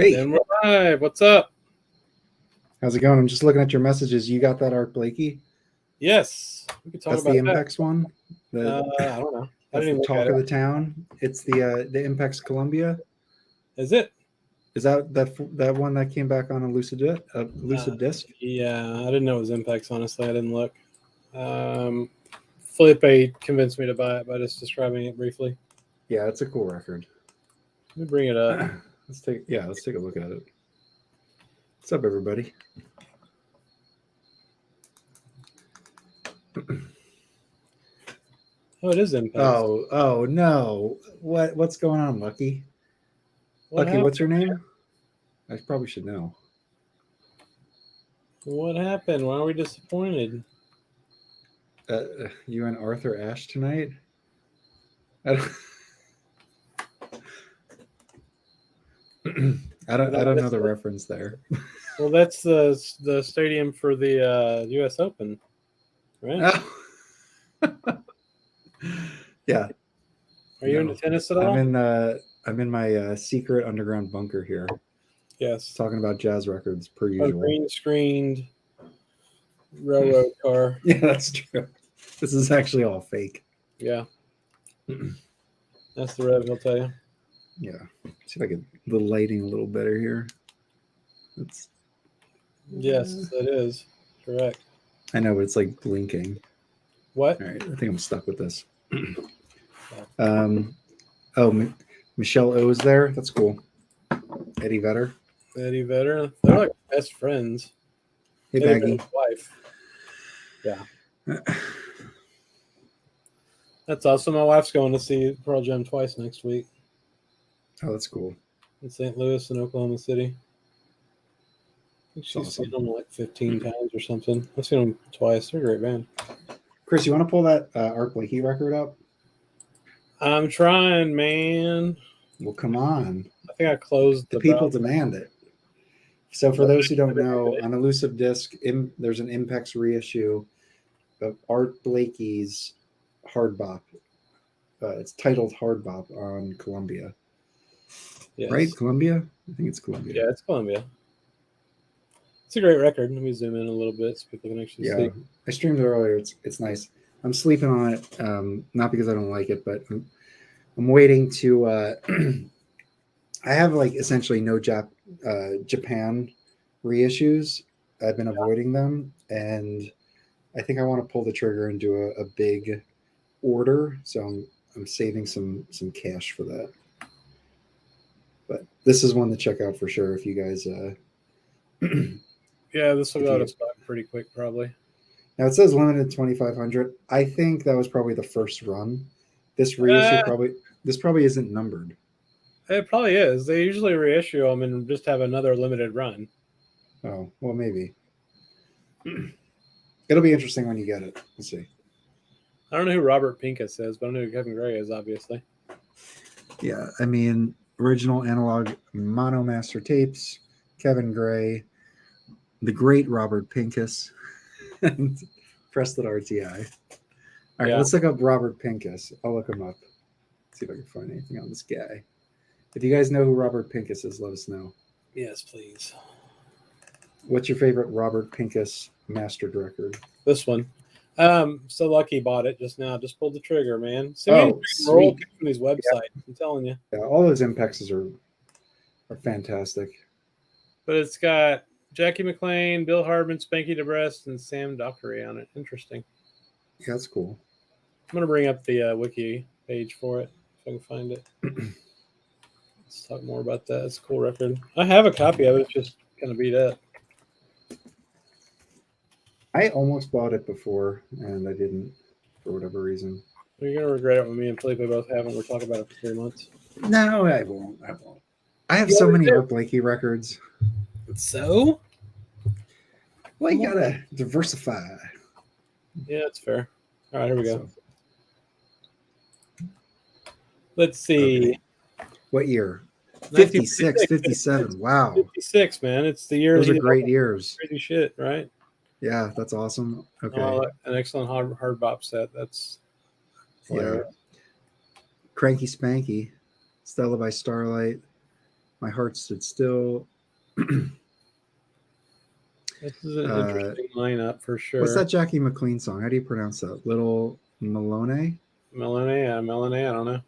Hey, And we're live. What's up? how's it going? I'm just looking at your messages. You got that Art Blakey? Yes, we could talk That's about the that. Impex one. I don't know. I That's didn't even the look talk at of the it. town. It's the Impex Columbia. Is it? Is that one that came back on a lucid disc? Yeah, I didn't know it was Impex. Honestly, I didn't look. Felipe convinced me to buy it by just describing it briefly. Yeah, it's a cool record. Let me bring it up. Let's take a look at it. What's up, everybody? Oh, it is Impex. Oh no! What's going on, Lucky? Lucky, what's your name? I probably should know. What happened? Why are we disappointed? You and Arthur Ashe tonight? I don't know the reference there. Well, that's the stadium for the U.S. Open, right? Oh. Yeah. Are you into tennis at all? I'm in my secret underground bunker here. Yes. Talking about jazz records per usual. Green screened railroad car. Yeah, that's true. This is actually all fake. Yeah. That's the rev, I'll tell you. Yeah. See if I get the lighting a little better here. Yes, it is. Correct. I know, but it's like blinking. What? All right, I think I'm stuck with this. Michelle O's there. That's cool. Eddie Vedder. They're like best friends. Hey, Baggy. Wife. Yeah. That's awesome. My wife's going to see Pearl Jam twice next week. Oh, that's cool. In St. Louis and Oklahoma City. I think she's awesome. seen them like 15 times or something. I've seen them twice. They're a great band. Chris, you want to pull that Art Blakey record up? I'm trying, man. Well, come on. I think I closed the people demand it. So for those who don't know, on Elusive Disc, there's an Impex reissue of Art Blakey's Hard Bop. It's titled Hard Bop on Columbia. Yes. Right? Columbia? I think it's Columbia. Yeah, it's Columbia. It's a great record. Let me zoom in a little bit so people can actually see. I streamed it earlier. It's nice. I'm sleeping on it, not because I don't like it, but I'm waiting to I have like essentially no Japan reissues. I've been avoiding them, and I think I want to pull the trigger and do a big order. So I'm saving some cash for that. But this is one to check out for sure if you guys. Yeah, this will go out of stock pretty quick, probably. Now it says limited 2,500. I think that was probably the first run. This reissue probably isn't numbered. It probably is. They usually reissue them and just have another limited run. Oh, well, maybe. It'll be interesting when you get it. We'll see. I don't know who Robert Pincus is, but I know who Kevin Gray is, obviously. Yeah, I mean, original analog mono master tapes, Kevin Gray, the great Robert Pincus, and Preston RTI. All right, let's look up Robert Pincus. I'll look him up. See if I can find anything on this guy. If you guys know who Robert Pincus is, let us know. Yes, please. What's your favorite Robert Pincus mastered record? This one. So Lucky bought it just now. Just pulled the trigger, man. Sweet. From these websites. Yeah. I'm telling you. Yeah, all those Impexes are fantastic. But it's got Jackie McLean, Bill Hardman, Spanky DeBrest, and Sam Dockery on it. Interesting. Yeah, that's cool. I'm gonna bring up the wiki page for it if I can find it. Let's talk more about that. It's a cool record. I have a copy of it. It's just kind of beat up. I almost bought it before, and I didn't for whatever reason. You're going to regret it when me and Felipe both haven't. We're talking about it for 3 months. No, I won't. I have so many Art Blakey records. So? Well, you got to diversify. Yeah, that's fair. All right, here we go. Let's see. Okay. What year? 56, 57. Wow. 56, man. It's the year. Those are great years. Crazy shit, right? Yeah, that's awesome. Okay. An excellent hard bop set. That's hilarious. Yeah. Cranky Spanky, Stella by Starlight, My Heart Stood Still. This is an interesting lineup for sure. What's that Jackie McLean song? How do you pronounce that? Little Malone? Melanie, I don't know.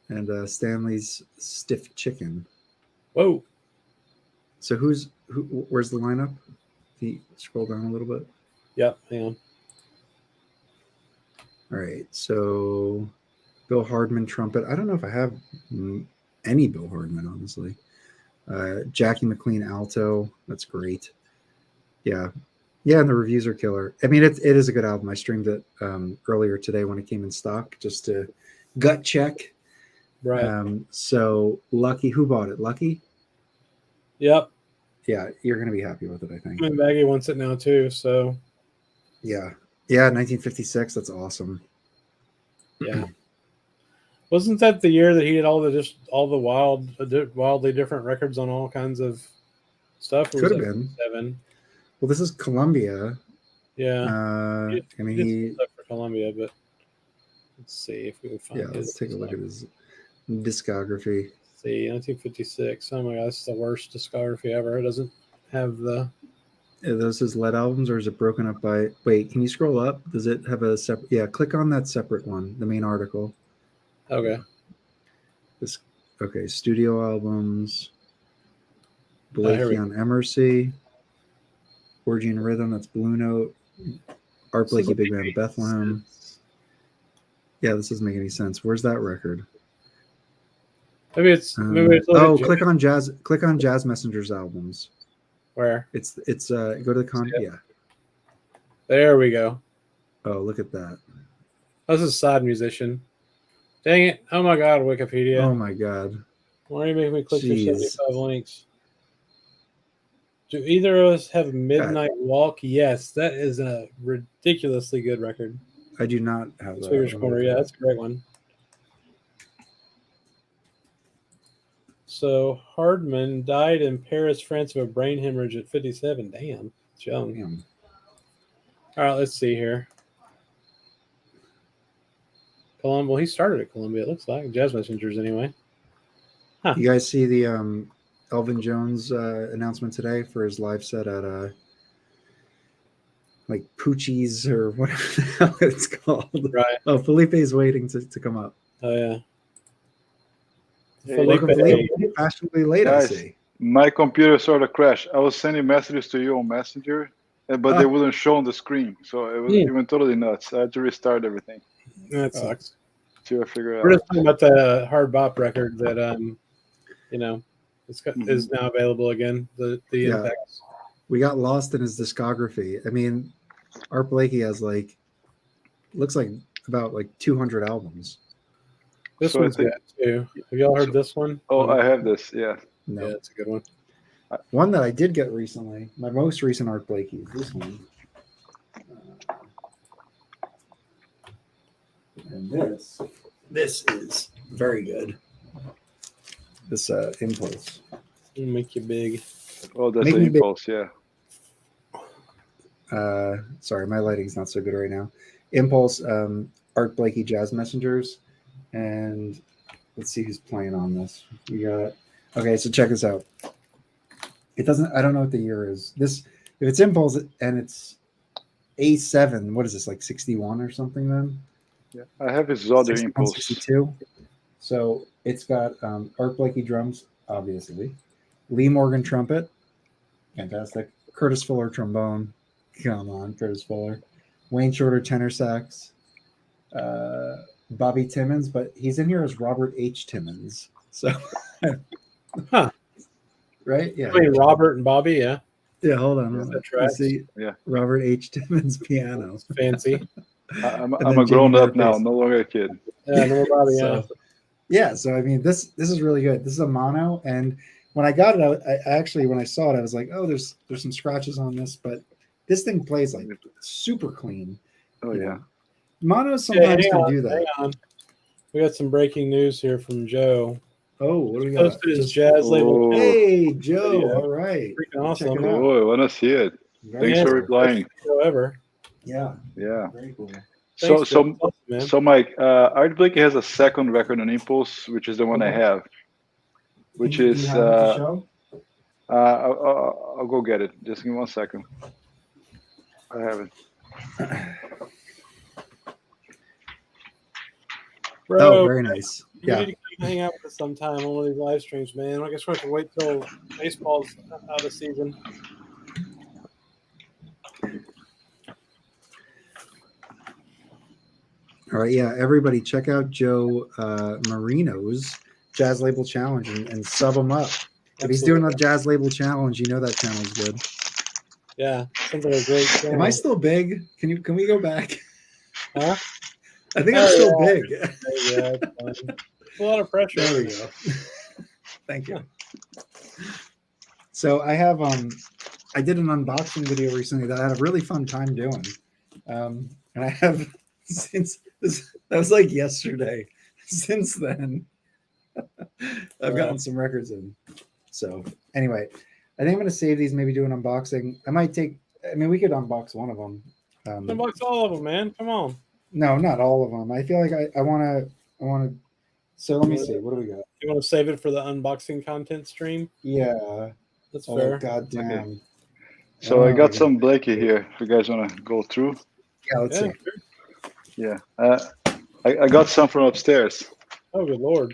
And Stanley's Stiff Chicken. Whoa. So where's the lineup? Can you scroll down a little bit? Yep, hang on. All right, so Bill Hardman trumpet. I don't know if I have any Bill Hardman, honestly. Jackie McLean alto. That's great. Yeah, and the reviews are killer. I mean, it is a good album. I streamed it earlier today when it came in stock, just to gut check. Right. So Lucky, who bought it? Lucky? Yep. Yeah, you're going to be happy with it, I think. I mean, Baggy wants it now too, so. Yeah, 1956. That's awesome. Yeah. Wasn't that the year that he had all the wildly different records on all kinds of stuff? Could have been 7. Well, this is Columbia. Yeah. I mean, he stuff for Columbia, but let's see if we can find. Yeah, let's take a look at his discography. Let's see, 1956. Oh my God, that's the worst discography ever. It doesn't have the. Are those his lead albums, or is it broken up by? Wait, can you scroll up? Does it have a separate? Yeah, click on that separate one, the main article. Okay. Okay, studio albums. Blakey on Emercy. Orgy and Rhythm, that's Blue Note. Art Blakey, Big Band of Bethlehem. Yeah, this doesn't make any sense. Where's that record? Maybe it's click on Jazz Messenger's albums. Where? It's go to the yeah. There we go. Oh, look at that. This is a side musician. Dang it. Oh my God, Wikipedia. Oh my God. Why are you making me click through 75 links? Do either of us have Midnight Walk? Yes, that is a ridiculously good record. I do not have that. Swingers Corner, yeah, that's a great one. So Hardman died in Paris, France of a brain hemorrhage at 57. Damn, it's young. Damn. All right, let's see here. Well, he started at Columbia, it looks like. Jazz Messengers, anyway. Huh. You guys see the Elvin Jones announcement today for his live set at like Poochie's or whatever the hell it's called. Right. Oh, Felipe's waiting to come up. Oh, yeah. Welcome, Felipe. Fashionably late, guys, I see. My computer sort of crashed. I was sending messages to you on Messenger, but they wouldn't show on the screen. So it went totally nuts. I had to restart everything. That sucks. To figure out. We're just talking about the Hard Bop record that, is now available again. The Impacts. We got lost in his discography. I mean, Art Blakey has looks like about 200 albums. This one's good too. Have y'all heard this one? Oh, I have this. Yeah. No. Yeah, it's a good one. One that I did get recently, my most recent Art Blakey, is this one. And this is very good. This Impulse. Make you big. Oh, that's an Impulse, yeah. Sorry, my lighting's not so good right now. Impulse, Art Blakey Jazz Messengers, and let's see who's playing on this. We got so check this out. It doesn't. I don't know what the year is. This if it's Impulse and it's A7. What is this 61 or something then? Yeah, I have his other Impulse. 62. So it's got Art Blakey drums, obviously. Lee Morgan trumpet, fantastic. Curtis Fuller trombone. Come on, Curtis Fuller. Wayne Shorter tenor sax. Bobby Timmons, but he's in here as Robert H. Timmons. So, right? Yeah. I mean, Robert and Bobby, yeah. Yeah, hold on. See, yeah. Robert H. Timmons piano. Fancy. I'm a grown up now, no longer a kid. Yeah, no Bobby. So I mean, this is really good. This is a mono, and when I got it, I actually when I saw it, I was like, oh, there's some scratches on this, but this thing plays super clean. Oh yeah. Monos sometimes can do that. Hang on. We got some breaking news here from Joe. Oh, what do we got? Posted his jazz label. Hey, Joe. All right. Freaking awesome. Oh, I want to see it. Thanks for replying. However. Yeah. Yeah. Very cool. So Mike, Art Blakey has a second record on Impulse, which is the one I have. which You is have it to show? I'll go get it. Just give me 1 second. I have it. Bro, Oh, very nice. you Yeah. need to come hang out with us sometime on one of these live streams, man. I guess we're going to have to wait till baseball's out of season. All right, yeah, everybody check out Joe Marino's Jazz Label Challenge and sub him up. If he's doing a Jazz Label Challenge, you know that channel's good. Yeah, sounds like a great channel. Am I still big? Can we go back? Huh? I think I'm still big. Yeah, it's fine. It's a lot of pressure. There we go. Thank you. So I have I did an unboxing video recently that I had a really fun time doing. And I have since this that was like yesterday. Since then, I've gotten some records in. So anyway, I think I'm gonna save these, maybe do an unboxing. I mean we could unbox one of them. Unbox all of them, man. Come on. No, not all of them. I feel like I wanna so let me see. What do we got? You want to save it for the unboxing content stream? Yeah. That's Oh, fair. goddamn. Okay. So I got some Blakey here. If you guys want to go through. Yeah, let's see. Yeah. I got some from upstairs. Oh, good lord.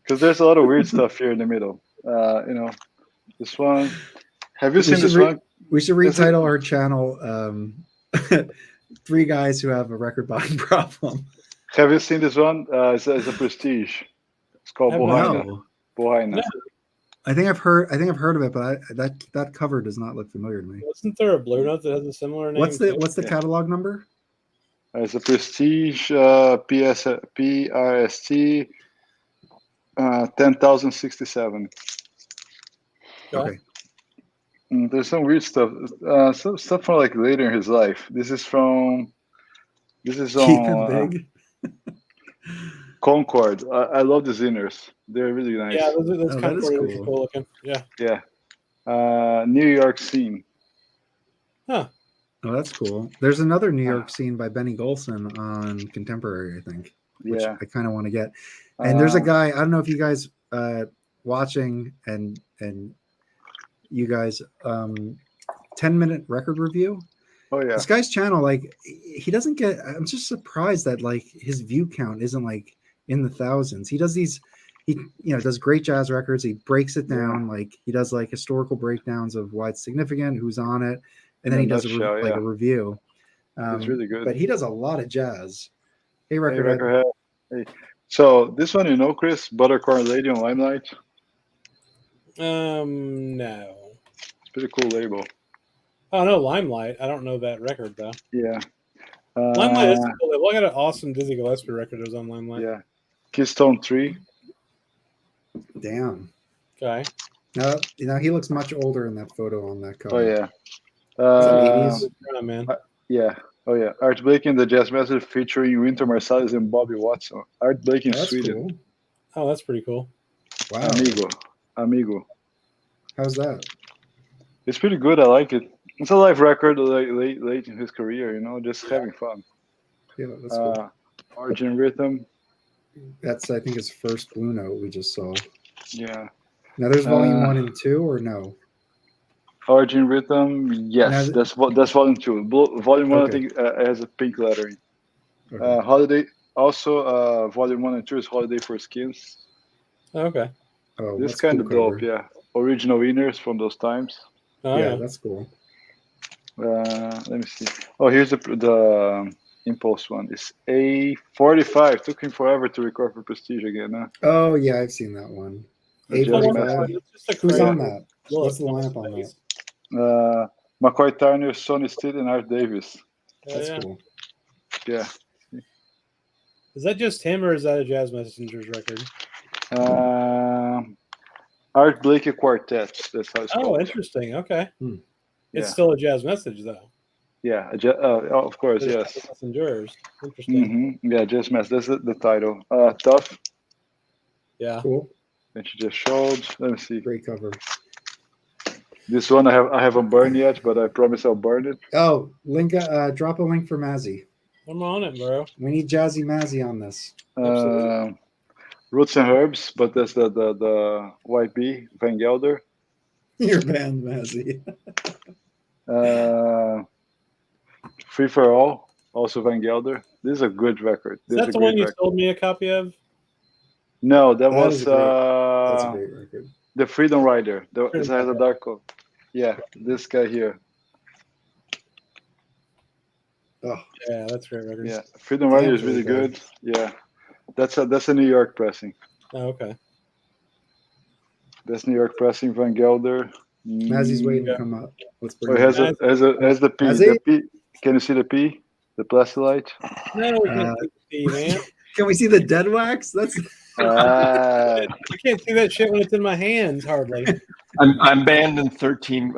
Because there's a lot of weird stuff here in the middle. This one. Have you seen this one? We should retitle our channel 3 Guys Who Have a Record Buying Problem. Have you seen this one? It's a prestige. It's called Bohina. Bohina. No. I think I've heard of it, but that cover does not look familiar to me. Wasn't there a Blue Note that has a similar name? What's the catalog number? It's a prestige PRST 10,067. Okay. There's some weird stuff. Some stuff from like later in his life. This is on Keep It Big. Concord. I love the Zinners. They're really nice. Yeah, that's kind of cool. cool looking. Yeah. Yeah. New York Scene. Huh. Oh, that's cool. There's another New York Scene by Benny Golson on Contemporary, I think, which I kind of want to get. And there's a guy, I don't know if you guys watching and you guys 10-minute record review. Oh yeah. This guy's channel, like he doesn't get, I'm just surprised that like his view count isn't like in the thousands. He does does great jazz records. He breaks it down. Like he does like historical breakdowns of why it's significant, who's on it. And then he does a review. It's really good. But he does a lot of jazz. Hey, Recordhead. Hey. So this one, Chris, Buttercorn Lady on Limelight? No. It's a pretty cool label. Oh, no, Limelight. I don't know that record, though. Yeah. Limelight is a cool label. I got an awesome Dizzy Gillespie record that was on Limelight. Yeah. Keystone 3. Damn. Okay. He looks much older in that photo on that cover. Oh, yeah. Man. Yeah. Oh, yeah. Art Blakey and the Jazz Message featuring Winter Marsalis and Bobby Watson. Art Blakey in Sweden. Cool. Oh, that's pretty cool. Wow. Amigo. How's that? It's pretty good. I like it. It's a live record late in his career, just having fun. Yeah, that's cool. Origin Rhythm. That's, I think, his first Blue Note we just saw. Yeah. Now there's volume 1 and 2, or no? Origin Rhythm, yes, that's volume 2. Volume 1, I think, has a pink lettering. Okay. Holiday, also, volume 1 and 2 is Holiday for Skins. Okay. Oh, this kind of cool dope, yeah. Original winners from those times. Oh, yeah, that's cool. Let me see. Oh, here's the Impulse one. It's A45. Took him forever to record for Prestige again. Huh? Oh, yeah, I've seen that one. A45. Who's on that? What's the lineup on that? McCoy Turner, Sonny Stitt, and Art Davis. That's cool. Yeah. Is that just him, or is that a Jazz Messengers record? Art Blakey Quartet. That's how it's called. Oh, interesting. Okay. It's Yeah. still a Jazz Message, though. Yeah, of course, yes. Messengers. Interesting. Yeah, Jazz Mess. That's the title. Tough. Yeah. Cool. And she just showed. Let me see. Great cover. This one I haven't burned yet, but I promise I'll burn it. Oh, link. Drop a link for Mazzy. I'm on it, bro. We need Jazzy Mazzy on this. Roots and Herbs, but that's the YB Van Gelder. Your band, Mazzy. Free for All, also Van Gelder. This is a good record. Is that the one you sold me a copy of? No, that That was is that's a great record. the Freedom Rider. It has a dark coat. Yeah, this guy here. Oh, Yeah, that's a great record. Yeah, Freedom Rider Damn, is really Felipe. good. Yeah, that's a New York pressing. Oh, okay. That's New York pressing. Van Gelder. Mazzy's waiting to come up. Let's Oh, bring it him has up. the P. Has The he? P. Can you see the P? The plastylite. No, we can't see, man. Can we see the dead wax? That's Ah, I can't see that shit when it's in my hands, hardly. I'm banned in 13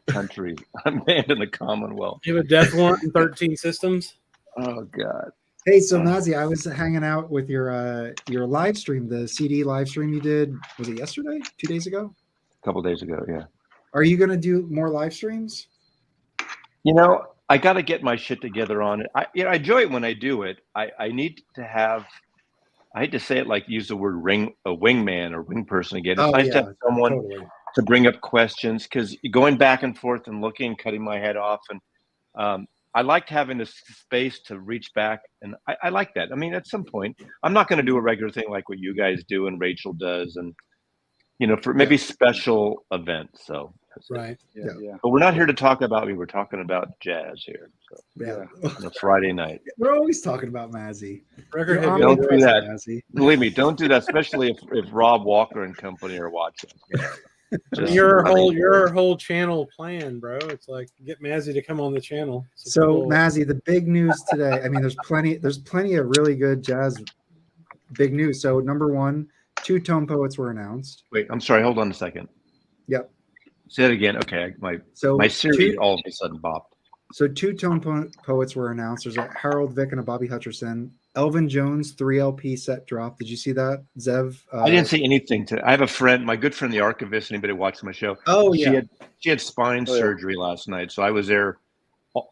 countries. I'm banned in the Commonwealth. You have a death warrant in 13 systems? Oh God. Hey, so Mazzy, I was hanging out with your live stream, the CD live stream you did. Was it yesterday? 2 days ago? A couple days ago, yeah. Are you going to do more live streams? You know, I got to get my shit together on it. I enjoy it when I do it. I need to have. I hate to say it, like use the word wingman or wing person again. It's nice to have someone totally. to bring up questions, because going back and forth and looking, cutting my head off, and I liked having this space to reach back, and I like that. I mean, at some point, I'm not going to do a regular thing like what you guys do and Rachel does, and for maybe special events. So Right. yeah. But we're not here to talk about me. We're talking about jazz here. So Yeah. on a Friday night. We're always talking about Mazzy. Record You're Don't do that. Mazzy. Believe me, don't do that, especially if Rob Walker and company are watching. Just- your whole channel plan, bro. It's like get Mazzy to come on the channel. So Mazzy, the big news today. I mean, there's plenty of really good jazz big news. So number one, 2 tone poets were announced. Wait, I'm sorry. Hold on a second. Yep. Say it again. Okay, my Siri all of a sudden bopped. So 2 tone poets were announced. There's a Harold Vick and a Bobby Hutcherson. Elvin Jones 3 LP set drop. Did you see that, Zev? I didn't see anything. I have a friend, my good friend, the archivist. Anybody watched my show? Oh yeah. She had spine surgery last night, so I was there.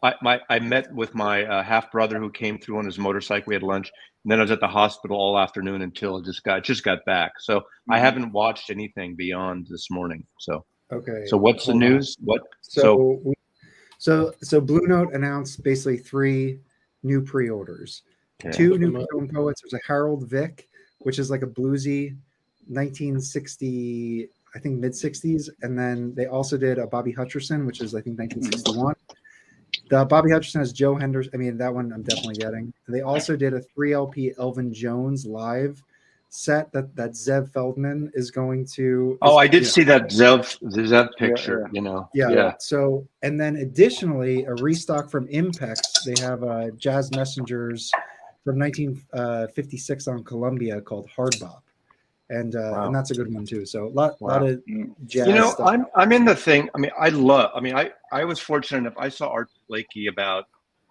I met with my half brother who came through on his motorcycle. We had lunch, and then I was at the hospital all afternoon until I just got back. So I haven't watched anything beyond this morning. So okay. So what's the news? What? So Blue Note announced basically 3 new pre-orders. Okay. 2 new tone poets. There's a Harold Vick, which is like a bluesy 1960, I think mid 60s, and then they also did a Bobby Hutcherson, which is I think 1961. The Bobby Hutcherson has Joe Henderson. I mean, that one I'm definitely getting. They also did a 3 LP Elvin Jones live set that Zev Feldman is going to. I did see that Zev picture. Yeah. So, and then additionally, a restock from Impex. They have Jazz Messengers from 1956 on Columbia called Hard Bop, and that's a good one too. So a lot of jazz stuff. I'm in the thing. I mean, I was fortunate enough. I saw Art Blakey about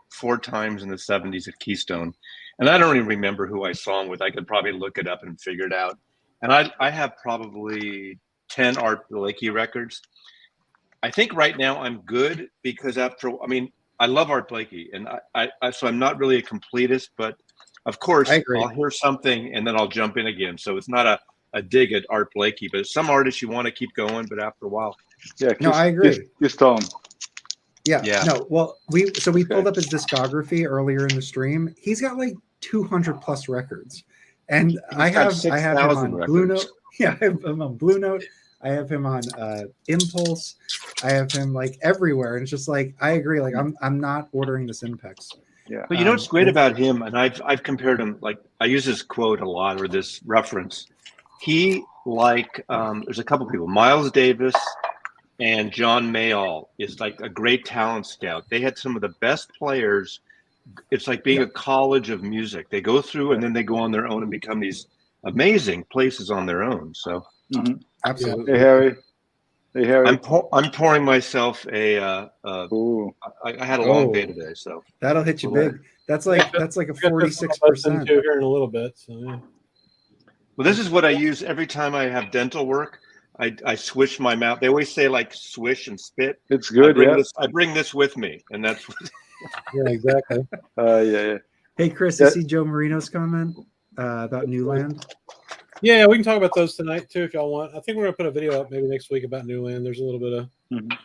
4 times in the 70s at Keystone, and I don't even remember who I saw him with. I could probably look it up and figure it out. And I have probably 10 Art Blakey records. I think right now I'm good because I love Art Blakey, and so I'm not really a completist, but of course I'll hear something and then I'll jump in again. So it's not a dig at Art Blakey, but some artists you want to keep going, but after a while. Yeah. I agree. Just Tom. Yeah. No. Well, we pulled up his discography earlier in the stream. He's got like 200 plus records, and I have him on records. Blue Note. Yeah, I have him on Blue Note. I have him on Impulse. I have him like everywhere, and it's just like I agree. Like I'm not ordering this Impex. Yeah. But you know what's great about him, and I've compared him. Like I use this quote a lot or this reference. He there's a couple people, Miles Davis and John Mayall is like a great talent scout. They had some of the best players. It's like being a college of music. They go through and then they go on their own and become these amazing places on their own. So absolutely. Hey Harry. I'm pouring myself I had a long day today, so that'll hit you big. That's like a 46% here in a little bit. So yeah. Well, this is what I use every time I have dental work. I swish my mouth. They always say like swish and spit. It's good. I bring this with me, and that's yeah, exactly. Yeah. Hey Chris, you see Joe Marino's comment? about Newland? Yeah, we can talk about those tonight too if y'all want. I think we're gonna put a video up maybe next week about Newland. There's a little bit of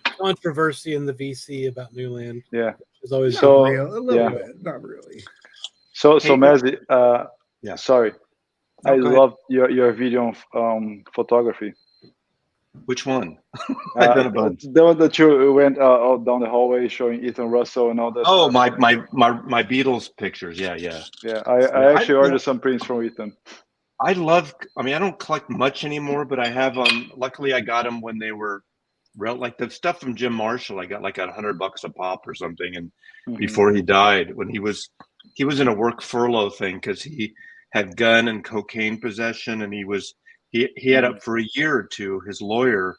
controversy in the VC about Newland. Yeah. There's always So- A little bit, not really. So Hey, Mazzy, yeah. sorry, No, I go ahead. loved your video on photography. Which one? I've done a bunch. The one that you went out down the hallway showing Ethan Russell and all that. Oh, stuff. my Beatles pictures. Yeah. Yeah, I actually ordered some prints from Ethan. I don't collect much anymore, but I have luckily I got them when they were like the stuff from Jim Marshall. I got like $100 a pop or something, and before he died, when he was in a work furlough thing because he had gun and cocaine possession, and he had up for a year or two. His lawyer,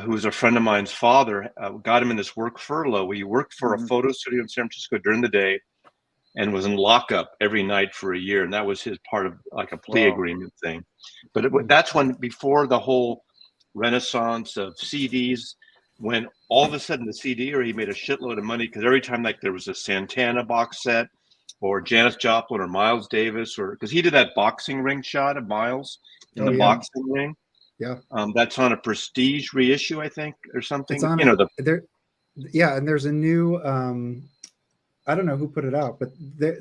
who was a friend of mine's father, got him in this work furlough. He worked for a photo studio in San Francisco during the day and was in lockup every night for a year. And that was his part of like a plea agreement thing. But that's when, before the whole renaissance of CDs, when all of a sudden the CD, or he made a shitload of money because every time like there was a Santana box set or Janis Joplin or Miles Davis, or because he did that boxing ring shot of Miles in the boxing ring. Yeah. That's on a Prestige reissue, I think, or something. It's on and there's a new I don't know who put it out, but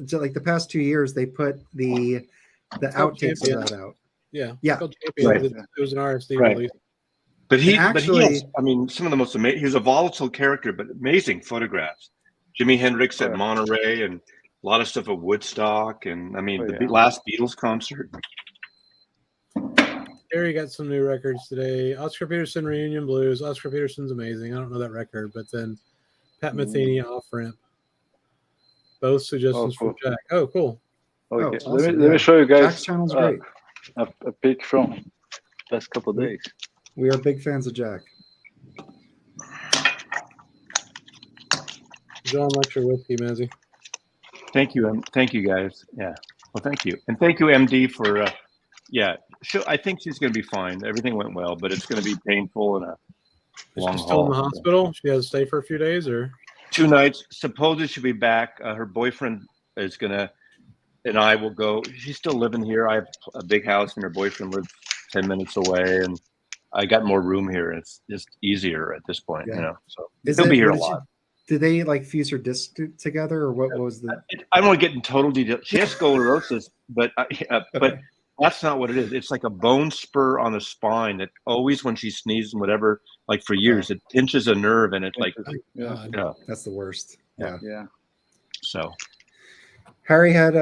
so like the past 2 years they put the outtakes of that out. Yeah. Yeah. Right. It was an RSD release. But he actually, has, I mean, some of the most amazing. He's a volatile character, but amazing photographs. Jimi Hendrix at Monterey, and a lot of stuff at Woodstock, and I mean the last Beatles concert. Gary got some new records today. Oscar Peterson Reunion Blues. Oscar Peterson's amazing. I don't know that record, but then Pat Metheny Off Ramp. Both suggestions from Jack. Oh, cool. Okay, awesome. let me show you guys. Jack's channel's great. A pic from last couple of days. We are big fans of Jack. John Lecture Whiskey, Mazzy. Thank you, guys. Yeah, well, thank you, and thank you, MD, for I think she's going to be fine. Everything went well, but it's going to be painful and a long She's still in the haul. hospital. She has to stay for a few days, or 2 nights. Supposedly she'll be back. Her boyfriend is gonna, and I will go. She's still living here. I have a big house, and her boyfriend lives 10 minutes away, and I got more room here. It's just easier at this point, you know. So he'll be here a lot. Did they like fuse her disc together, or what was the? I don't want to get in total detail. She has scoliosis, but that's not what it is. It's like a bone spur on the spine that always, when she sneezes and whatever, like for years, it pinches a nerve, and it's like, that's the worst. Yeah. So Harry had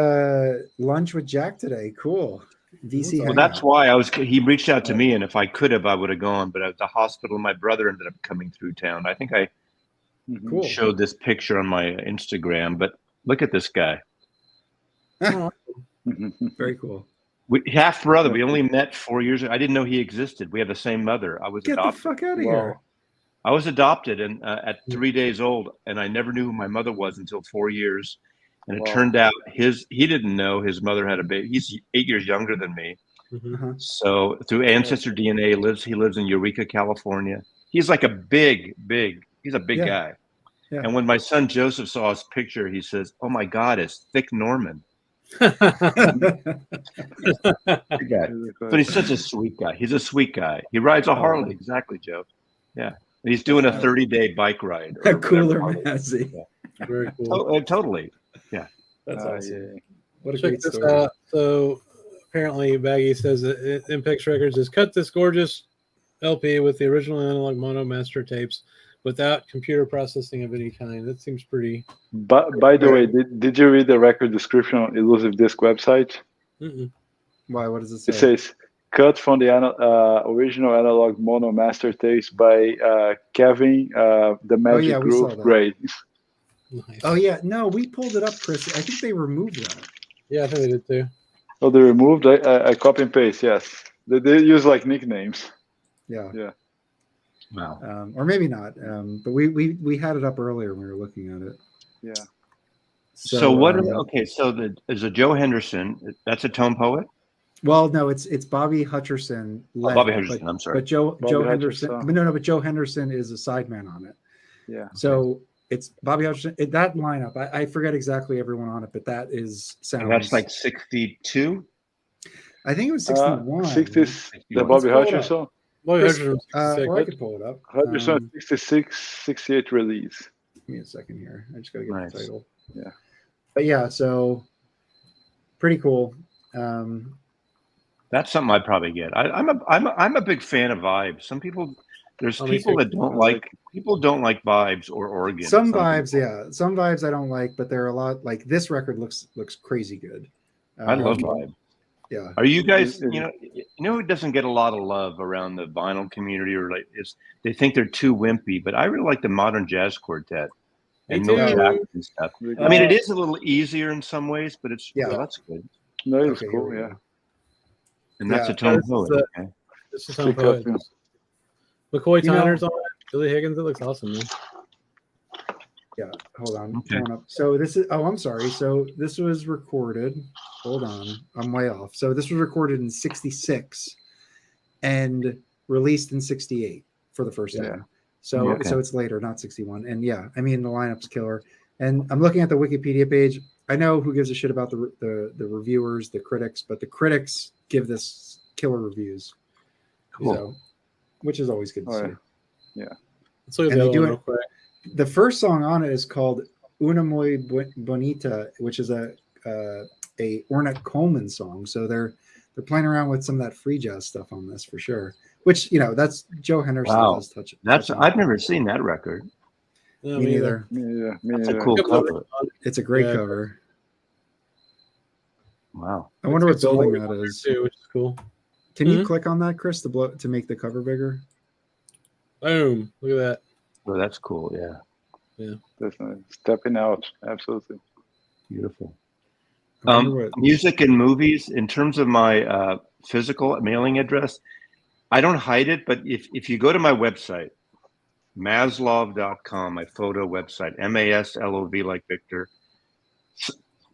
lunch with Jack today. Cool. VC. Well, that's why he reached out to me, and if I could have, I would have gone, but at the hospital, my brother ended up coming through town. I think I showed this picture on my Instagram, but look at this guy. Very cool. Half brother. We only met 4 years ago. I didn't know he existed. We have the same mother. I was Get adopted. the fuck out of here. I was adopted and at 3 days old, and I never knew who my mother was until 4 years. And it turned out he didn't know his mother had a baby. He's 8 years younger than me. So through ancestor DNA, he lives in Eureka, California. He's like he's a big guy. Yeah. And when my son Joseph saw his picture, he says, "Oh my God, it's Thick Norman." But he's such a sweet guy. He's a sweet guy. He rides a Harley. Exactly, Joe. Yeah. And he's doing a 30-day bike ride. A cooler Mazzy. Yeah. Very cool. Totally. Yeah. That's awesome. What a Check great this story. out. So apparently Baggy says that Impex Records has cut this gorgeous LP with the original analog mono master tapes without computer processing of any kind. That seems pretty. But by the way, did you read the record description on Elusive Disc website? Why? What does it say? It says cut from the original analog mono master tapes by Kevin, the Magic Groove Grade. Nice. Oh yeah, no, we pulled it up, Chris. I think they removed that. Yeah, I think they did too. Oh, they removed. I copy and paste. Yes, they use like nicknames. Yeah. Wow. Or maybe not. But we had it up earlier when we were looking at it. Yeah. So what? So is a Joe Henderson? That's a tone poet. Well, no, it's Bobby Hutcherson. Bobby Hutcherson. I'm sorry. But Joe Henderson. But no, but Joe Henderson is a sideman on it. Yeah. So It's Bobby Hutcherson. That lineup, I forget exactly everyone on it, but that is sounds. And that's like 62. I think it was 61. 60, the 61. Bobby Let's pull it Hutcherson. Boy, Chris, Hutcherson, or I 66. could pull it up. Hutcherson 66, 68 release. Give me a second here. I just gotta get Nice. the title. Yeah. But yeah, so pretty cool. That's something I'd probably get. I'm a big fan of vibes. Some people, there's Oh, me people too. that don't like vibes or organ. Some vibes, people. yeah. Some vibes I don't like, but there are a lot. Like this record looks crazy good. I love vibes. Yeah. Are you guys? You know who doesn't get a lot of love around the vinyl community, or like is they think they're too wimpy. But I really like the Modern Jazz Quartet and Me Milt too. Jackson and stuff. I mean, it is a little easier in some ways, but it's Yeah. that's good. No, it's Okay, cool. here we Yeah. go. And that's Yeah. a tone This is poet. the- Okay. This is Stick Tom up, Poet. yeah. McCoy You know- Tyner's on it. Billy Higgins. It looks awesome, man. Yeah. Hold on. Okay. Pulling up. So this is. Oh, I'm sorry. So this was recorded. Hold on. I'm way off. So this was recorded in '66 and released in '68 for the first Yeah. time. So Okay. so it's later, not '61. And yeah, I mean the lineup's killer. And I'm looking at the Wikipedia page. I know who gives a shit about the reviewers, the critics, but the critics give this killer reviews. Cool. So, which is always good to Oh, see. yeah. Let's look at And the they other do one it- real quick. The first song on it is called Una Muy Bonita, which is a Ornette Coleman song. So they're playing around with some of that free jazz stuff on this for sure. Which that's Joe Henderson Wow. does touch. That's touch on I've it. never seen that record. No, Me neither. Me That's a neither. cool Couple of cover. It's a great Yeah. cover. Wow. I wonder what It's got some building more that on there is. too, which is cool. Can you Mhm. click on that, Chris, to make the cover bigger? Boom! Look at that. Oh, that's cool. Yeah. Definitely. Stepping out. Absolutely. Beautiful. I wonder what. Music and movies. In terms of my physical mailing address, I don't hide it, but if you go to my website, maslov.com, my photo website, MASLOV like Victor,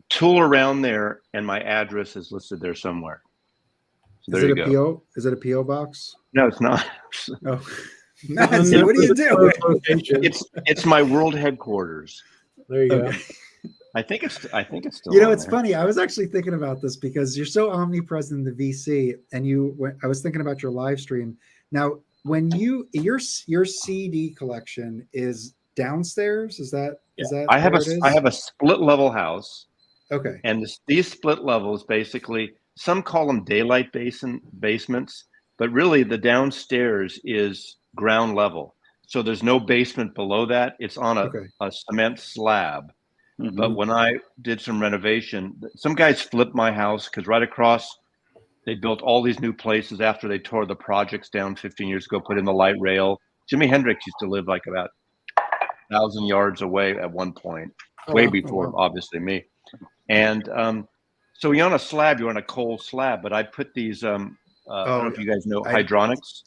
tool around there, and my address is listed there somewhere. So Is there it you a go. PO? Is it a PO box? No, it's not. Oh, Nancy, what are you doing? It's my world headquarters. There you go. Okay. I think it's still. You know, on it's there. funny. I was actually thinking about this because you're so omnipresent in the VC, and I was thinking about your live stream. Now, when your CD collection is downstairs, is that I have where it is? I have a split level house, Okay. and these split levels basically, some call them daylight basements, but really the downstairs is ground level. So there's no basement below that. It's on a cement slab. Mhm. But when I did some renovation, some guys flipped my house because right across, they built all these new places after they tore the projects down 15 years ago, put in the light rail. Jimi Hendrix used to live like about 1,000 yards away at one point, way before, obviously, me. And so you're on a slab, you're on a coal slab, but I put these, I don't know if you guys know hydronics,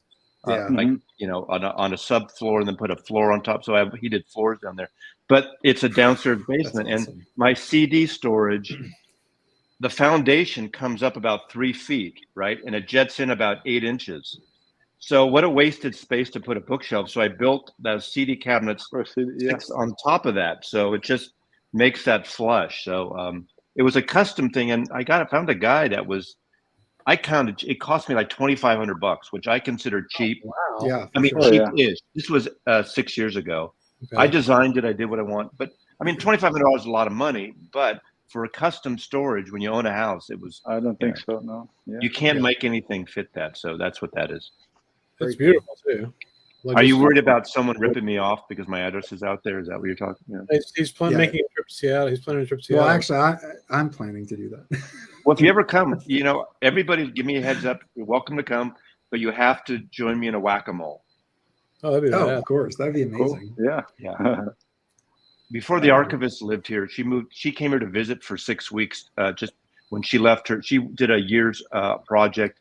Yeah. like, on a subfloor and then put a floor on top. So I have heated floors down there. But it's a downstairs basement, That's and awesome. my CD storage, the foundation comes up about 3 feet, right? And it jets in about 8 inches. So what a wasted space to put a bookshelf. So I built those CD cabinets on top of that. So it just makes that flush. So it was a custom thing. And I found a guy that was, it cost me like $2,500, which I consider cheap. Wow. Yeah. I mean, for sure. cheap-ish. This was 6 years ago. Okay. I designed it. I did what I want. But I mean, $2,500 is a lot of money. But for a custom storage, when you own a house, it was. I don't think so. No. Yeah. You can't make anything fit that. So that's what that is. It's beautiful too. Like Are you this- worried about someone ripping me off because my address is out there? Is that what you're talking about? He's planning making a trip to Seattle. He's planning a trip to Seattle. Well, actually, I'm planning to do that. Well, if you ever come, everybody give me a heads up. You're welcome to come, but you have to join me in a whack-a-mole. Oh, that'd be Oh, badass. of course, that'd be Cool. amazing. Yeah. Yeah. Before the archivist lived here, she came here to visit for 6 weeks. Just when she left she did a year's project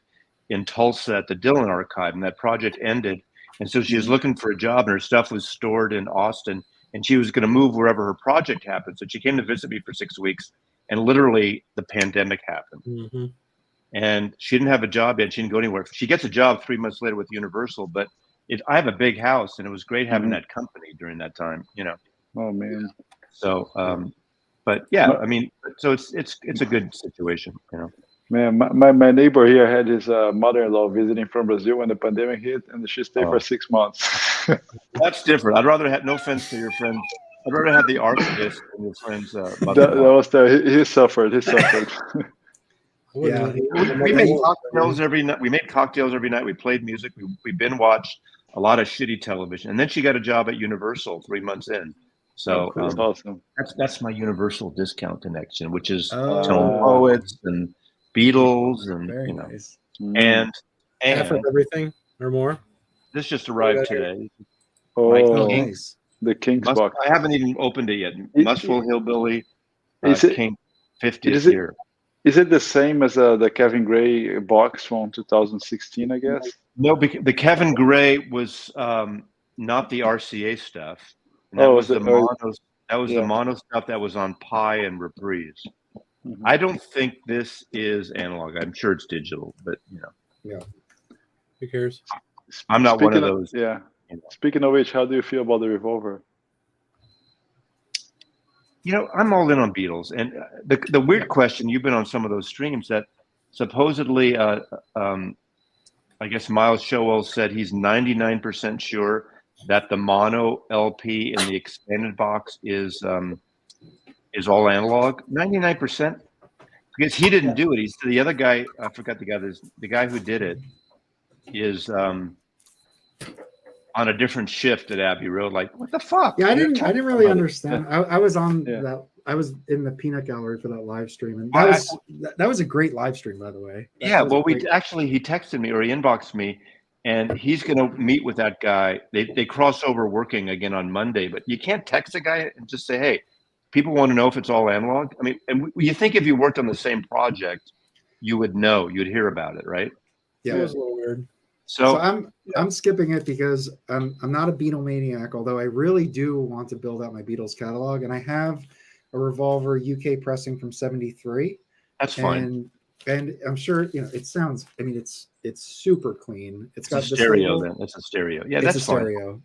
in Tulsa at the Dillon Archive, and that project ended. And so she was looking for a job, and her stuff was stored in Austin, and she was going to move wherever her project happened. So she came to visit me for 6 weeks, and literally the pandemic happened. Mm-hmm. And she didn't have a job yet. She didn't go anywhere. She gets a job 3 months later with Universal, but I have a big house, and it was great having that company during that time, Oh man. So, but yeah, I mean, so it's a good situation, you know. Man, my neighbor here had his mother-in-law visiting from Brazil when the pandemic hit, and she stayed for 6 months. That's different. I'd rather have, no offense to your friend, I'd rather have the archivist than your friend's that mother-in-law. was he suffered. He suffered. Yeah. We made cocktails every night. We made cocktails every night. We played music. We binge watched a lot of shitty television, and then she got a job at Universal 3 months in. So That's awesome. that's my Universal discount connection, which is Oh. Tone Poets and Beatles and Very nice. and Half of everything or more. this just arrived today. Oh, Oh, King- nice. the King's box. I haven't even opened it yet. It- Muswell Hillbilly, Is it- King 50th is it- year. Is it the same as the Kevin Gray box from 2016? I guess. No, the Kevin Gray was not the RCA stuff. And that Oh, was the mono. That was yeah. the mono stuff that was on Pi and Reprise. Mhm. I don't think this is analog. I'm sure it's digital, but you know, Who cares? I'm not one of Speaking those. Yeah. You know. Speaking of which, how do you feel about the Revolver? You know, I'm all in on Beatles, and the weird question. You've been on some of those streams that supposedly, I guess Miles Showell said he's 99% sure that the mono LP in the expanded box is all analog. 99%, because he didn't do it. He's the other guy. I forgot the guy. The guy who did it is on a different shift at Abbey Road. Like, what the fuck? Yeah, I didn't really about it. understand. I was on Yeah. that. I was in the peanut gallery for that live stream, and that was a great live stream, by the way. Yeah, well, he texted me or he inboxed me, and he's going to meet with that guy. They cross over working again on Monday, but you can't text a guy and just say, "Hey, people want to know if it's all analog." I mean, and you think if you worked on the same project, you would know, you'd hear about it, right? Yeah, It was a little weird. So I'm skipping it because I'm not a Beatle maniac, although I really do want to build out my Beatles catalog, and I have a Revolver UK pressing from '73. That's fine. And I'm sure it sounds. I mean, it's super clean. It's got a stereo. Then it's a stereo. Yeah, that's a stereo. Fine.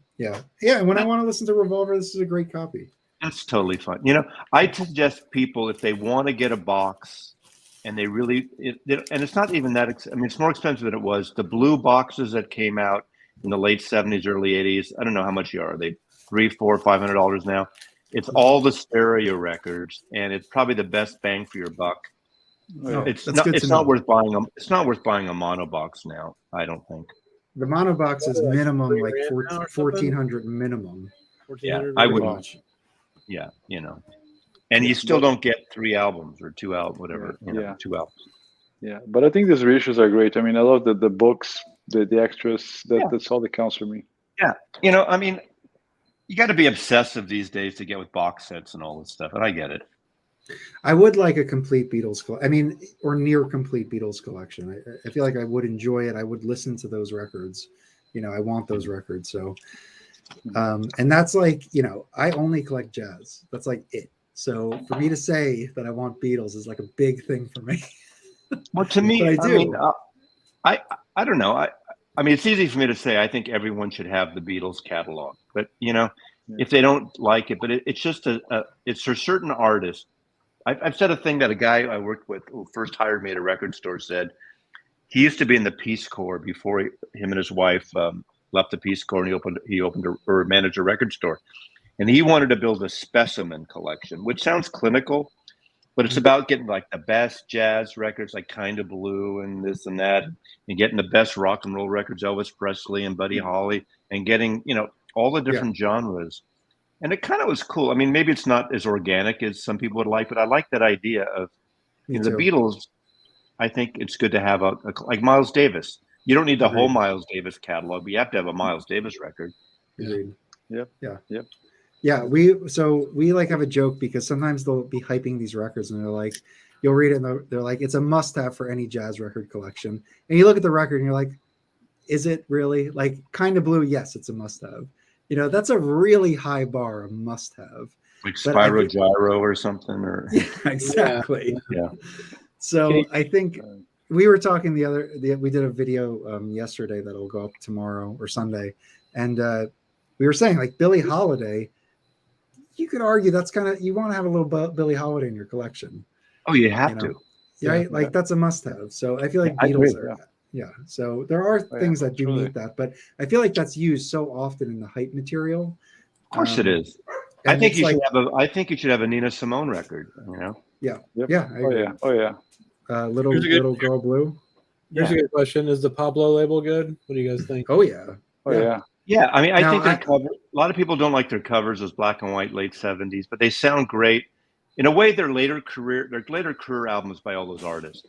Yeah. And when I want to listen to Revolver, this is a great copy. That's totally fine. You know, I suggest people, if they want to get a box and they really, and it's not even that, I mean, it's more expensive than it was. The blue boxes that came out in the late 70s, early 80s, I don't know how much you are. They $300, $400, $500 now. It's all the stereo records, and it's probably the best bang for your buck. Oh, it's not worth buying them. It's not worth buying a mono box now, I don't think. The mono box is minimum like 1,400 minimum. Yeah, I would watch. Yeah, and you still don't get 3 albums or 2 albums, whatever. 2 albums. Yeah, but I think these reissues are great. I mean, I love the books, the extras. That's all that counts for me. Yeah, I mean, you got to be obsessive these days to get with box sets and all this stuff, and I get it. I would like a complete Beatles, or near complete Beatles collection. I feel like I would enjoy it. I would listen to those records. I want those records. So, and that's like, I only collect jazz. That's like it. So for me to say that I want Beatles is like a big thing for me. Well, to me, I do. I don't know. I mean, it's easy for me to say I think everyone should have the Beatles catalog, but if they don't like it, but it's just it's for certain artists. I've said a thing that a guy I worked with who first hired me at a record store said. He used to be in the Peace Corps before him and his wife left the Peace Corps, and he opened or managed a record store, and he wanted to build a specimen collection, which sounds clinical, but it's about getting like the best jazz records, like Kind of Blue and this and that, and getting the best rock and roll records, Elvis Presley and Buddy Holly, and getting all the different genres. And it kind of was cool. I mean, maybe it's not as organic as some people would like, but I like that idea of the Beatles. I think it's good to have a like Miles Davis. You don't need the whole Miles Davis catalog, but you have to have a Miles Davis record. Agreed. Yep. Yeah. We like have a joke because sometimes they'll be hyping these records and they're like, you'll read it and they're like, it's a must-have for any jazz record collection. And you look at the record and you're like, is it really? Like Kind of Blue? Yes, it's a must-have. That's a really high bar, a must-have. Like Spyro Gyro or something, or exactly. Yeah. So I think we were talking we did a video yesterday that'll go up tomorrow or Sunday, and we were saying like Billie Holiday you could argue that's kind of, you want to have a little Billie Holiday in your collection. Oh, you have You know? to. Yeah, Yeah. right? Like that's a must-have. So I feel like I agree, Beatles are, yeah. So there are yeah, things that do truly. meet that, but I feel like that's used so often in the hype material. Of course it is. I And think it's you like, should have a. I think you should have a Nina Simone record. You know. yeah, Yep. yeah, I Oh agree. yeah. Oh yeah. Little Here's a good- little girl blue. Here's a good question: is the Pablo label good? What do you guys think? Oh yeah, Oh yeah. Yeah, I mean, I Now, think their cover. A lot of people don't like their covers, those black and white late '70s, but they sound great. In a way, their later career albums by all those artists.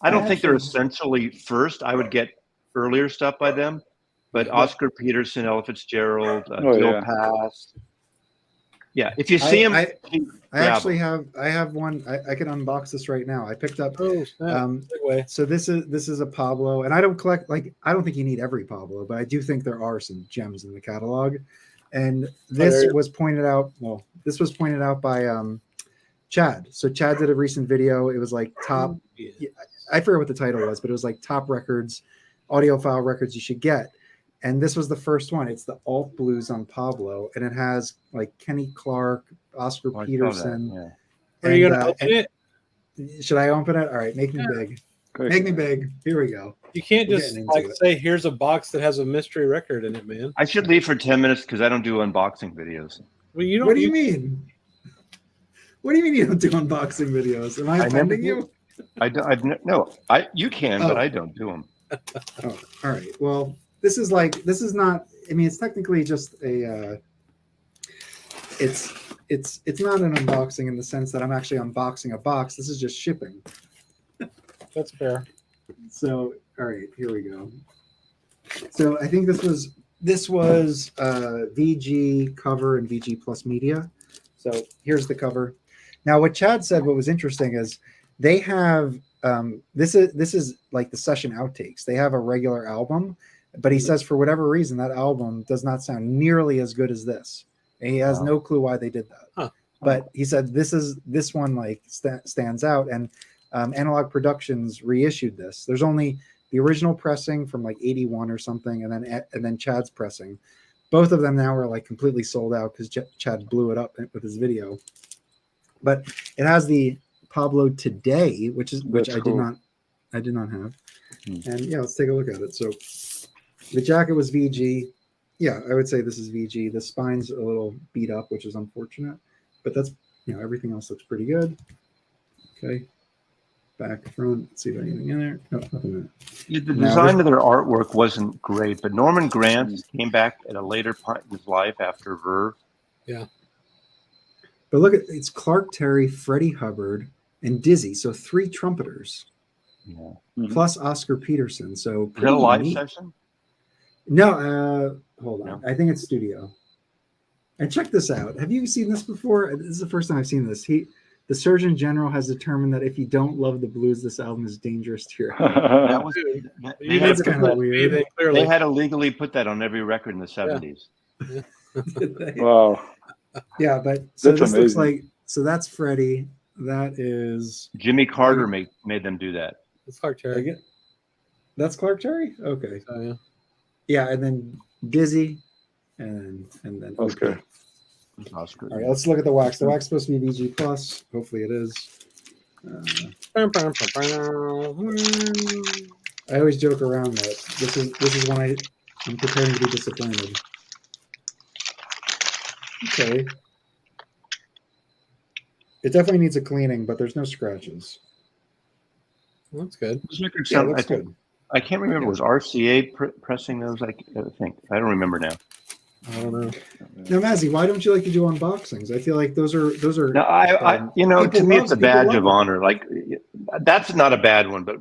I don't think they're essentially first. I would get earlier stuff by them, but Oscar Peterson, Ella Fitzgerald, Oh, Jill yeah. Pass. Yeah, if you see them, I actually have one. I can unbox this right now. I picked up. Oh, snap. Segue. So this is a Pablo, and I don't collect, like, I don't think you need every Pablo, but I do think there are some gems in the catalog. And this was pointed out. Well, this was pointed out by Chad. So Chad did a recent video. It was like top. I forget what the title was, but it was like top records, audiophile records you should get. And this was the first one. It's the alt blues on Pablo, and it has like Kenny Clark, Oscar Peterson. Are you gonna open it? Should I open it? All right, make me big. Quick. Make me big. Here we go. You can't We're just getting into like it. say, "Here's a box that has a mystery record in it, man." I should leave for 10 minutes because I don't do unboxing videos. Well, you don't. What do you mean? What do you mean you don't do unboxing videos? Am I offending you? I don't. No, you can, but I don't do them. Oh, all right. Well, this is not. I mean, it's technically just a. It's not an unboxing in the sense that I'm actually unboxing a box. This is just shipping. That's fair. So, all right, here we go. So I think this was VG cover and VG Plus Media. So here's the cover. Now, what Chad said, what was interesting is they have this is like the session outtakes. They have a regular album, but he says for whatever reason that album does not sound nearly as good as this. And he has no clue why they did that. Huh. But he said this one like stands out, and Analog Productions reissued this. There's only the original pressing from like 81 or something, and then Chad's pressing. Both of them now are like completely sold out because Chad blew it up with his video. But it has the Pablo Today, which I did not have. And yeah, let's take a look at it. So the jacket was VG. Yeah, I would say this is VG. The spine's a little beat up, which is unfortunate, but that's, everything else looks pretty good. Okay. Back, front, let's see if anything in there. No, nothing in there. Yeah, the design of their artwork wasn't great, but Norman Granz came back at a later point in his life after Verve. Yeah. But look at, it's Clark Terry, Freddie Hubbard, and Dizzy. So 3 trumpeters. Yeah. Plus Oscar Peterson. So Is that a live neat. session? No, hold on. No. I think it's studio. And check this out. Have you seen this before? This is the first time I've seen this. The Surgeon General has determined that if you don't love the blues, this album is dangerous to your health. That was, You That's need to kind put of weird. anything clearly. they had to legally put that on every record in the 70s. Wow. Yeah, but so That's this looks amazing. like, so that's Freddie. That is, Jimmy Carter made them do that. It's Clark Terry. that's Clark Terry? Okay. So, yeah. Yeah, and then Dizzy, and then Oscar. Oscar. All right, let's look at the wax. The wax is supposed to be VG Plus. Hopefully it is. I always joke around that this is when I'm preparing to be disappointed. Okay. It definitely needs a cleaning, but there's no scratches. Well, that's good. Those records Yeah, sound, looks good. I can't remember. Was RCA pressing those? I think. I don't remember now. I don't know. Now, Mazzy, why don't you like to do unboxings? I feel like those are. No, to people me, love- it's a people badge love of it. honor. Like, that's not a bad one, but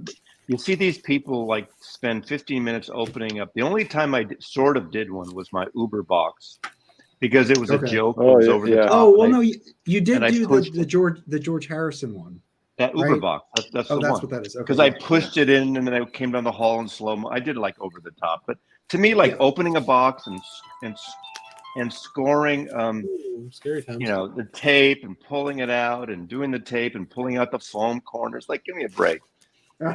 you see these people like spend 15 minutes opening up. The only time I sort of did one was my Uber box because it was a Okay. joke. Oh, it was yeah, over yeah. the top. Oh well, and no, you did and I do pushed the George Harrison one. that Uber right? box. That's Oh, the that's one. what that is. Okay, Because I pushed it in and then I came down the hall in slow mo. I did like over the top, but to me, like Yeah. opening a box and scoring, Ooh, scary times. the tape and pulling it out and doing the tape and pulling out the foam corners. Like, give me a break.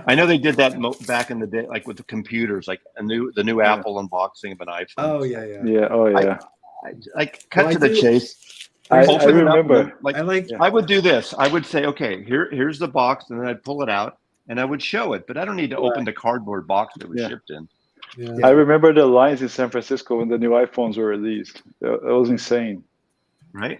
I know they did that back in the day, like with the computers, like the new Apple unboxing of an iPhone. Oh yeah. Yeah. Oh yeah. I cut Well, to the chase. I open it up, remember. like I like. Yeah. I would do this. I would say, okay, here's the box, and then I'd pull it out and I would show it, but I don't need to open the cardboard box that was Yeah. shipped in. Yeah. I remember the lines in San Francisco when the new iPhones were released. It was insane. Right?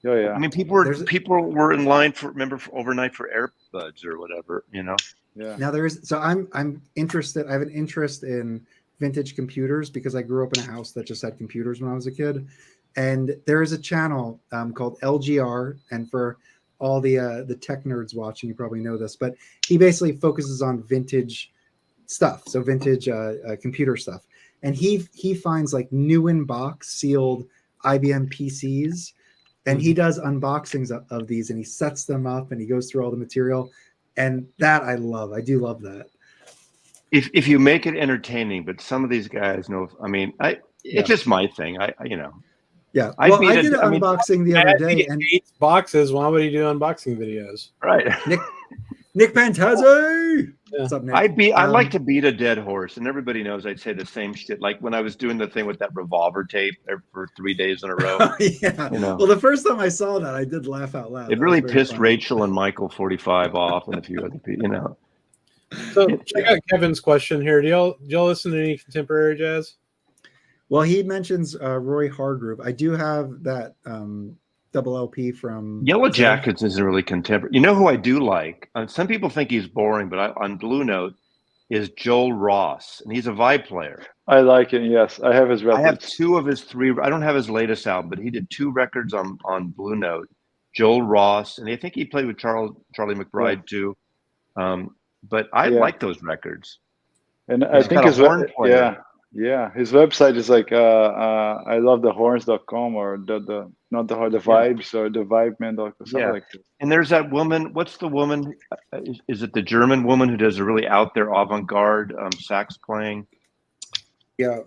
Oh yeah. I mean, people There's- were in line for overnight for AirBuds or whatever, you know. Yeah. Now there is. So I'm interested. I have an interest in vintage computers because I grew up in a house that just had computers when I was a kid, and there is a channel called LGR. And for all the tech nerds watching, you probably know this, but he basically focuses on vintage stuff, so vintage computer stuff, and he finds like new in box sealed IBM PCs, and he does unboxings of these, and he sets them up and he goes through all the material, and that I love. I do love that. If you make it entertaining, but some of these guys know. I mean, Yeah. it's just my thing. You know. Yeah, I well, beat I it- did an I mean, unboxing the other day, and Hates boxes. Why would he do unboxing videos? Right. Nick Pantazzi. What's up, Nick? I like to beat a dead horse, and everybody knows I'd say the same shit. Like when I was doing the thing with that revolver tape for 3 days in a row. Yeah. You know. Well, the first time I saw that, I did laugh out loud. It That really was very pissed funny. Rachel and Michael 45 off, and a few other people. You know. So check out Kevin's question here. Do y'all listen to any contemporary jazz? Well, he mentions Roy Hargrove. I do have that double LP from Yellow Jackets isn't really contemporary. You know who I do like? Some people think he's boring, but on Blue Note is Joel Ross, and he's a vibe player. I like it. Yes, I have his records. I have 2 of his 3. I don't have his latest album, but he did 2 records on Blue Note. Joel Ross, and I think he played with Charlie McBride too. But I like those records. And He's I think got a his horn player. yeah, his website is like I love the horns.com or the not the vibes or the vibeman.com, something like that. And there's that woman. What's the woman? Is it the German woman who does a really out there avant-garde sax playing? Yeah.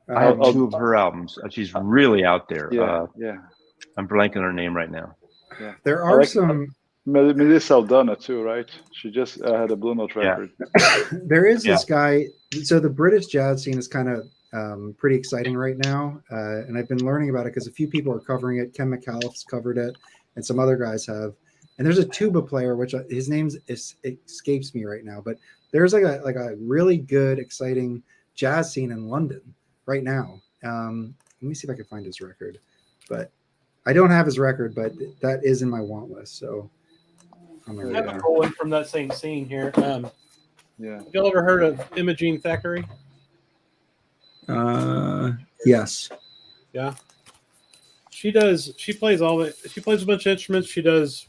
I have 2 of her albums. She's really out there. Yeah. I'm blanking on her name right now. Yeah. There are some. Melissa Aldana too, right? She just had a Blue Note record. There is this guy. So the British jazz scene is kind of pretty exciting right now, and I've been learning about it because a few people are covering it. Ken McAuliffe's covered it, and some other guys have. And there's a tuba player, which his name escapes me right now, but there's like a really good, exciting jazz scene in London right now. Let me see if I can find his record, but I don't have his record, but that is in my want list. So I'm gonna I have a cool one from that same scene here. Yeah. Have y'all ever heard of Imogene Thackeray? Yes. Yeah. She plays a bunch of instruments. She does,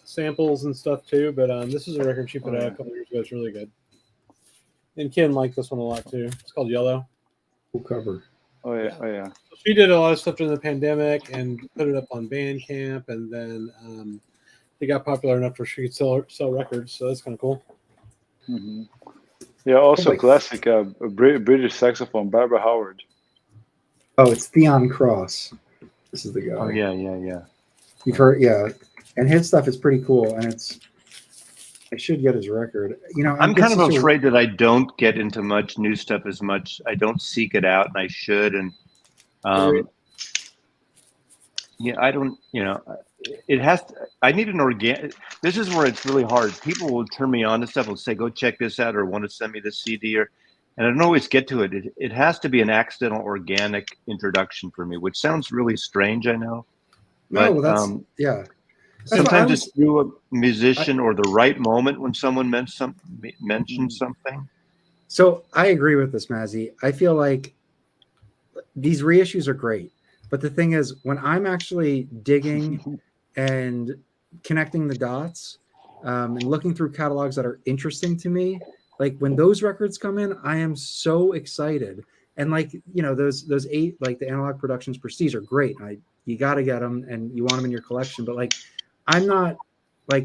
samples and stuff too. But this is a record she put out a couple years ago. It's really good. And Ken liked this one a lot too. It's called Yellow. Cool cover. Oh yeah. She did a lot of stuff during the pandemic and put it up on Bandcamp, and then it got popular enough where she could sell records. So that's kind of cool. Mm-hmm. Yeah. Also, classic British saxophone, Barbara Howard. Oh, it's Theon Cross. This is the guy. Oh yeah. You've heard, and his stuff is pretty cool, and I should get his record. I'm kind of afraid that I don't get into much new stuff as much. I don't seek it out, and I should. And I don't. It has to. I need an organic. This is where it's really hard. People will turn me on to stuff. Will say, "Go check this out," or want to send me this CD, and I don't always get to it. It has to be an accidental, organic introduction for me, which sounds really strange. I know. No, that's Sometimes it's through a musician or the right moment when someone mentions something. So I agree with this, Mazzy. I feel like these reissues are great, but the thing is, when I'm actually digging and connecting the dots and looking through catalogs that are interesting to me, like when those records come in, I am so excited. And those 8, like the Analog Productions Prestige, are great. You got to get them, and you want them in your collection. But I'm not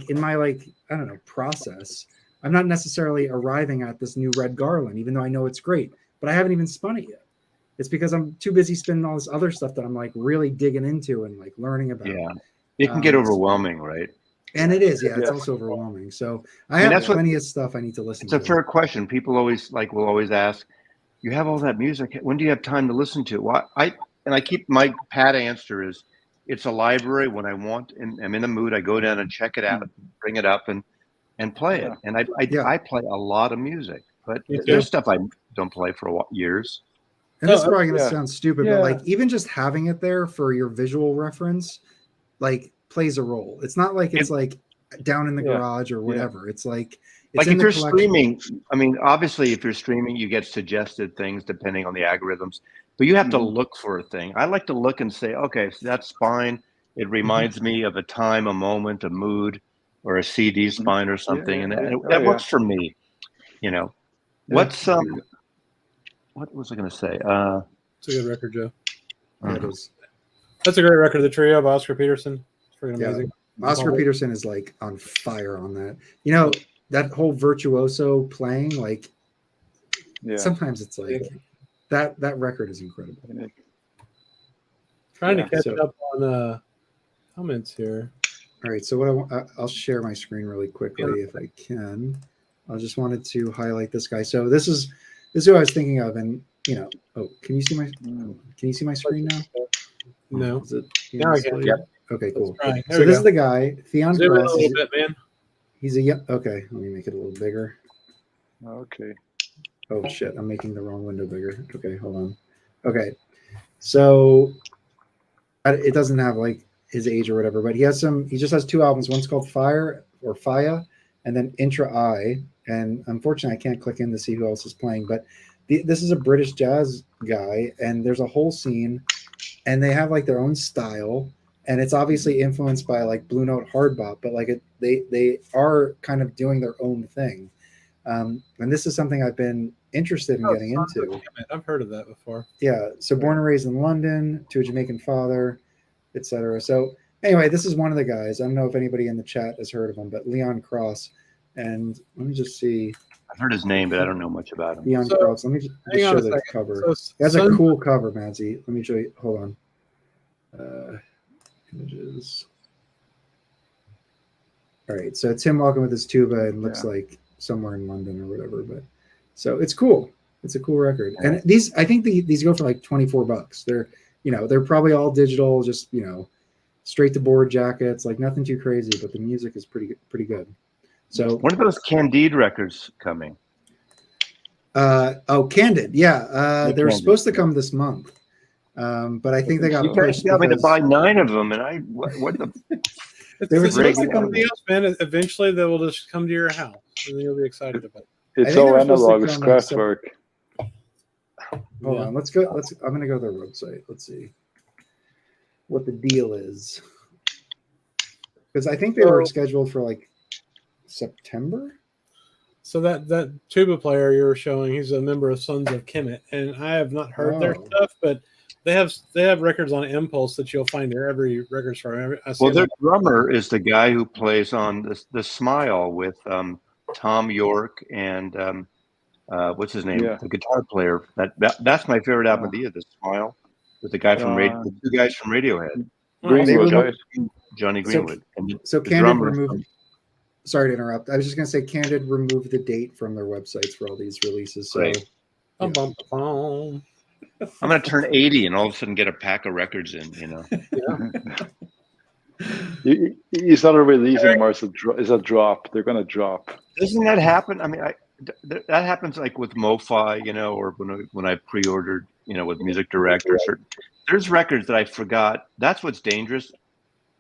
in my process. I'm not necessarily arriving at this new Red Garland, even though I know it's great. But I haven't even spun it yet. It's because I'm too busy spinning all this other stuff that I'm really digging into and learning about. Yeah, it can get overwhelming, right? And it is, it's also overwhelming. So I have plenty of stuff I need to listen to. It's a fair question. People always will always ask, "You have all that music. When do you have time to listen to it?" Well, I keep my pat answer is, it's a library. When I want and I'm in the mood, I go down and check it out, bring it up, and play it. And I play a lot of music, but there's stuff I don't play for years. And this is probably going to yeah. sound stupid, but like even just having it there for your visual reference, like plays a role. It's not like it's like down in the garage or whatever. It's like it's in if the you're collection. streaming, I mean, obviously, if you're streaming, you get suggested things depending on the algorithms, but you have to look for a thing. I like to look and say, okay, so that's spine. It reminds me of a time, a moment, a mood, or a CD spine or something, and that works for me. You know, what's what was I going to say? It's a good record, Joe. Yeah, it is. That's a great record. The trio of Oscar Peterson. It's freaking amazing. Oscar Peterson is like on fire on that. You know, that whole virtuoso playing, like sometimes it's like that record is incredible. Trying to catch up on comments here. All right, so what I'll share my screen really quickly if I can. I just wanted to highlight this guy. So this is who I was thinking of, and you know, can you see my screen now? No. Is it now I can. Yep. Okay, cool. So this is the guy, Theon Zoom in Press. a little bit, man. He's okay. Let me make it a little bigger. Okay. Oh shit! I'm making the wrong window bigger. Okay, hold on. Okay, so it doesn't have like his age or whatever, but he just has 2 albums. One's called Fire or Faya, and then Intra I. And unfortunately, I can't click in to see who else is playing. But this is a British jazz guy, and there's a whole scene, and they have like their own style, and it's obviously influenced by like Blue Note hard bop, but like they are kind of doing their own thing. And this is something I've been interested in getting into. I've heard of that before. Yeah. So born and raised in London to a Jamaican father, etc. So anyway, this is one of the guys. I don't know if anybody in the chat has heard of him, but Leon Cross. And let me just see. I've heard his name, but I don't know much about him. Leon Cross. Let me just show the cover. That's a cool cover, Madsy. Let me show you. Hold on. Images. All right. So it's him walking with his tuba and looks like somewhere in London or whatever. But so it's cool. It's a cool record. And I think these go for like $24. They're probably all digital, just straight to board jackets, like nothing too crazy, but the music is pretty good. So when are those Candide records coming? Candid, they're supposed to come this month, but I think they got pushed. You got me to buy 9 of them, and what the? They were supposed to come to us, man. Eventually, they will just come to your house, and you'll be excited about it. It's all analog. It's Kraftwerk. Hold on, let's go. I'm gonna go to their website. Let's see what the deal is, because I think they were scheduled for like September. So that tuba player you were showing, he's a member of Sons of Kemet, and I have not heard their stuff, but they have records on Impulse that you'll find there every record store. Well, their drummer is the guy who plays on the Smile with Tom York and what's his name? The guitar player. That's my favorite album of the year. The Smile with the guy from the 2 guys from Radiohead. Greenwood, right? Johnny Greenwood. So Candid removed. Sorry to interrupt. I was just going to say Candid removed the date from their websites for all these releases. So I'm going to turn 80 and all of a sudden get a pack of records in, It's not a release anymore. It's a drop. They're going to drop. Doesn't that happen? I mean, that happens like with MoFi, or when I pre-ordered, with Music Direct or certain. There's records that I forgot. That's what's dangerous.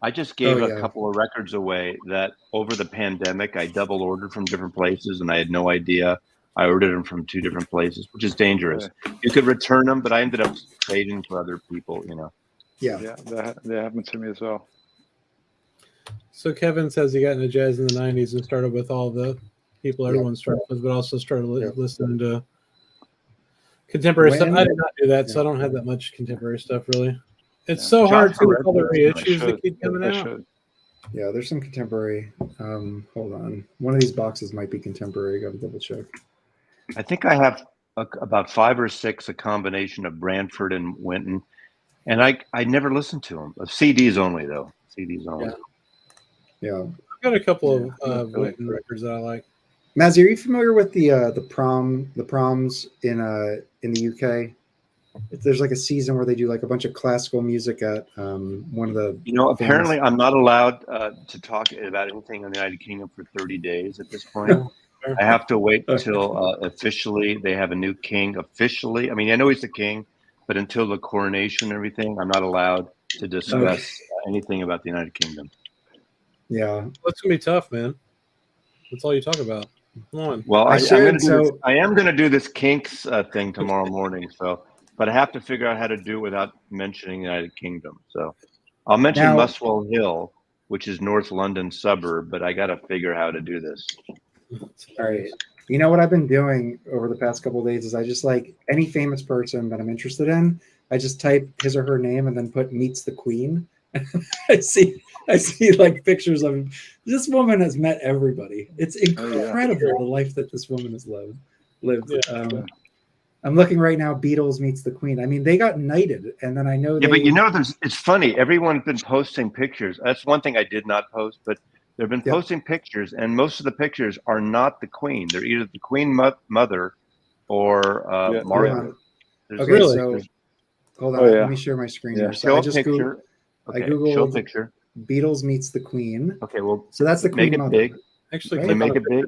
I just gave a couple of records away that over the pandemic I double ordered from different places, and I had no idea. I ordered them from 2 different places, which is dangerous. You could return them, but I ended up trading for other people. Yeah, that happened to me as well. So Kevin says he got into jazz in the 90s and started with all the people everyone started with, but also started listening to contemporary stuff. I did not do that, so I don't have that much contemporary stuff really. It's so hard to with all the reissues that keep coming out. Yeah, there's some contemporary. Hold on. One of these boxes might be contemporary. Got to double check. I think I have about 5 or 6, a combination of Branford and Winton. And I never listened to them. CDs only, though. CDs only. Yeah. I've got a couple of Winton records that I like. Mazzy, are you familiar with the proms in the UK? there's like a season where they do like a bunch of classical music at one of the. Apparently I'm not allowed to talk about anything in the United Kingdom for 30 days at this point. I have to wait till officially they have a new king officially. I mean, I know he's the king, but until the coronation and everything, I'm not allowed to discuss anything about the United Kingdom. Yeah, That's gonna be tough, man. That's all you talk about. Come on. Well, I am going to do this kinks thing tomorrow morning. So, but I have to figure out how to do it without mentioning the United Kingdom. So, I'll mention Now- Muswell Hill, which is North London suburb, but I got to figure out how to do this. All right. You know what I've been doing over the past couple of days is I just like any famous person that I'm interested in, I just type his or her name and then put meets the Queen. I see like pictures of this woman has met everybody. It's incredible the life that this woman has lived. Yeah. I'm looking right now. Beatles meets the Queen. I mean, they got knighted, and then I know. Yeah, but it's funny. Everyone's been posting pictures. That's one thing I did not post, but they've been posting pictures, and most of the pictures are not the Queen. They're either the Queen Mother or Margaret. Okay, so hold on. Let me share my screen here. So Show I a just picture. I googled show a picture. Beatles meets the Queen. Okay, well, so that's the Queen make it Mother. big. Actually, Can you make it big?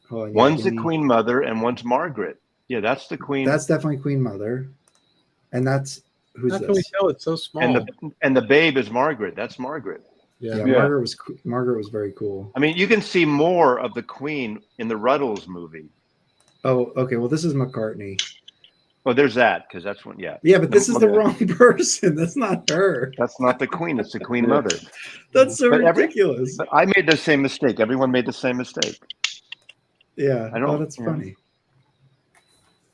Oh, yeah, one's the Queen Mother and one's Margaret. Yeah, that's the Queen. That's definitely Queen Mother, and that's who's How this? can we tell? It's so small. And the babe is Margaret. That's Margaret. Yeah, Margaret was very cool. I mean, you can see more of the Queen in the Ruddles movie. Oh, okay. Well, this is McCartney. Well, there's that because that's one. Yeah. Yeah, but this is the wrong person. That's not her. That's not the Queen. It's the Queen Mother. That's so ridiculous. But I made the same mistake. Everyone made the same mistake. Yeah. That's funny.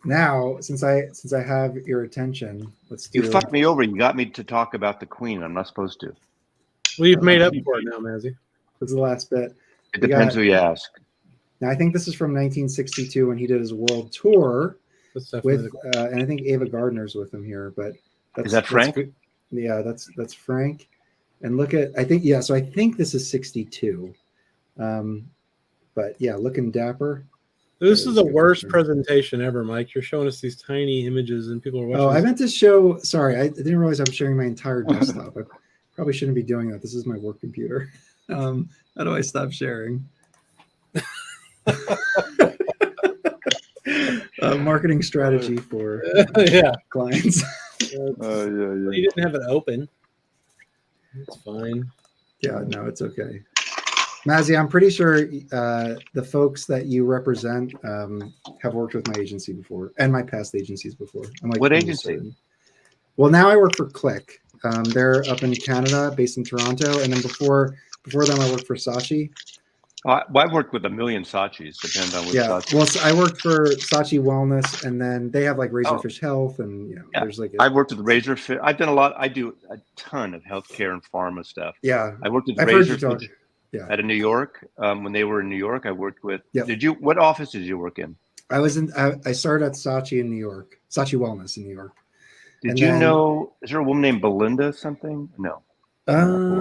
Now, since I have your attention, let's do. You fucked me over. You got me to talk about the Queen. I'm not supposed to. We've made up for it now, Mazzy. This is the last bit. It depends who you ask. Now, I think this is from 1962 when he did his world tour with, and I think Ava Gardner's with him here. But is that Frank? That's Frank. And look at, so I think this is 62. But yeah, looking dapper. This is the worst presentation ever, Mike. You're showing us these tiny images and people are watching. Oh, I meant to show. Sorry, I didn't realize I'm sharing my entire desktop. I probably shouldn't be doing that. This is my work computer. How do I stop sharing? Marketing strategy for clients. You didn't have it open. It's fine. Yeah, no, it's okay. Mazzy, I'm pretty sure the folks that you represent have worked with my agency before and my past agencies before. I'm like, what agency? Certain. Well, now I work for Click. They're up in Canada, based in Toronto, and then before them, I worked for Saatchi. I've worked with a million Saatchis, depends on which Saatchi. Well, so I worked for Saatchi Wellness, and then they have like Razorfish Health, and there's like. I've worked with Razorfish. I've done a lot. I do a ton of healthcare and pharma stuff. Yeah, I worked with Razorfish. Out of New York, when they were in New York, I worked with. Yeah. What office did you work in? I started at Saatchi in New York, Saatchi Wellness in New York. Did you know? Is there a woman named Belinda something? No. I don't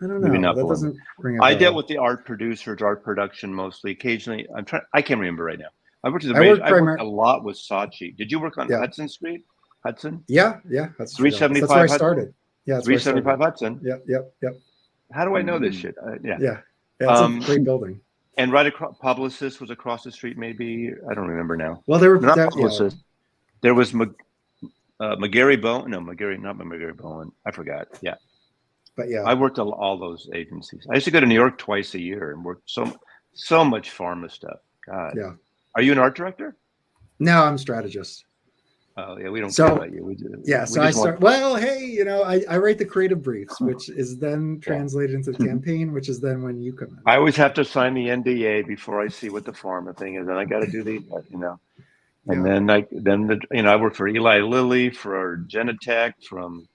know. Maybe not. That doesn't ring a bell. I bell. dealt with the art producers, art production mostly. Occasionally, I can't remember right now. I worked with a lot with Saatchi. Did you work on Hudson Street? Hudson? Yeah. That's 375. That's where I started. Yeah, 375 Hudson. Yep. How do I know this shit? Yeah. It's a great building. And right across, Publicist was across the street. Maybe I don't remember now. Well, there were not Publicist. There was McGarry Bowen. No, not McGarry Bowen. I forgot. Yeah. But yeah, I worked at all those agencies. I used to go to New York twice a year and work so much pharma stuff. God. Yeah. Are you an art director? No, I'm a strategist. Oh yeah, we don't care about you. Well, hey, I write the creative briefs, which is then translated into the campaign, which is then when you come in. I always have to sign the NDA before I see what the pharma thing is, and I got to do the, and then I work for Eli Lilly, for Genentech, from,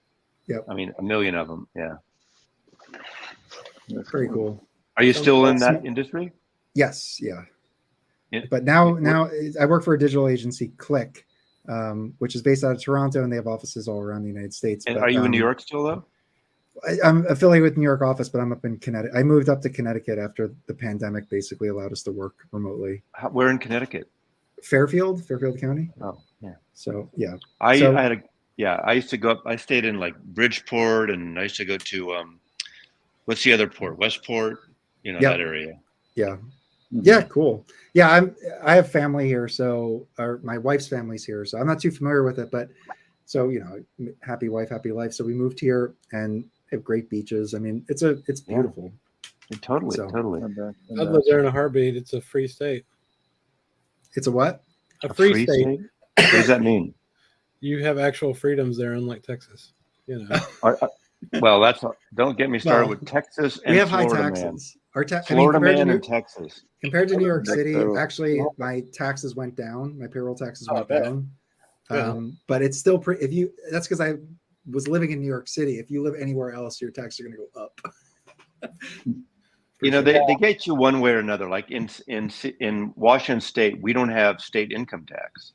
a million of them. Yeah. That's very cool. Are you still in that industry? Yes. Yeah. But now I work for a digital agency, Click. Which is based out of Toronto, and they have offices all around the United States. And are you in New York still, though? I'm affiliated with New York office, but I'm up in Connecticut. I moved up to Connecticut after the pandemic basically allowed us to work remotely. Where in Connecticut? Fairfield County. Oh, yeah. So, yeah. I Yeah, I used to go up. I stayed in like Bridgeport, and I used to go to what's the other port? Westport. You know Yep. that area. Yeah. Yeah, cool. Yeah, I have family here, so my wife's family's here, so I'm not too familiar with it, but so happy wife, happy life. So we moved here and have great beaches. I mean, it's beautiful. Totally, So- totally. I'd live there in a heartbeat. It's a free state. It's a what? A free state. What does that mean? You have actual freedoms there, unlike Texas. You know. Well, don't get me started Well, with Texas and We have Florida, high man. taxes. Our Florida compared man to in Texas. compared to New York That's City, terrible. actually, my taxes went down. My payroll taxes Oh, I went bet. down. Yeah. But it's still pretty. That's because I was living in New York City. If you live anywhere else, your taxes are going to go up. You know, they get you one way or another. Like in Washington State, we don't have state income tax.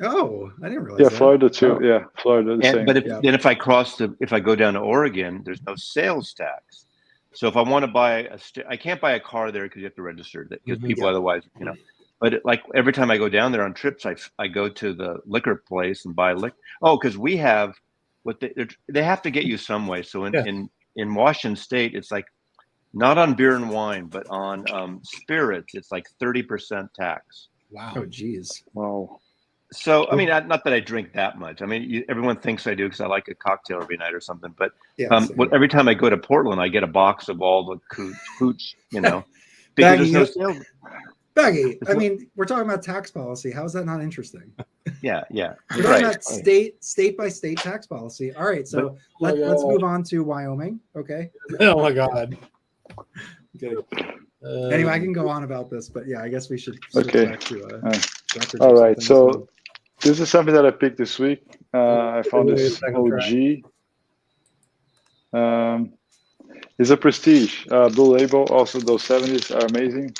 Oh, I didn't realize Yeah, that. Florida too. Oh. Yeah, Florida the same. But Yeah. then if I go down to Oregon, there's no sales tax. So if I want to buy I can't buy a car there because you have to register that because Mhm. people Yeah. otherwise, But like every time I go down there on trips, I go to the liquor place and buy liquor. Oh, because we have what they have to get you some way. So in Washington State, it's like not on beer and wine, but on spirits, it's like 30% tax. Wow. Oh, geez. Wow. So I mean, not that I drink that much. I mean, everyone thinks I do because I like a cocktail every night or something. But Yeah. every time I go to Portland, I get a box of all the hooch, because Baggy, there's no sales. Baggy, I mean, we're talking about tax policy. How is that not interesting? Yeah. We're talking about state by state tax policy. All right, so let's move on to Wyoming. Okay. Oh my God. Anyway, I can go on about this, but yeah, I guess we should switch Okay. back to records or All right. something. So this is something that I picked this week. I found this Second track. OG. It's a Prestige Blue Label. Also, those 70s are amazing.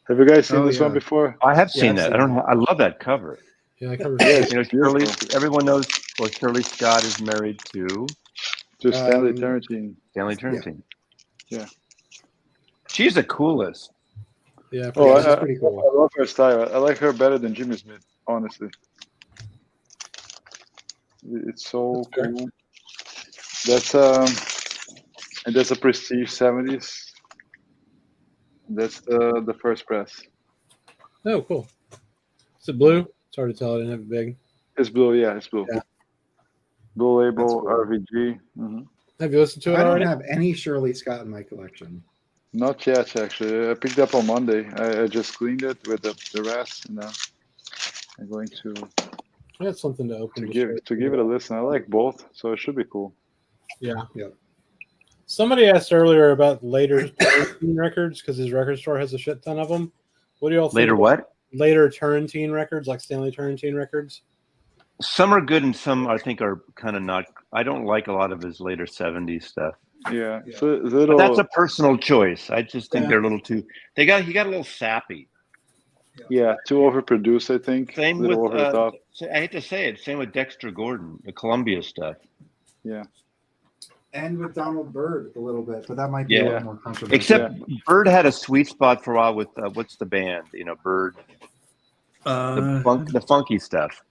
Have you guys seen this one before? I have seen I've that. seen I love that cover. Yeah, I covered Yes. Shirley. beautiful. Everyone knows. Well, Shirley Scott is married to To Stanley Um, Turrentine. Stanley Turrentine. Yeah. She's the coolest. Yeah. Oh, she's pretty cool. I love her style. I like her better than Jimmy Smith, honestly. It's so That's fair. cool. That's a Prestige 70s. That's the first press. Oh, cool. Is it blue? It's hard to tell. I didn't have it big. It's blue, yeah, it's blue. Yeah. Blue label, That's cool. RVG. Mhm. Have you listened to it I don't already? have any Shirley Scott in my collection. Not yet, actually. I picked up on Monday. I just cleaned it with the rest, and I'm going to I had something to open. give it a listen. I like both, so it should be cool. Yeah. Yeah. Somebody asked earlier about later Turrentine records because his record store has a shit ton of them. What do y'all think? Later, what? Later Turrentine records, like Stanley Turrentine records. Some are good, and some I think are kind of not. I don't like a lot of his later '70s stuff. Yeah. Yeah. So little. But that's a personal choice. I just think Yeah. they're a little too. He got a little sappy. Yeah, too overproduced, I think. Same a little with. over the top. I hate to say it. Same with Dexter Gordon, the Columbia stuff. Yeah. And with Donald Byrd a little bit, but that might be a Yeah. little more controversial. Except Bird had a sweet spot for a while with what's the band? Bird, the funky stuff.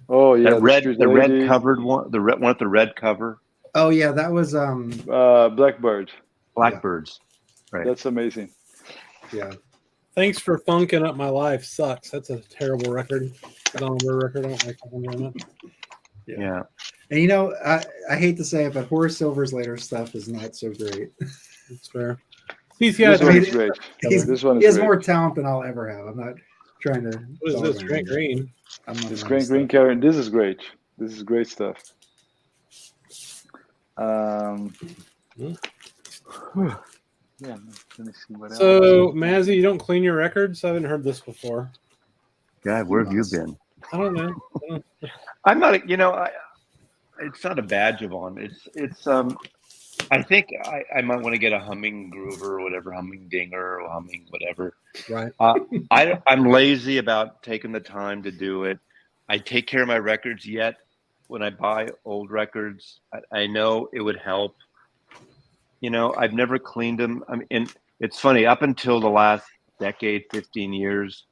Oh yeah. The red covered one, the one with the red cover. Oh yeah, that was Blackbird. Blackbirds. Right. That's amazing. yeah. Thanks for funking up my life. Sucks. That's a terrible record. Donald Byrd record. I don't like that one very much. Yeah. And I hate to say it, but Horace Silver's later stuff is not so great. That's fair. He's got. This one is great. He's- This one He is has great. more talent than I'll ever have. I'm not trying to. What is dog this? on Grant him. Green. I'm not This on green his green stuff. Karen. This is great. This is great stuff. Yeah. Let me see what else. So, Mazzy, you don't clean your records? I haven't heard this before. God, where have you been? I don't know. I'm not. It's not a badge of honor. It's. I think I might want to get a humming groover or whatever, humming dinger or humming whatever. Right. I'm lazy about taking the time to do it. I take care of my records, yet when I buy old records, I know it would help. I've never cleaned them. I mean, and it's funny, up until the last decade, 15 years,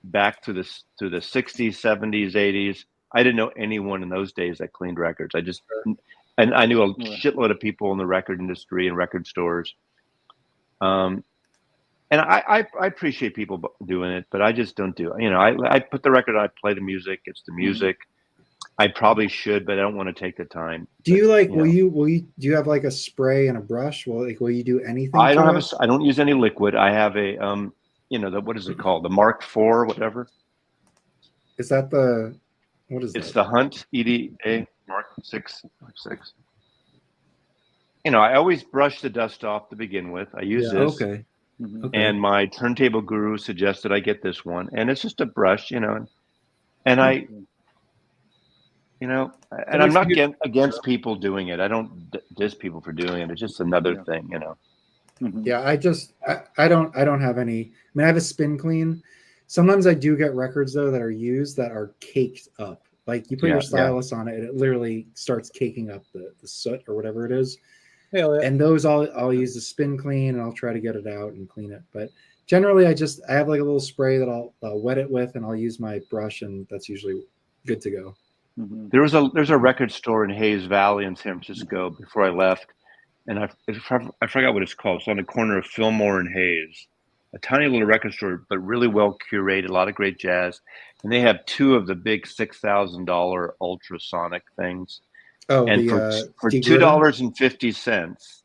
back to the 60s, 70s, 80s, I didn't know anyone in those days that cleaned records. And I knew a shitload of people in the record industry and record stores. And I appreciate people doing it, but I just don't do it. I put the record on, I play the music. It's the music. I probably should, but I don't want to take the time. Do you like? Will you? Do you have like a spray and a brush? Will you do anything? I don't use any liquid. I have a what is it called? The Mark IV, whatever. Is that the? What is it? It's the Hunt EDA Mark 6. I always brush the dust off to begin with. I use this. Okay. And my turntable guru suggested I get this one, and it's just a brush, and I. And I'm not against people doing it. I don't diss people for doing it. It's just another thing, Yeah, I don't have any. I mean, I have a spin clean. Sometimes I do get records though that are used that are caked up. Like you put your stylus on it, and it literally starts caking up the soot or whatever it is. Yeah. And those I'll use the spin clean, and I'll try to get it out and clean it. But generally, I have like a little spray that I'll wet it with, and I'll use my brush, and that's usually good to go. There's a record store in Hayes Valley in San Francisco before I left, and I forgot what it's called. It's on the corner of Fillmore and Hayes, a tiny little record store, but really well curated, a lot of great jazz, and they have 2 of the big $6,000 ultrasonic things. Oh, and for $2.50,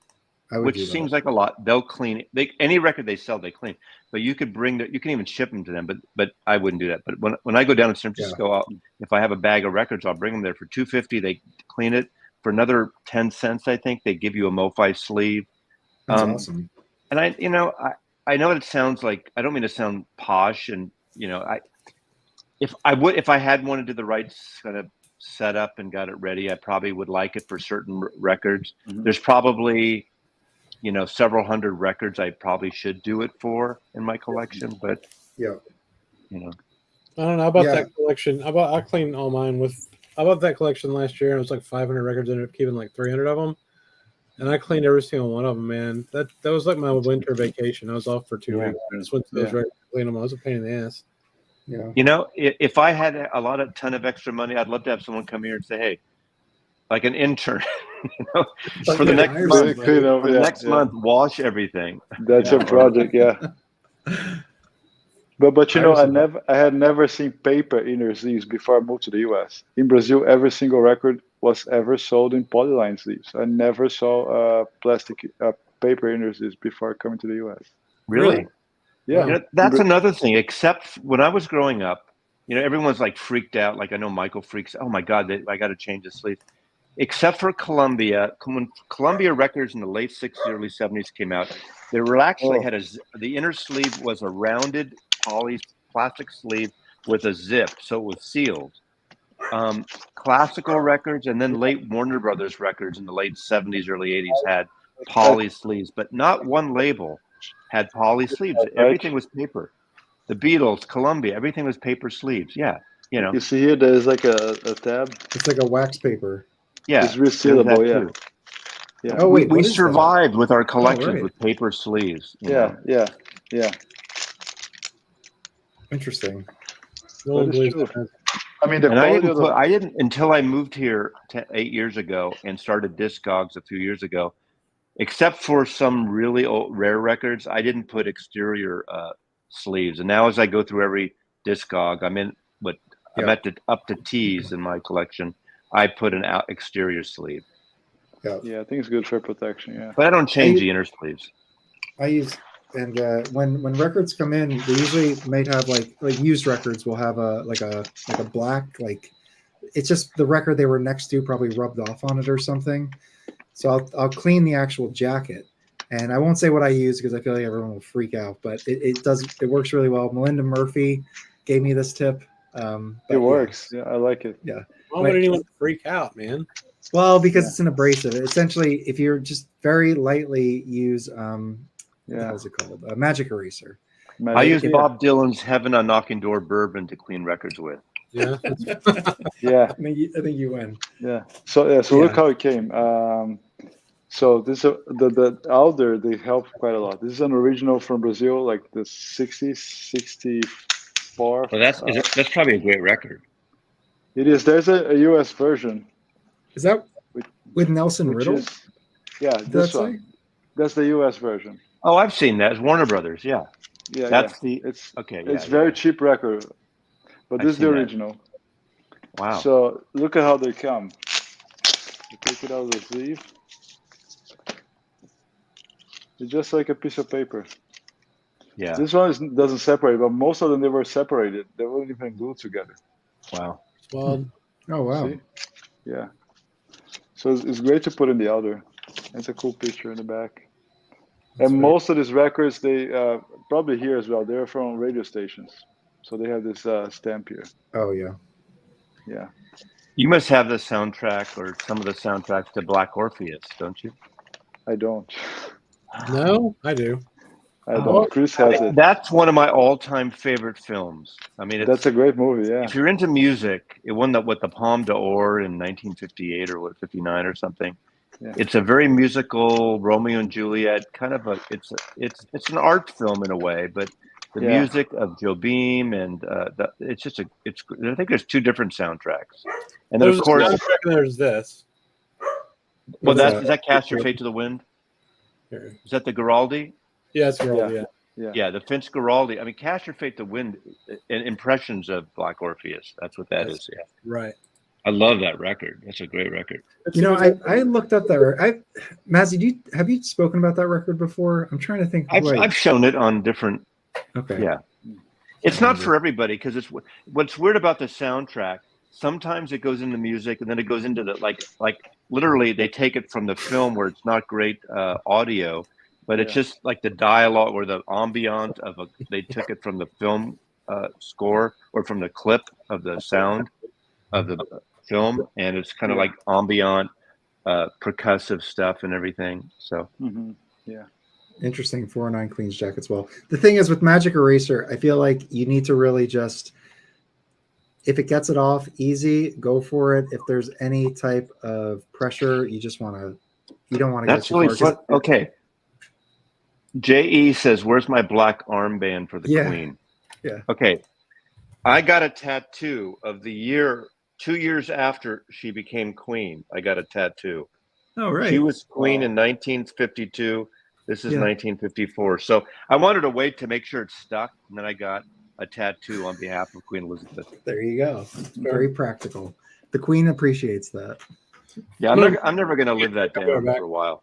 which seems like a lot, they'll clean it. Any record they sell, they clean. But you could you can even ship them to them. But I wouldn't do that. But when I go down to San Francisco, if I have a bag of records, I'll bring them there for $2.50. They clean it for another 10 cents. I think they give you a MoFi sleeve. That's awesome. And I know it sounds like, I don't mean to sound posh, and if I had wanted to do the right kind of set up and got it ready, I probably would like it for certain records. There's probably several hundred records I probably should do it for in my collection, but I don't know about that collection. I cleaned all mine with. I bought that collection last year, and it was like 500 records. I ended up keeping like 300 of them, and I cleaned every single one of them. Man, that was like my winter vacation. I was off for 2 weeks. I just went to those records, cleaned them. I was a pain in the ass. Yeah. If I had a ton of extra money, I'd love to have someone come here and say, hey, like an intern, for the next month, wash everything. That's a project, But I had never seen paper inner sleeves before I moved to the US. In Brazil, every single record was ever sold in polyline sleeves. I never saw plastic paper inner sleeves before coming to the US. Really? Yeah. That's another thing. Except when I was growing up, everyone's like freaked out. Like I know Michael freaks. Oh my God, I got to change the sleeve. Except for Columbia, when Columbia records in the late 60s, early 70s came out, they were actually the inner sleeve was a rounded plastic sleeve with a zip, so it was sealed. Classical records and then late Warner Brothers records in the late 70s, early 80s had poly sleeves, but not one label had poly sleeves. Everything was paper. The Beatles, Columbia, everything was paper sleeves. Yeah, You see here, there's like a tab. It's like a wax paper. Yeah, it's resealable. Yeah. Oh wait, we survived with our collections with paper sleeves. Yeah. Interesting. I mean, I didn't until I moved here 8 years ago and started Discogs a few years ago. Except for some really rare records, I didn't put exterior sleeves. And now, as I go through every Discog, I'm up to T's in my collection. I put an exterior sleeve. Yeah, I think it's good for protection. Yeah, but I don't change the inner sleeves. I use when records come in, they usually might have like used records will have a black it's just the record they were next to probably rubbed off on it or something. So I'll clean the actual jacket, and I won't say what I use because I feel like everyone will freak out. But it works really well. Melinda Murphy gave me this tip. It works. Yeah, I like it. Yeah. Why would anyone freak out, man? Well, because it's an abrasive. Essentially, if you're just very lightly use, how's it called? A magic eraser. I use Bob Dylan's "Heaven on Knocking Door" bourbon to clean records with. Yeah. Yeah. I think you win. Yeah. So look how it came. So this the Alder, they helped quite a lot. This is an original from Brazil, like the 60s, 64. Well, that's probably a great record. It is. There's a US version, Is that which, with Nelson which Riddle? is, yeah, Did that this say? one. That's the US version. Oh, I've seen that. It's Warner Brothers. Yeah, Yeah, that's yeah. the. Okay, It's yeah, very yeah. cheap record, but I've this is the seen that. original. Wow. So look at how they come. You take it out of the sleeve. It's just like a piece of paper. Yeah. This one doesn't separate, but most of them they were separated. They weren't even glued together. Wow. Well, Oh wow. See? Yeah. So it's great to put in the other. It's a cool picture in the back. that's And very- most of these records, they probably here as well. They're from radio stations, so they have this stamp here. Oh yeah. Yeah. You must have the soundtrack or some of the soundtracks to Black Orpheus, don't you? I don't. no, I do. I Oh, don't. Chris has it. That's one of my all-time favorite films. I mean, That's a great movie. Yeah. if you're into music, it won the Palme d'Or in 1958 or 59 or something. Yeah. It's a very musical Romeo and Juliet kind of a. It's an art film in a way, but the Yeah. music of Joe Beam and it's just it's. I think there's two different soundtracks, and then There's of course, a soundtrack and there's this. well, What's is that Cast Your Fate to the Wind? Here. Is that the Giraldi? Yeah, it's girl. Yeah. Yeah. Yeah, the Finch Giraldi. I mean, Cast Your Fate to Wind, impressions of Black Orpheus. That's what that is. Yeah, Right. I love that record. That's a great record. You know, I looked up that. Mazzy, have you spoken about that record before? I'm trying to think. I've shown it on different. Okay. Yeah, it's not for everybody because it's what's weird about the soundtrack. Sometimes it goes into music and then it goes into the like literally they take it from the film where it's not great audio, but it's just like the dialogue or the ambient of they took it from the film score or from the clip of the sound of the film, and it's kind of like ambient percussive stuff and everything. So Yeah. Interesting. 409 cleans jackets well. The thing is with Magic Eraser, I feel like you need to really just, if it gets it off easy, go for it. If there's any type of pressure, you don't want to that's get too really far. fun. Okay. J.E. says, "Where's my black armband for the Queen?" Yeah. Okay. I got a tattoo of the year 2 years after she became Queen. I got a tattoo. Oh, right. She was Queen in 1952. This is 1954. So I wanted to wait to make sure it stuck, and then I got a tattoo on behalf of Queen Elizabeth. There you go. Very practical. The Queen appreciates that. Yeah, I'm never going to live that down for a while.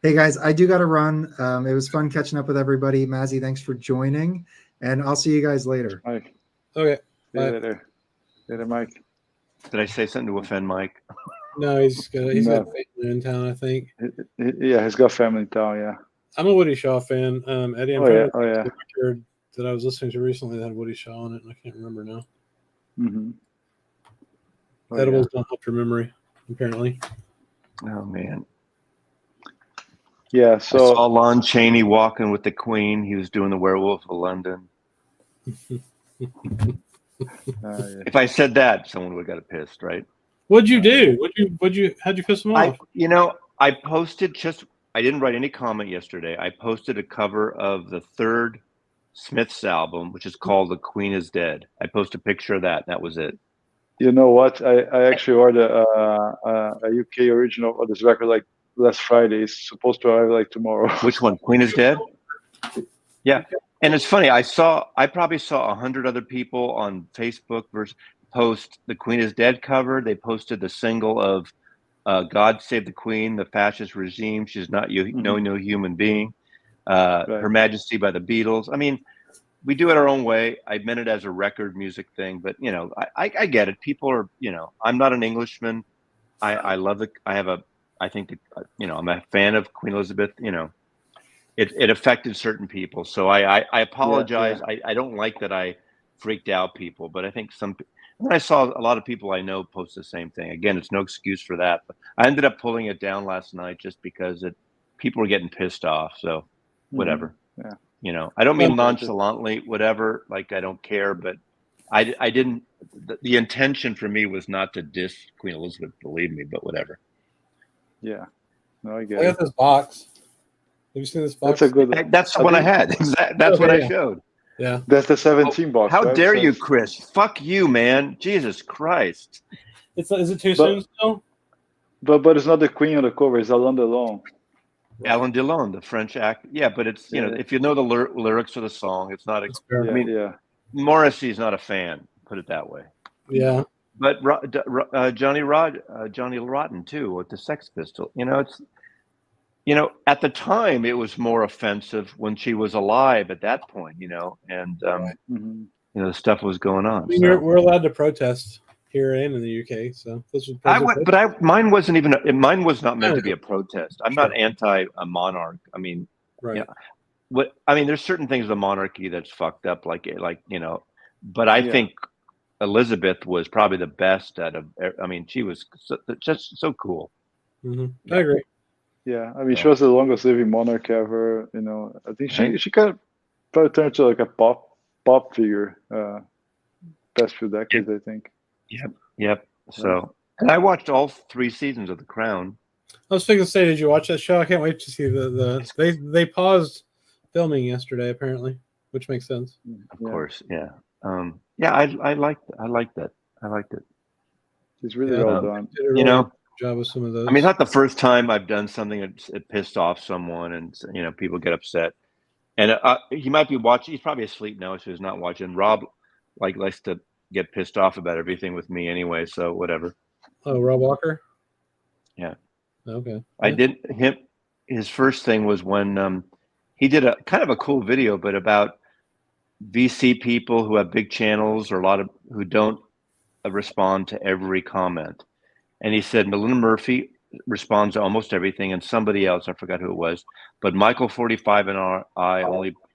Hey guys, I do got to run. It was fun catching up with everybody. Mazzy, thanks for joining, and I'll see you guys later. Mike. Okay. See you later. Later, Mike. Did I say something to offend Mike? No, he's got family in town, I think. Yeah, he's got family in town. Yeah. I'm a Woody Shaw fan. Eddie, I'm trying to think of the record that I was listening to recently that had Woody Shaw on it, and I can't remember now. Edibles don't help your memory, apparently. Oh man. Yeah. So I saw Lon Chaney walking with the Queen. He was doing the Werewolf of London. If I said that, someone would have got pissed, right? What'd you do? How'd you piss them off? I posted I didn't write any comment yesterday. I posted a cover of the third Smiths album, which is called The Queen is Dead. I posted a picture of that. And that was it. You know what? I actually ordered a UK original of this record like last Friday. It's supposed to arrive like tomorrow. Which one? Queen is Dead? Yeah. And it's funny. I probably saw 100 other people on Facebook post the Queen is Dead cover. They posted the single of God Save the Queen, the fascist regime. She's not no human being. Her Majesty by the Beatles. I mean, we do it our own way. I meant it as a record music thing, but I get it. People are, I'm not an Englishman. I love it. I'm a fan of Queen Elizabeth. It affected certain people. So I apologize. Yeah. I don't like that I freaked out people, but I think I saw a lot of people I know post the same thing. Again, it's no excuse for that. But I ended up pulling it down last night just because people were getting pissed off. So whatever. Yeah. I don't mean nonchalantly, whatever, like I don't care, but I didn't, the intention for me was not to diss Queen Elizabeth, believe me, but whatever. Yeah. No, I get I got this box. Have you seen this box? That's a good one. That's the one I had. That's what I showed. Yeah. That's the 17 box. How right? dare So you, it's- Chris? Fuck you, man. Jesus Christ. Is it too But- soon still? But it's not the Queen on the cover. It's Alain Delon. Alain Delon, the French act. Yeah, but it's, you know, Yeah. if you know the lyrics of the song, it's not. That's fair. Yeah, I mean, yeah. Morrissey's not a fan, put it that way. Yeah. But Johnny Rotten too, with the Sex Pistol. You know, it's, you know, at the time it was more offensive when she was alive at that point, you know, and Mhm. you know, stuff was going on. I mean, so. we're allowed to protest here and in the UK, so Mine wasn't even. Mine was not meant to be a protest. I'm not Sure. anti a monarch. I mean, right. yeah. I mean, there's certain things of the monarchy that's fucked up, like you know. But I Yeah. think Elizabeth was probably the best out of. I mean, she was just so cool. Mm-hmm. I agree. Yeah, I mean, she So. was the longest living monarch ever. You know, I think Right. she kind of probably turned to like a pop figure. Past few decades, I think. Yep. So, and I watched all 3 seasons of The Crown. I was thinking to say, did you watch that show? I can't wait to see they paused filming yesterday apparently, which makes sense. Of course, yeah. Yeah, I liked that. I liked it. It's really Yeah. well done. Did a really You know, good job with some of those. I mean, not the first time I've done something that pissed off someone, and you know, people get upset. And he might be watching. He's probably asleep now, so he's not watching. Rob likes to get pissed off about everything with me anyway. So whatever. Oh, Rob Walker. Yeah. Okay. I did him. His first thing was when he did a kind of a cool video, but about VC people who have big channels or a lot of who don't respond to every comment. And he said Melinda Murphy responds to almost everything, and somebody else, I forgot who it was, but Michael 45 and I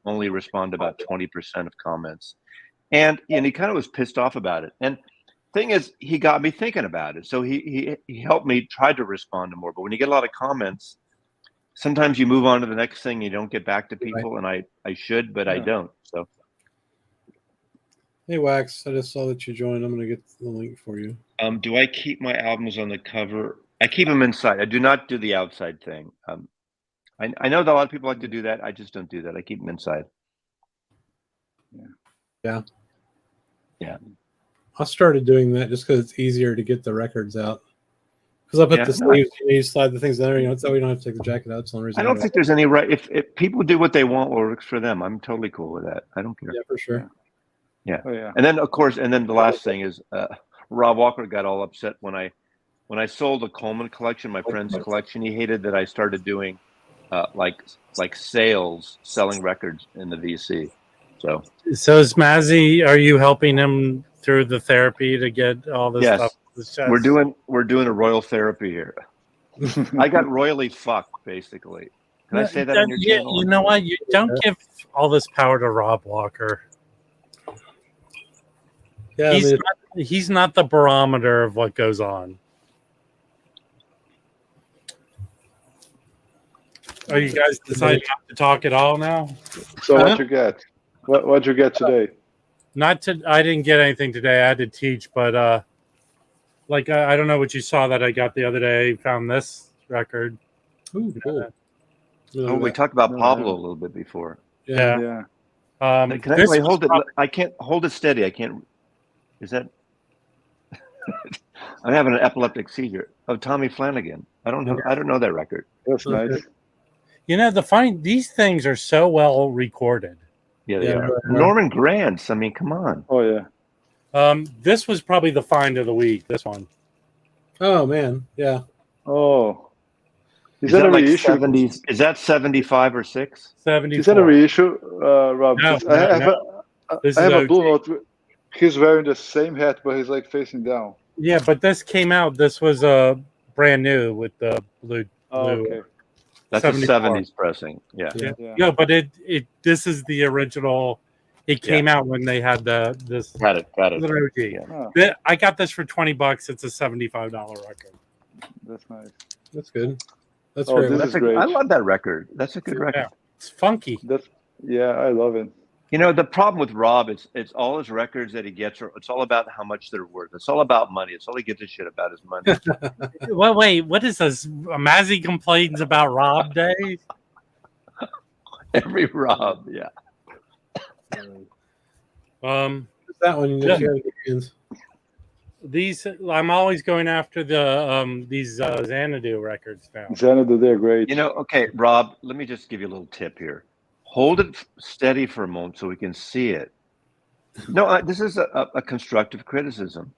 only respond to about 20% of comments. And he kind of was pissed off about it. And thing is, he got me thinking about it. So he helped me try to respond to more. But when you get a lot of comments, sometimes you move on to the next thing. You don't get back to people, and I should, but I don't. So. Hey Wax, I just saw that you joined. I'm gonna get the link for you. Do I keep my albums on the cover? I keep them inside. I do not do the outside thing. I know that a lot of people like to do that. I just don't do that. I keep them inside. Yeah. Yeah. I started doing that just because it's easier to get the records out. Because I put the sleeves, you slide the things there, you know, so we don't have to take the jacket out. It's the only reason. I don't think there's any right. If people do what they want, what works for them, I'm totally cool with that. I don't care. Yeah, for sure. Yeah. Oh, yeah. And then, of course, the last thing is Rob Walker got all upset when I sold the Coleman collection, my friend's collection. He hated that I started doing like sales, selling records in the VC. So is Mazzy, are you helping him through the therapy to get all this stuff? We're doing a royal therapy here. I got royally fucked, basically. Can I say that on your channel? You know what? You don't give all this power to Rob Walker. Yeah, he's not the barometer of what goes on. Are you guys deciding not to talk at all now? So what'd you get? What'd you get today? I didn't get anything today. I had to teach, but I don't know what you saw that I got the other day. Found this record. Ooh, cool. Oh, we talked about Pablo a little bit before. Yeah. Can I hold it? I can't hold it steady. I can't. Is that? I'm having an epileptic seizure. Oh, Tommy Flanagan. I don't know that record. That's nice. You know, these things are so well recorded. Yeah, they are. Norman Granz. I mean, come on. Oh yeah. This was probably the find of the week. This one. Oh man, yeah. Oh. Is that a reissue? 70s? Is that 75 or 6? 74. Is that a reissue, Rob? No, I have a blue OG. note. He's wearing the same hat, but he's like facing down. Yeah, but this came out. This was brand new with the blue. Oh, okay. That's 74. a 70s pressing. Yeah. Yeah, but this is the original. It came out when they had this. Got it. Yeah. I got this for $20. It's a $75 record. That's nice. That's good. That's Oh, great. this is great. I love that record. That's a good record. Yeah. It's funky. I love it. You know, the problem with Rob is it's all his records that he gets. It's all about how much they're worth. It's all about money. It's all he gives a shit about is money. Well, wait, what is this? Mazzy complains about Rob Day? Every Rob, yeah. That one you Yeah. have in your hands. These I'm always going after the these Xanadu records now. Xanadu, they're great. You know, okay, Rob, let me just give you a little tip here. Hold it steady for a moment so we can see it. No, this is a constructive criticism.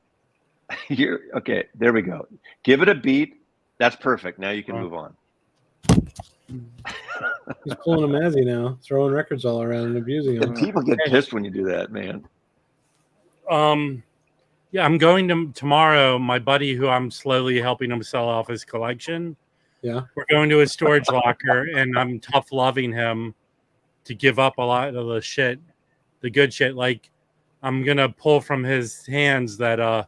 Okay, there we go. Give it a beat. That's perfect. Now you can move on. He's pulling a Mazzy now, throwing records all around and abusing them. And people get pissed when you do that, man. Yeah, I'm going to tomorrow. My buddy, who I'm slowly helping him sell off his collection. Yeah, we're going to his storage locker, and I'm tough loving him to give up a lot of the shit, the good shit. Like I'm gonna pull from his hands that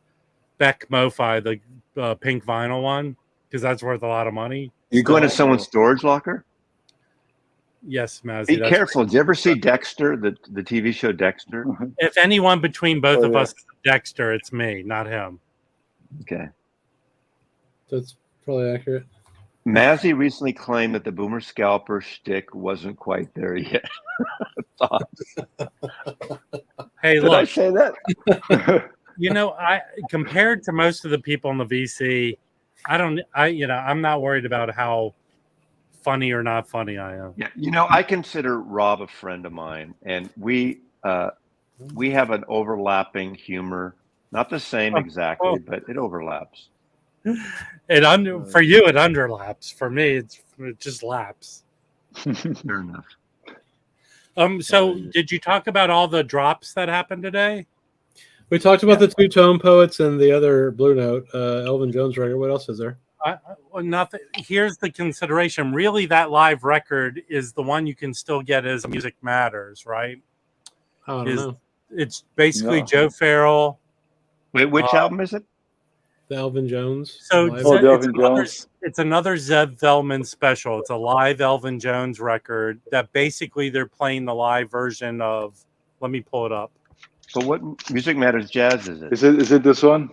Beck MoFi, the pink vinyl one, because that's worth a lot of money. You go into someone's storage locker? Yes, Mazzy. Be careful. Did you ever see Dexter, the TV show Dexter? If anyone between both of us is Dexter, it's me, not him. Okay. That's probably accurate. Mazzy recently claimed that the Boomer Scalper shtick wasn't quite there yet. Hey, Did I say that? You know, I compared to most of the people in the VC, I'm not worried about how funny or not funny I am. Yeah, you know, I consider Rob a friend of mine, and we have an overlapping humor. Not the same exactly, but it overlaps. For you, it underlaps. For me, it just laps. Fair enough. So did you talk about all the drops that happened today? We talked about the two Tone Poets and the other Blue Note, Elvin Jones record. What else is there? Nothing. Here's the consideration. Really, that live record is the one you can still get as Music Matters, right? Oh, I don't know. It's basically Joe Farrell. Wait, which album is it? The Elvin Jones. So Jones. It's another Zev Velman special. It's a live Elvin Jones record that basically they're playing the live version of. Let me pull it up. But what Music Matters Jazz is it? Is it this one?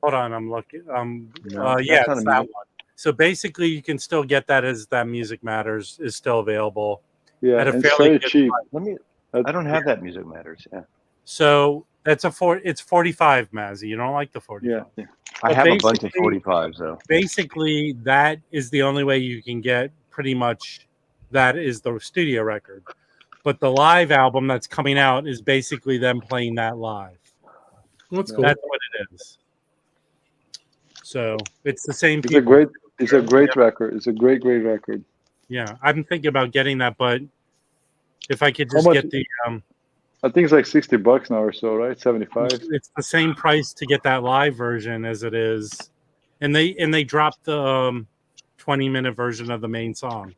Hold on, I'm looking. No, yeah, that's it's not a that one. So basically, you can still get that as that Music Matters is still available. Yeah, at a it's fairly very good cheap. price. I don't have that Music Matters. Yeah. So it's 45, Mazzy. You don't like the 45? Yeah. I have a bunch of 45s though. Basically, that is the only way you can get pretty much. That is the studio record, but the live album that's coming out is basically them playing that live. That's cool. That's what it is. So it's the same. It's a great record. It's a great record. Yeah, I'm thinking about getting that, but if I could just get the I think it's like $60 now or so, right? 75. It's the same price to get that live version as it is, and they dropped the 20-minute version of the main song.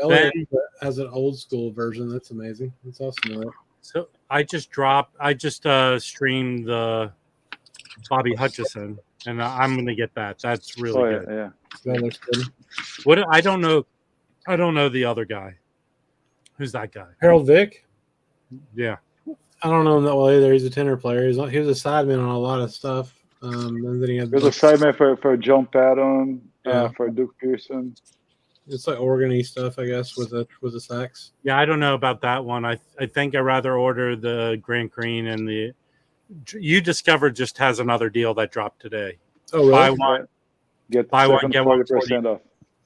Elliot has an old school version. That's amazing. That's awesome. Right? So I just streamed the Bobby Hutchison, and I'm gonna get that. That's really good. Yeah. That looks good. What I don't know the other guy. Who's that guy? Harold Vick. Yeah. I don't know him that well either. He's a tenor player. He was a sideman on a lot of stuff. And then he was a sideman for John Patton, for Duke Pearson. It's like organ-y stuff, I guess, with the sax. Yeah, I don't know about that one. I think I'd rather order the Grant Green and the You Discovered just has another deal that dropped today. Oh, really? Buy one, get 40% off.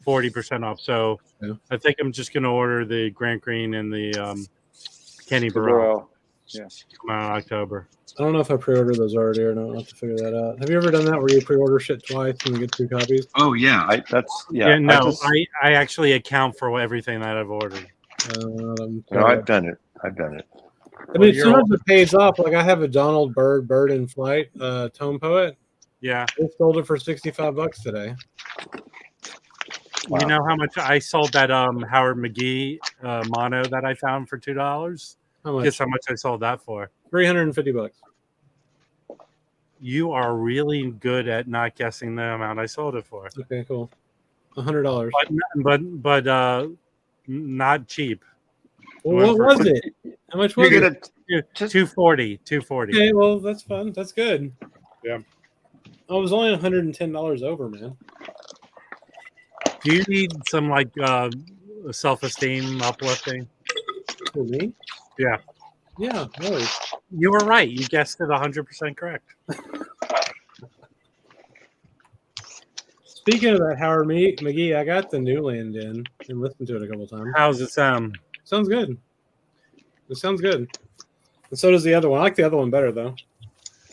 40% off. So yeah. I think I'm just going to order the Grant Green and the Kenny Burrell. Yeah. Come out in October. I don't know if I pre-ordered those already or not. I'll have to figure that out. Have you ever done that where you pre-order shit twice and you get 2 copies? Oh yeah, I actually account for everything that I've ordered. I've done it. I mean, sometimes it pays off. Like I have a Donald Byrd Bird in Flight Tone Poet. Yeah, I sold it for $65 today. Wow. You know how much I sold that Howard McGee mono that I found for $2? How much? Guess how much I sold that for? $350. You are really good at not guessing the amount I sold it for. Okay, cool. $100. But not cheap. Well, what was it? How much was it? $240. Okay, well that's fun. That's good. Yeah. I was only $110 over, man. Do you need some like self-esteem uplifting? For me? Yeah, really. You were right. You guessed it 100% correct. Speaking of that, Howard McGee, I got the Newland in and listened to it a couple times. How's it sound? Sounds good. It sounds good. And so does the other one. I like the other one better, though.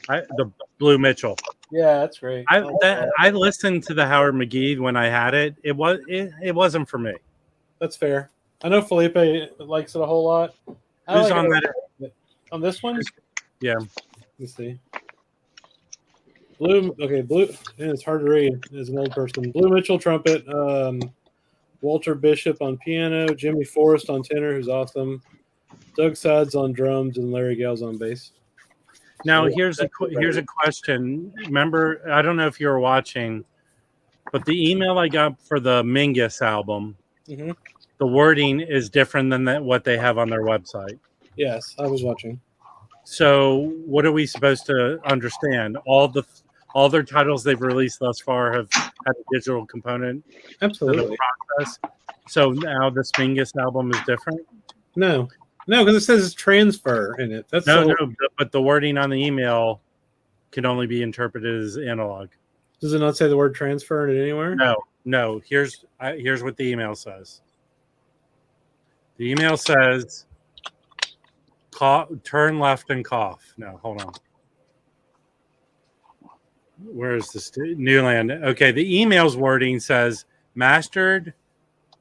The Blue Mitchell. Yeah, that's great. I listened to the Howard McGee when I had it. It wasn't for me. That's fair. I know Felipe likes it a whole lot. Who's on that? On this one? Yeah. Let's see. Blue. And it's hard to read as an old person. Blue Mitchell trumpet. Walter Bishop on piano. Jimmy Forrest on tenor, who's awesome. Doug Sides on drums and Larry Gales on bass. Now here's a question. Remember, I don't know if you were watching, but the email I got for the Mingus album, Mm-hmm. the wording is different than what they have on their website. Yes, I was watching. So what are we supposed to understand? All their titles they've released thus far have had a digital component to Absolutely. the process. So now this Mingus album is different? No, because it says transfer in it. That's No, but the wording on the email can only be interpreted as analog. Does it not say the word transfer in it anywhere? No. Here's what the email says. The email says, turn left and cough. No, hold on. Where is this? Newland. Okay, the email's wording says mastered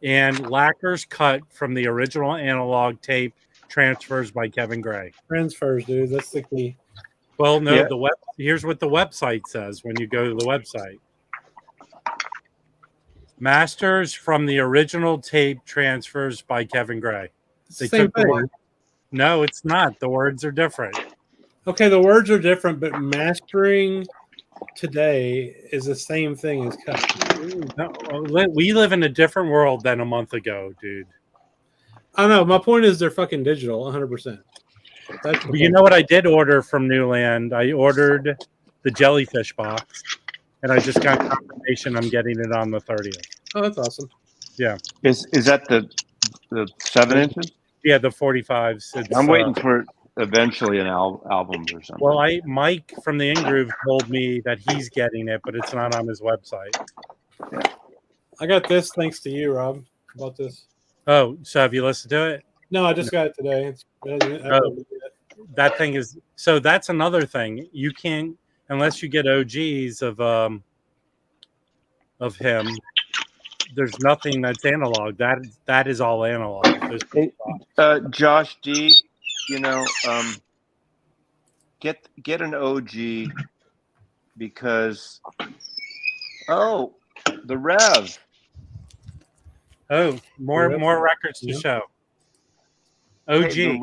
and lacquers cut from the original analog tape transfers by Kevin Gray. Transfers, dude. That's the key. Well, no, Yeah. Here's what the website says when you go to the website. Masters from the original tape transfers by Kevin Gray. It's the same thing. No, it's not. The words are different. Okay, the words are different, but mastering today is the same thing as cut. No, we live in a different world than a month ago, dude. I know. My point is they're fucking digital, 100%. But you know what I did order from Newland? I ordered the jellyfish box, and I just got confirmation I'm getting it on the 30th. Oh, that's awesome. Yeah. Is that the 7 inches? Yeah, the 45s. I'm waiting for eventually an album or something. Well, Mike from the In-Groove told me that he's getting it, but it's not on his website. I got this thanks to you, Rob. About this. Oh, so have you listened to it? No, I just got it today. That thing is so. That's another thing. You can't unless you get OGs of him. There's nothing that's analog. That is all analog. Hey, Josh D, get an OG because the Rev. Oh, more records to show. OG. Hey,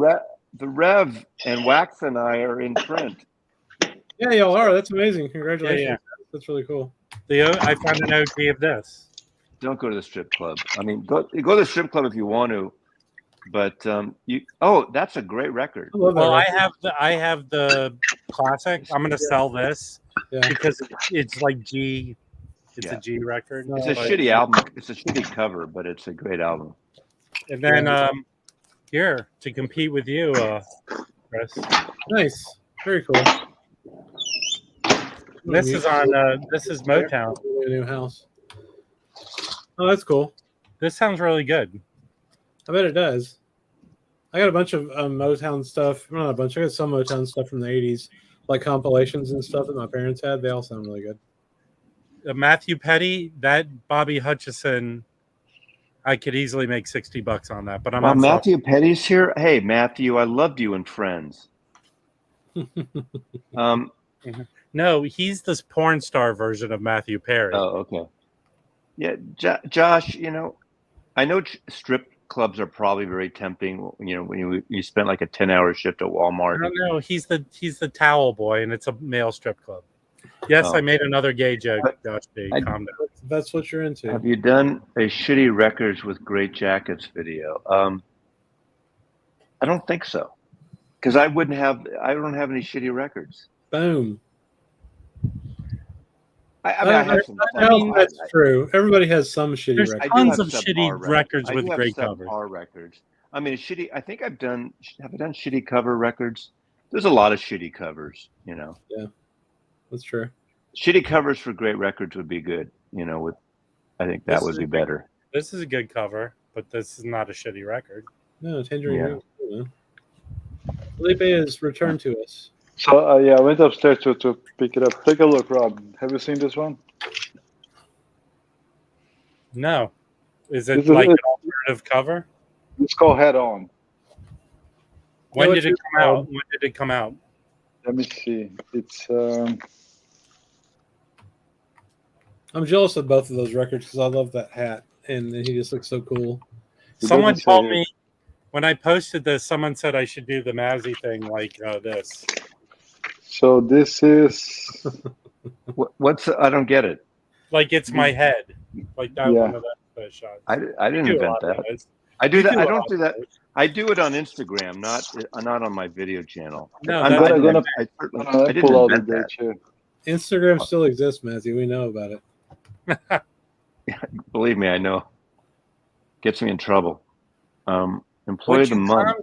the Rev and Wax and I are in print. Yeah, y'all are. That's amazing. Congratulations. Yeah. That's really cool. I found an OG of this. Don't go to the strip club. I mean, go to the strip club if you want to, but that's a great record. Well, I have the classic. I'm going to sell this because it's like G. It's a G record. It's a shitty album. It's a shitty cover, but it's a great album. And then here to compete with you, Chris. Nice. Very cool. This is Motown. A new house. Oh, that's cool. This sounds really good. I bet it does. I got a bunch of Motown stuff. Not a bunch. I got some Motown stuff from the 80s, like compilations and stuff that my parents had. They all sound really good. Matthew Petty, that Bobby Hutchison, I could easily make $60 on that. But Matthew Petty's here. Hey, Matthew, I loved you in Friends. No, he's this porn star version of Matthew Perry. Oh, okay. Yeah, Josh, I know strip clubs are probably very tempting. When you spent like a 10-hour shift at Walmart. No, he's the towel boy, and it's a male strip club. Yes, I made another gay joke, Josh D. Calm down. That's what you're into. Have you done a shitty records with great jackets video? I don't think so, because I don't have any shitty records. Boom. I have some. That's true. Everybody has some shitty records. Tons of shitty records with great covers. Records. I mean, shitty. I think have I done shitty cover records? There's a lot of shitty covers, you know. Yeah, that's true. Shitty covers for great records would be good, you know. I think that would be better. This is a good cover, but this is not a shitty record. No, Tangerine Yeah. Dream is cool, man. Felipe has returned to us. So yeah, I went upstairs to pick it up. Take a look, Rob. Have you seen this one? No, is This it is like it. an alternative cover? It's called Head On. When what did it you come out? called? When did it come out? Let me see. It's I'm jealous of both of those records because I love that hat, and he just looks so cool. It Someone doesn't say told here. me when I posted this. Someone said I should do the Mazzy thing like this. so this is What's I don't get it. Like it's my head, like that Yeah. one of that shots. I didn't You do a invent lot of that. those. I do You that. do I a don't lot do of that. those. I do it on Instagram, not on my video channel. No, I'm that's gonna- I certainly- I I didn't pull out the invent that. date here. Instagram still exists, Mazzy. We know about it. Believe me, I know. Gets me in trouble. Employee of the month.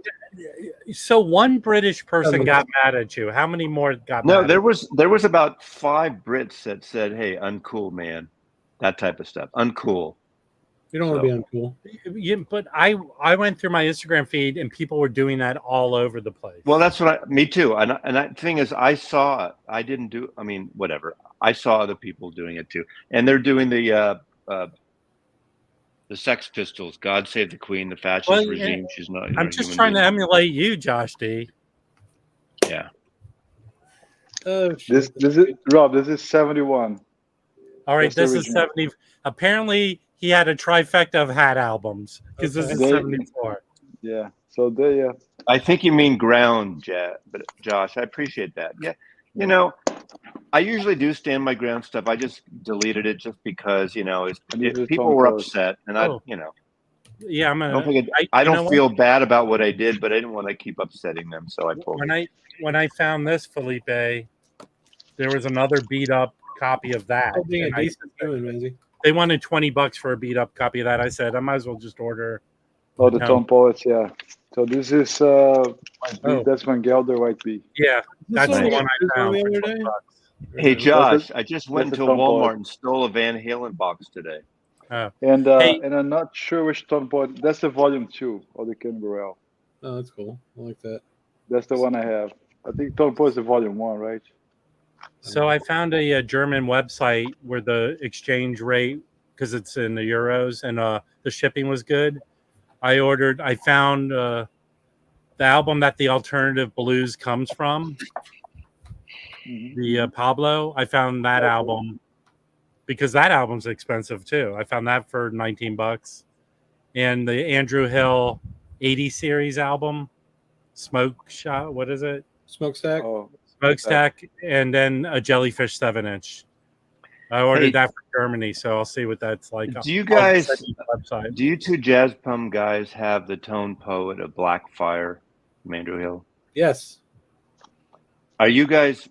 So one British person got mad at you. How many more got No, mad? there was about 5 Brits that said, "Hey, uncool, man," that type of stuff. Uncool. You don't want to be uncool. Yeah, but I went through my Instagram feed and people were doing that all over the place. Well, that's what me too. And that thing is, I saw it. I didn't do. I mean, whatever. I saw other people doing it too, and they're doing the Sex Pistols. God save the Queen. The fascist Well, yeah. regime. She's not. I'm just trying to emulate you, Josh D. Yeah. Oh, This is Rob. This is 71. All right, That's the this is original. 70. Apparently, he had a trifecta of hat albums because this is Okay. 74. Yeah. So they I think you mean ground, but Josh, I appreciate that. Yeah, you know, I usually do stand my ground stuff. I just deleted it just because if people were upset, and Yeah, I'm I don't think I don't feel bad about what I did, but I didn't want to keep upsetting them, so I pulled it. When I found this, Felipe, there was another beat up copy of that. Oh, being a and I- decent human, Mazzy. they wanted $20 for a beat up copy of that. I said I might as well just order. the No. Tone Poets. Yeah. So this is that's Van Gelder White Bee. Yeah, that's This the one one I found. the for other $20. day. Hey Josh, I just went that's into a Tom Walmart Poet. and stole a Van Halen box today. And Hey. and I'm not sure which Tone Poet. That's the volume 2 of the Ken Burrell. Oh, that's cool. I like that. That's the one I have. I think Tone Poet is the volume 1, right? So I found a German website where the exchange rate, because it's in the euros, and the shipping was good. I found the album that the alternative blues comes from, the Pablo. I found that album because that album's expensive too. I found that for $19. And the Andrew Hill 80 series album, Smoke Shot, what is it? Smokestack. Oh, Smokestack, and then a Jellyfish 7-inch. I ordered that for Germany, so I'll see what that's like. Do you I'll guys, send you the website. do you two Jazz Pum guys have the Tone Poet of Blackfire from Andrew Hill? Yes. Are you guys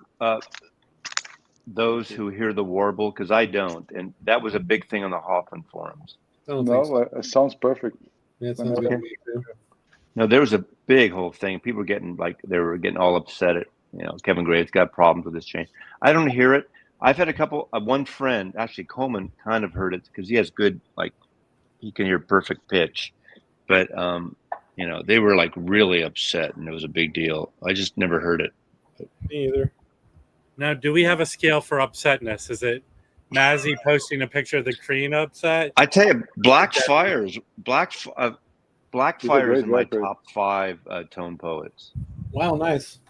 those who hear the warble? Because I don't, and that was a big thing on the Hoffman forums. I don't think so. no, it sounds perfect. Yeah, it sounds good to me too. No, there was a big whole thing. People were getting all upset at Kevin Graves got problems with his chain. I don't hear it. I've had one friend, actually Coleman, kind of heard it because he has good, he can hear perfect pitch, but they were really upset and it was a big deal. I just never heard it. Me either. Now, do we have a scale for upsetness? Is it Mazzy posting a picture of the Crean upset? I tell you, Blackfire is great in my record. top 5 Tone Poets. Wow, nice.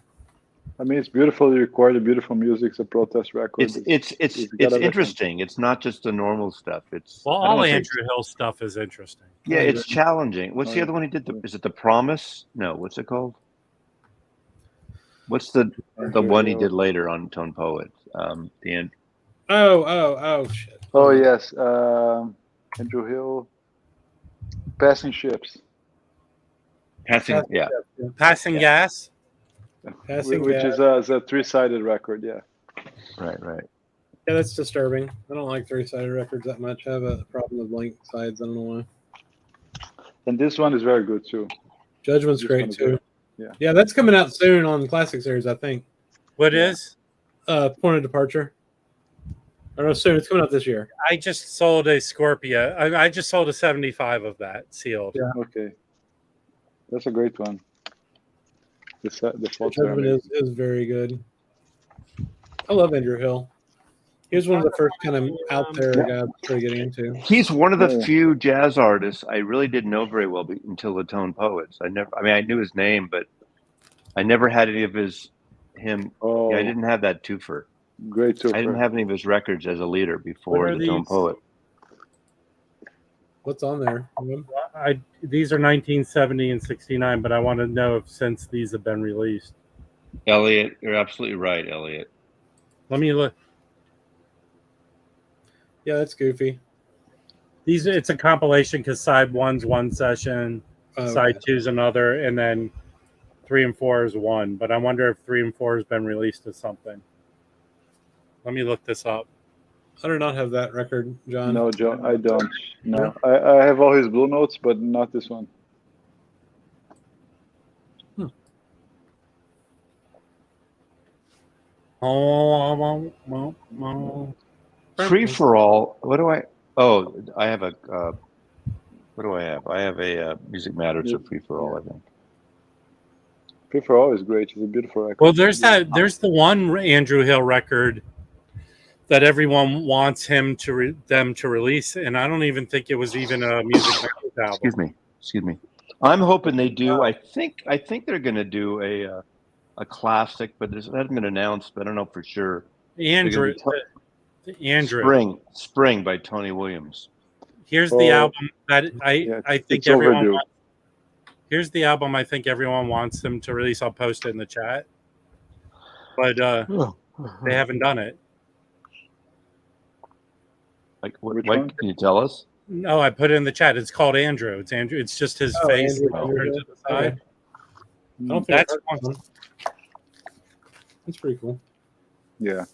I mean, it's beautifully recorded, beautiful music. It's a protest record. It's got everything. interesting. It's not just the normal stuff. It's Well, I don't all wanna say Andrew Hill stuff is interesting. Yeah, it's challenging. What's the other one he did? Is it The Promise? No, what's it called? What's the one he did later on Tone Poet? The end. Oh, shit. Oh yes, Andrew Hill, Passing Ships. Passing, yeah. Passing gas. Passing Which gas. is a 3-sided record, yeah. Right. Yeah, that's disturbing. I don't like 3-sided records that much. I have a problem with blank sides. I don't know why. And this one is very good too. Judgment's Just great wanna too. go. Yeah, that's coming out soon on Classic Series, I think. What Yeah. is? Point of Departure. I don't know, soon. It's coming out this year. I just sold a Scorpio. I just sold a 75 of that sealed. Yeah. Okay. That's a great one. The photos are Judgment amazing. is very good. I love Andrew Hill. He was one of the first kind of out there guys I started getting into. He's one of the Yeah. few jazz artists I really didn't know very well until the Tone Poets. I knew his name, but I never had any of him. Oh, Yeah, I didn't have that twofer. great too. I didn't have any of his records as a leader What before are the Tone these? Poet. What's on there? These are 1970 and 69, but I want to know if since these have been released. Elliot, you're absolutely right, Elliot. Let me look. Yeah, that's goofy. It's a compilation because side one's one session, side two's another, and then 3 and 4 is one. But I wonder if 3 and 4 has been released as something. Let me look this up. I do not have that record, John. No, Joe, I don't. No, I have all his Blue Notes, but not this one. Free for All. What do I? Oh, I have a. What do I have? I have a Music Matters of Free for All. I think. Free for All is great. It's a beautiful record. Well, there's the one Andrew Hill record that everyone wants them to release, and I don't even think it was even a Music Matters album. Excuse me. I'm hoping they do. I think they're going to do a classic, but it hasn't been announced. But I don't know for sure. Andrew. Spring by Tony Williams. Here's the album that I think everyone wants. Here's the album I think everyone wants them to release. I'll post it in the chat. But they haven't done it. Like what can you tell us? No, I put it in the chat. It's called Andrew. It's Andrew. It's just his face that turns to the side. I don't think That's one. That's pretty cool. Yeah.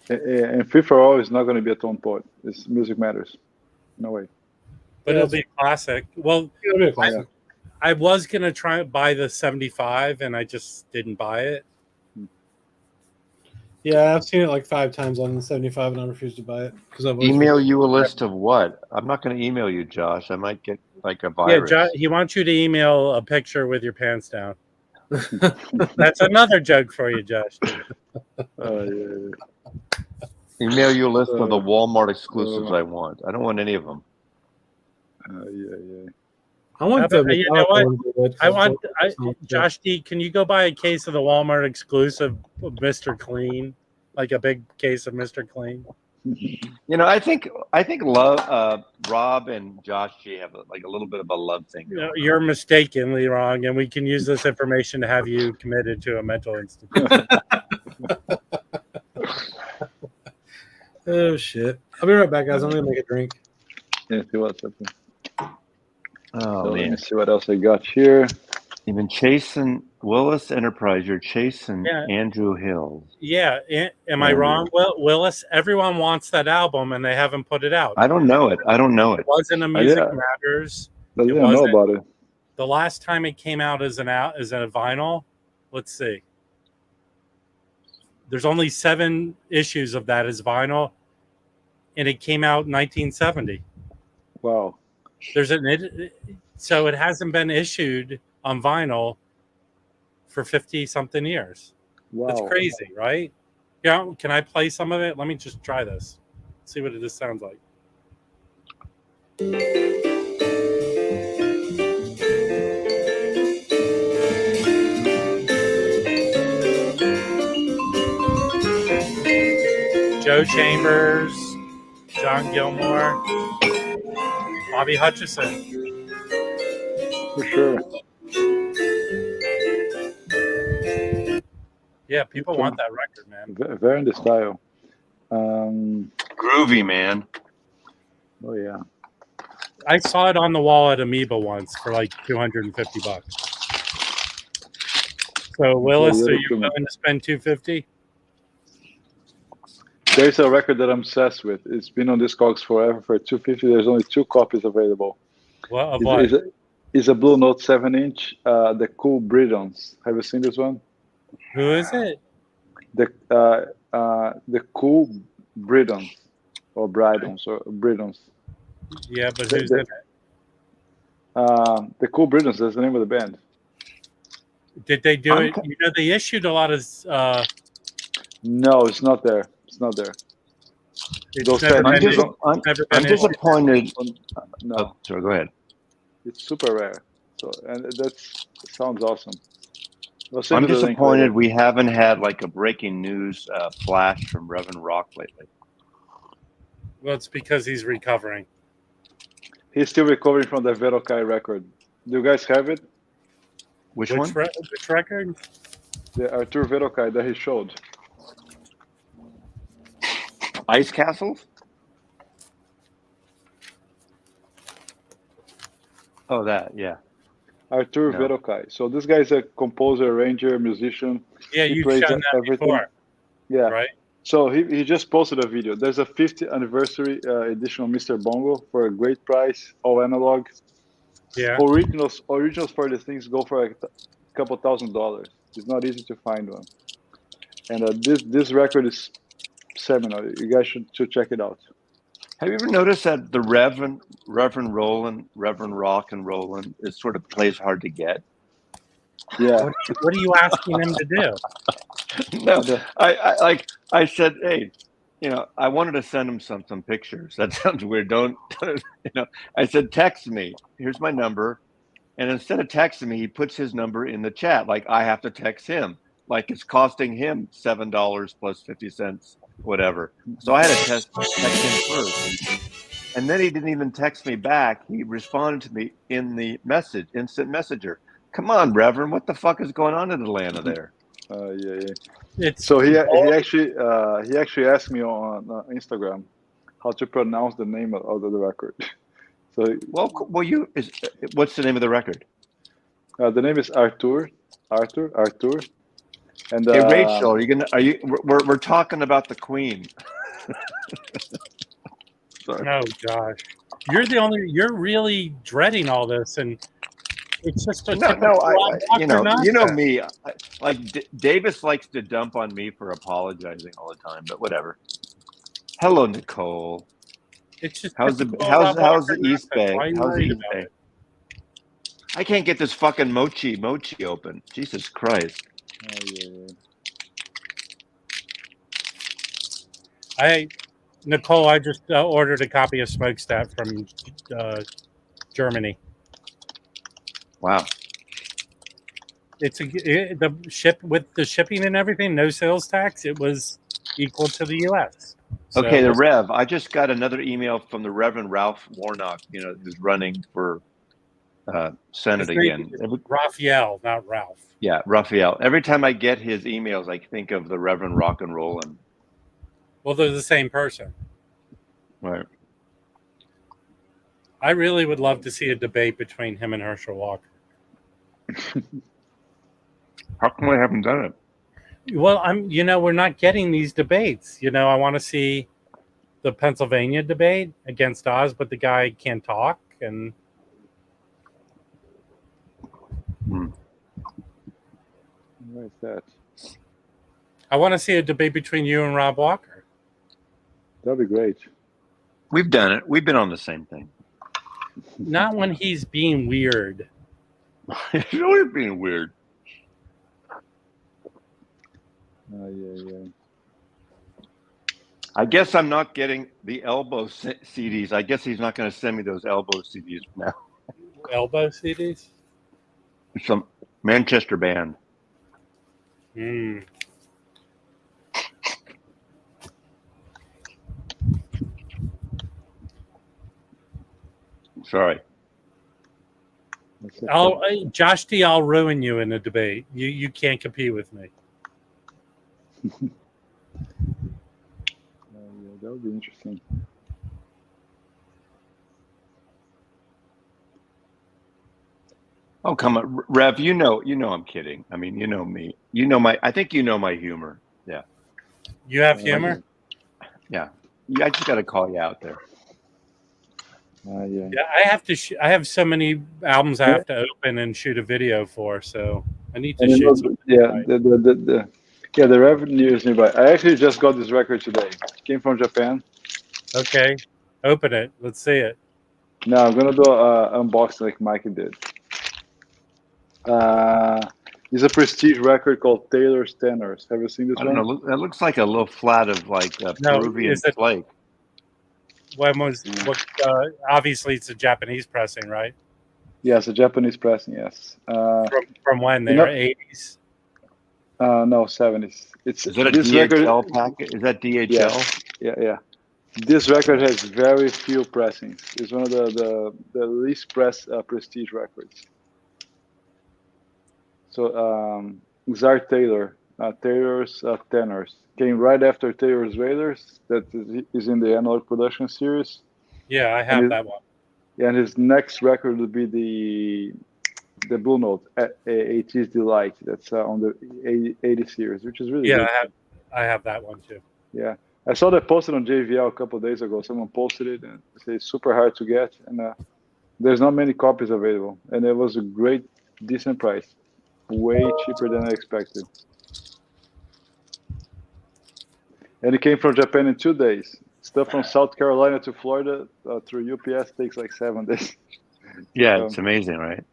And Free for All is not going to be a Tone Poet. It's Music Matters. No way. But it'll be a classic. Well, It'll be a classic. I was going to try to buy the 75, and I just didn't buy it. Yeah, I've seen it like 5 times on the 75, and I refuse to buy it because I've Email you a list of what? I'm not going to email you, Josh. I might get like a virus. Yeah, he wants you to email a picture with your pants down. That's another joke for you, Josh. Email you a list of the Walmart exclusives I want. I don't want any of them. I want you know what? Josh D, can you go buy a case of the Walmart exclusive Mr. Clean, like a big case of Mr. Clean? You know, I think Rob and Josh G have a little bit of a love thing. You're mistakenly wrong, and we can use this information to have you committed to a mental institution. Oh shit! I'll be right back, guys. I'm gonna make a drink. Yeah, see what's happening. Oh, So man. let me see what else I got here. You've been chasing Willis Enterprise. You're chasing Andrew Hill. Yeah. Am I wrong, Willis? Everyone wants that album, and they haven't put it out. I don't know it. It wasn't a Music Matters. I didn't know about it. The last time it came out as a vinyl, let's see. There's only 7 issues of that as vinyl, and it came out in 1970. Wow. So it hasn't been issued on vinyl for 50-something years. Wow. That's crazy, right? Yeah. Can I play some of it? Let me just try this. See what this sounds like. Joe Chambers, John Gilmore, Bobby Hutcherson. For sure. Yeah, people want that record, man. Very in the style. Groovy, man. Oh yeah. I saw it on the wall at Amoeba once for like $250. So Willis, are you willing to spend $250? There's a record that I'm obsessed with. It's been on Discogs forever for $250. There's only 2 copies available. Well, of what? is a Blue Note 7-inch, the Cool Bridons. Have you seen this one? Who is it? The Cool Bridons or Bridons or Bridons. Yeah, but The- who's the- in it? The Cool Bridons. That's the name of the band. Did they do I'm it? You know, they issued a lot of. No, it's not there. It's not there. It's Those never I'm been, just- never I'm been issued. disappointed. No, Oh, sorry, go ahead. it's super rare. So, and it sounds awesome. I'll send I'm you the link disappointed later. we haven't had like a breaking news flash from Reverend Rock lately. Well, it's because he's recovering. He's still recovering from the Verokai record. Do you guys have it? Which one? Which record? The Artur Verokai that he showed. Ice Castles? Oh, that, yeah. Artur No. Verokai. So this guy's a composer, arranger, musician. Yeah, He you've plays shown that everything. before, Yeah. right? So he just posted a video. There's a 50th anniversary edition of Mr. Bongo for a great price, all analog. Yeah. Originals for these things go for a couple $1,000s. It's not easy to find one. And this record is seminal. You guys should check it out. Have you ever noticed that the Reverend Rock and Roland, it sort of plays hard to get? Yeah. What are you asking him to do? No, I said, hey, I wanted to send him some pictures. That sounds weird. Don't, I said, text me. Here's my number. And instead of texting me, he puts his number in the chat. Like I have to text him. Like it's costing him $7 plus 50 cents, whatever. So I had to text him first. And then he didn't even text me back. He responded to me in the instant messenger. Come on, Reverend, what the fuck is going on in Atlanta there? Yeah. It's So he actually asked me on Instagram how to pronounce the name of the record. So what's the name of the record? the name is Artur. And Hey Rachel, we're talking about the Queen. Sorry. oh gosh, you're really dreading all this, and it's just a you know me. Davis likes to dump on me for apologizing all the time, but whatever. Hello, Nicole. It's just how's the East Bay? How's the East Bay? I can't get this fucking mochi open. Jesus Christ. Nicole, I just ordered a copy of Smokestack from Germany. Wow. The shipping and everything, no sales tax. It was equal to the U.S. So, Okay, the Rev. I just got another email from the Reverend Ralph Warnock. Who's running for Senate again. Raphael, not Ralph. Yeah, Raphael. Every time I get his emails, I think of the Reverend Rock and Rollin'. Well, they're the same person. Right. I really would love to see a debate between him and Herschel Walker. How come I haven't done it? Well, we're not getting these debates. I want to see the Pennsylvania debate against Oz, but the guy can't talk. And Where's that? I want to see a debate between you and Rob Walker. That'd be great. We've done it. We've been on the same thing. Not when he's being weird. He's always being weird. Yeah. I guess I'm not getting the elbow CDs. I guess he's not going to send me those elbow CDs now. Elbow CDs? Some Manchester band. Sorry. Josh D, I'll ruin you in a debate. You can't compete with me. That would be interesting. Oh, come on, Rev. You know I'm kidding. I mean, you know me. I think you know my humor. Yeah. You have humor? Yeah. I just got to call you out there. Yeah. Yeah, I have to. I have so many albums I have to open and shoot a video for, so I need to And shoot some. the revenue is nearby. I actually just got this record today. It came from Japan. Okay, open it. Let's see it. Now I'm gonna do an unboxing like Mikey did. It's a prestige record called Taylor's Tenors. Have you seen this I don't one? know. That looks like a little flat of like No, Peruvian is it? flake. When was what? Obviously, it's a Japanese pressing, right? Yes, a Japanese pressing. Yes. From when? You There, know- 80s. No, 70s. It's Is that a this DHL record. packet? Is that DHL? Yeah. This record has very few pressings. It's one of the least press prestige records. So Czar Taylor, Taylor's Tenors came right after Taylor's Raiders. That is in the Analog Production series. Yeah, I have that one. Yeah, and his next record would be the Blue Note, AT's Delight. That's on the 80 series, which is really good. I have that one too. Yeah, I saw that posted on JVL a couple of days ago. Someone posted it and said it's super hard to get, and there's not many copies available. And it was a great, decent price, way cheaper than I expected. And it came from Japan in 2 days. Stuff from South Carolina to Florida through UPS takes like 7 days. Yeah, it's amazing, right?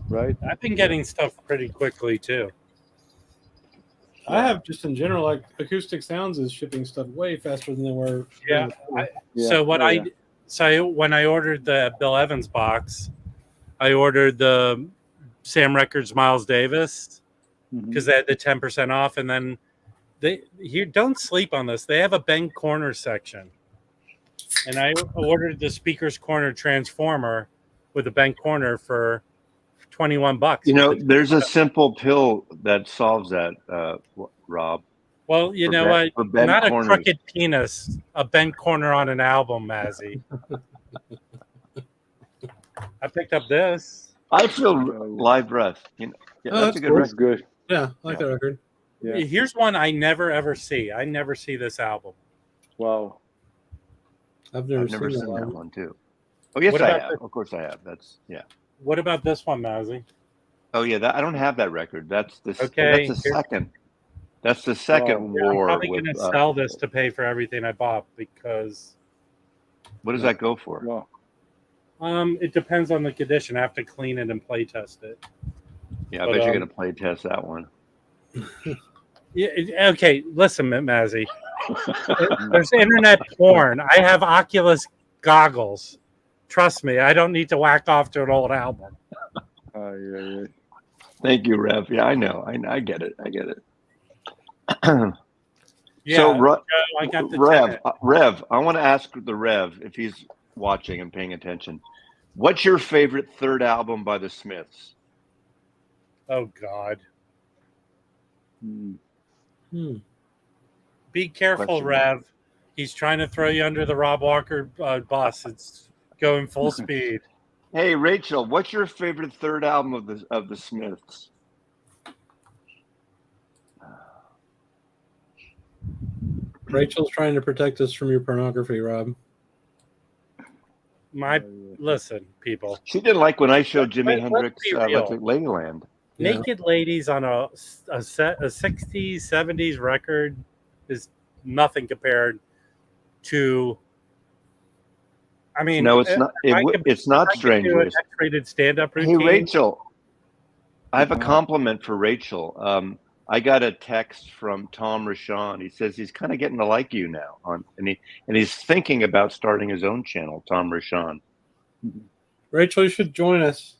Right? I've been getting stuff pretty quickly too. I have just in general, like Acoustic Sounds is shipping stuff way faster than they were. Yeah. So when I ordered the Bill Evans box, I ordered the Sam Records Miles Davis because they had the 10% off, and then don't sleep on this. They have a bent corner section, and I ordered the Speaker's Corner Transformer with a bent corner for $21. You know, there's a simple pill that solves that, Rob. Well, you know what? Not corners. A crooked penis, a bent corner on an album, Mazzy. I picked up this. I feel Live Breath. You know, that's a good record. Good. Yeah, I like that record. Yeah. Here's one I never ever see. I never see this album. Wow. I've never seen that one too. Oh yes, I have. Of course, I have. What about this one, Mazzy? Oh yeah, I don't have that record. That's the second. That's the second war. I'm probably going to sell this to pay for everything I bought because. What does that go for? Wow. It depends on the condition. I have to clean it and play test it. Yeah, I bet you're going to play test that one. Yeah. Okay. Listen, Mazzy. There's internet porn. I have Oculus goggles. Trust me, I don't need to whack off to an old album. Yeah. Thank you, Rev. Yeah, I know. I get it. Yeah, so, I got the Rev, I want to ask the Rev if he's watching and paying attention. What's your favorite third album by the Smiths? Oh God. Be careful, Rev. He's trying to throw you under the Rob Walker bus. It's going full speed. Hey, Rachel, what's your favorite third album of the Smiths? Rachel's trying to protect us from your pornography, Rob. Listen, people. She didn't like when I showed Jimi Hendrix Electric Ladyland. Naked Ladies on a 60s, 70s record is nothing compared to. I mean, no, it's not. It's not Strangers. X-rated stand-up routine. Hey, Rachel, I have a compliment for Rachel. I got a text from Tom Rashawn. He says he's kind of getting to like you now, and he's thinking about starting his own channel. Tom Rashawn. Rachel, you should join us.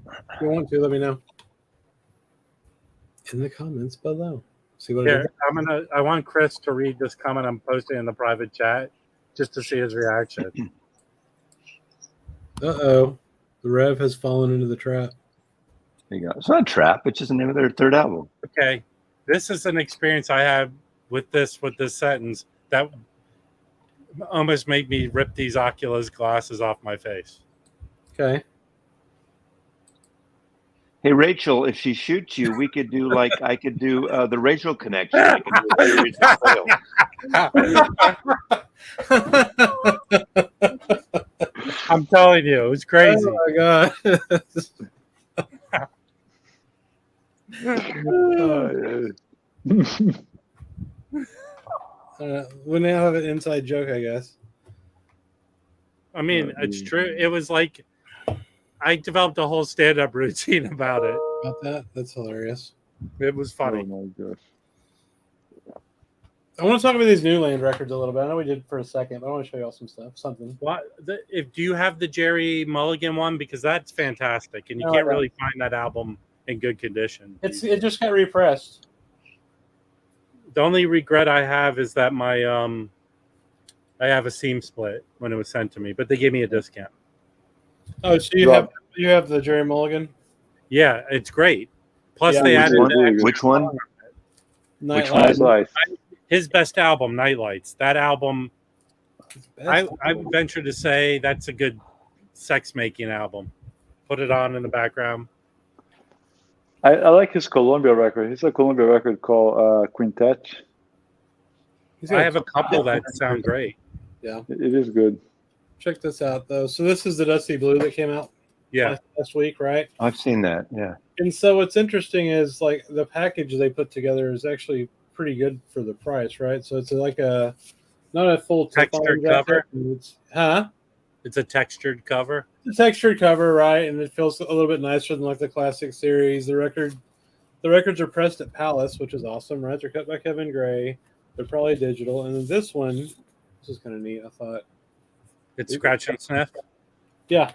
If you want to, let me know in the comments below. See what I want Chris to read this comment I'm posting in the private chat just to see his reaction. The Rev has fallen into the trap. There you go. It's not a trap. It's just the name of their third album. Okay. This is an experience I had with this sentence that almost made me rip these Oculus glasses off my face. Okay. Hey, Rachel, if she shoots you, we could do I could do the Rachel Connection. I could do a series of sales. I'm telling you, it was crazy. Oh my god. We now have an inside joke, I guess. I mean, it's true. It was like I developed a whole stand-up routine about it. About that? That's hilarious. It was funny. Oh my gosh. I want to talk about these new land records a little bit. I know we did for a second, but I want to show y'all some stuff. Something. If do you have the Jerry Mulligan one? Because that's fantastic, and you can't really find that album in good condition. It just got repressed. The only regret I have is that my I have a seam split when it was sent to me, but they gave me a discount. Oh, so you have the Jerry Mulligan? Yeah, it's great. Plus Yeah, they added Which one? Nightlight. His best album, Nightlights. That album, I venture to say that's a good sex making album. Put it on in the background. I like his Columbia record. He's a Columbia record called Quintet. I have a couple that sound great. Yeah, it is good. Check this out though. So this is the Dusty Blue that came out last week, right? I've seen that. Yeah. And so what's interesting is like the package they put together is actually pretty good for the price, right? So it's like not a full textured cover. It's a textured cover. It's a textured cover, right? And it feels a little bit nicer than like the classic series. The records are pressed at Palace, which is awesome, right? They're cut by Kevin Gray. They're probably digital. And then this one, this is kind of neat. I thought it's scratch and sniff. Yeah,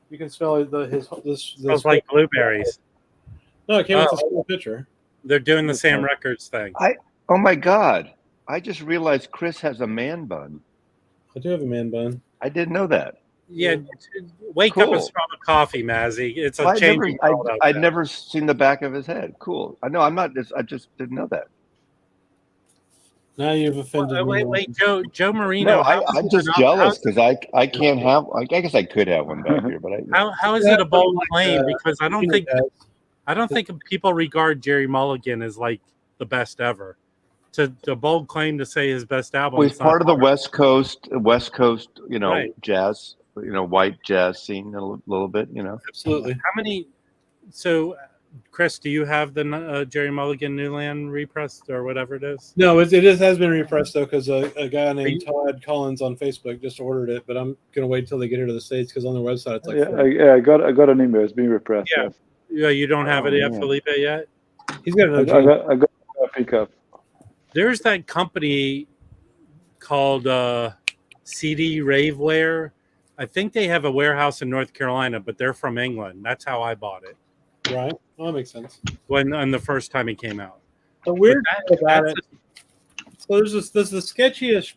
you can smell this smells like blueberries. No, it came with a small picture. They're doing the Sam Records thing. Oh my God! I just realized Chris has a man bun. I do have a man bun. I didn't know that. Yeah, wake up and smell the coffee, Mazzy. It's a changing world out I'd there. never seen the back of his head. Cool. I know. I'm not. I just didn't know that. Now you've offended me. Wait, Joe Marino. No, I'm just jealous because I can't have. I guess I could have one back here, but how is it a bold claim? Because I don't think people regard Jerry Mulligan as like the best ever. To bold claim to say his best album. Well, he's part of the West Coast, right. jazz, white jazz scene a little bit, Absolutely. How many? So, Chris, do you have the Jerry Mulligan Newland repressed or whatever it is? No, it has been repressed though because a guy named Todd Collins on Facebook just ordered it, but I'm gonna wait till they get here to the States because on their website it's like I got an email. It's being repressed. Yeah, you don't have it yet, Felipe, yet. He's got an I got a pickup. There's that company called CD Raveware. I think they have a warehouse in North Carolina, but they're from England. That's how I bought it. Right. Well, that makes sense. On the first time it came out. The weird thing about it. So there's the sketchy-ish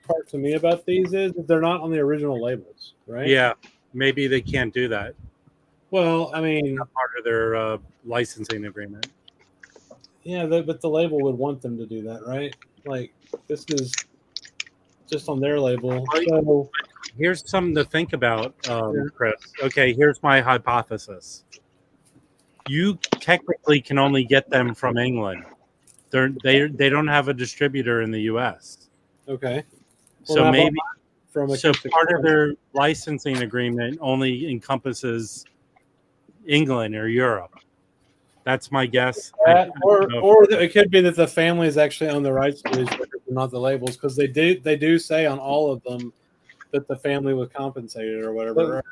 part to me about these is that they're not on the original labels, right? Yeah, maybe they can't do that. Well, I mean, not part of their licensing agreement. Yeah, but the label would want them to do that, right? Like this is just on their label. So here's something to think about, Chris. Okay, here's my hypothesis. You technically can only get them from England. They don't have a distributor in the U.S. Okay. So maybe part of their licensing agreement only encompasses England or Europe. That's my guess. Or it could be that the families actually own the rights to these records, not the labels, because they do say on all of them that the family was compensated or whatever,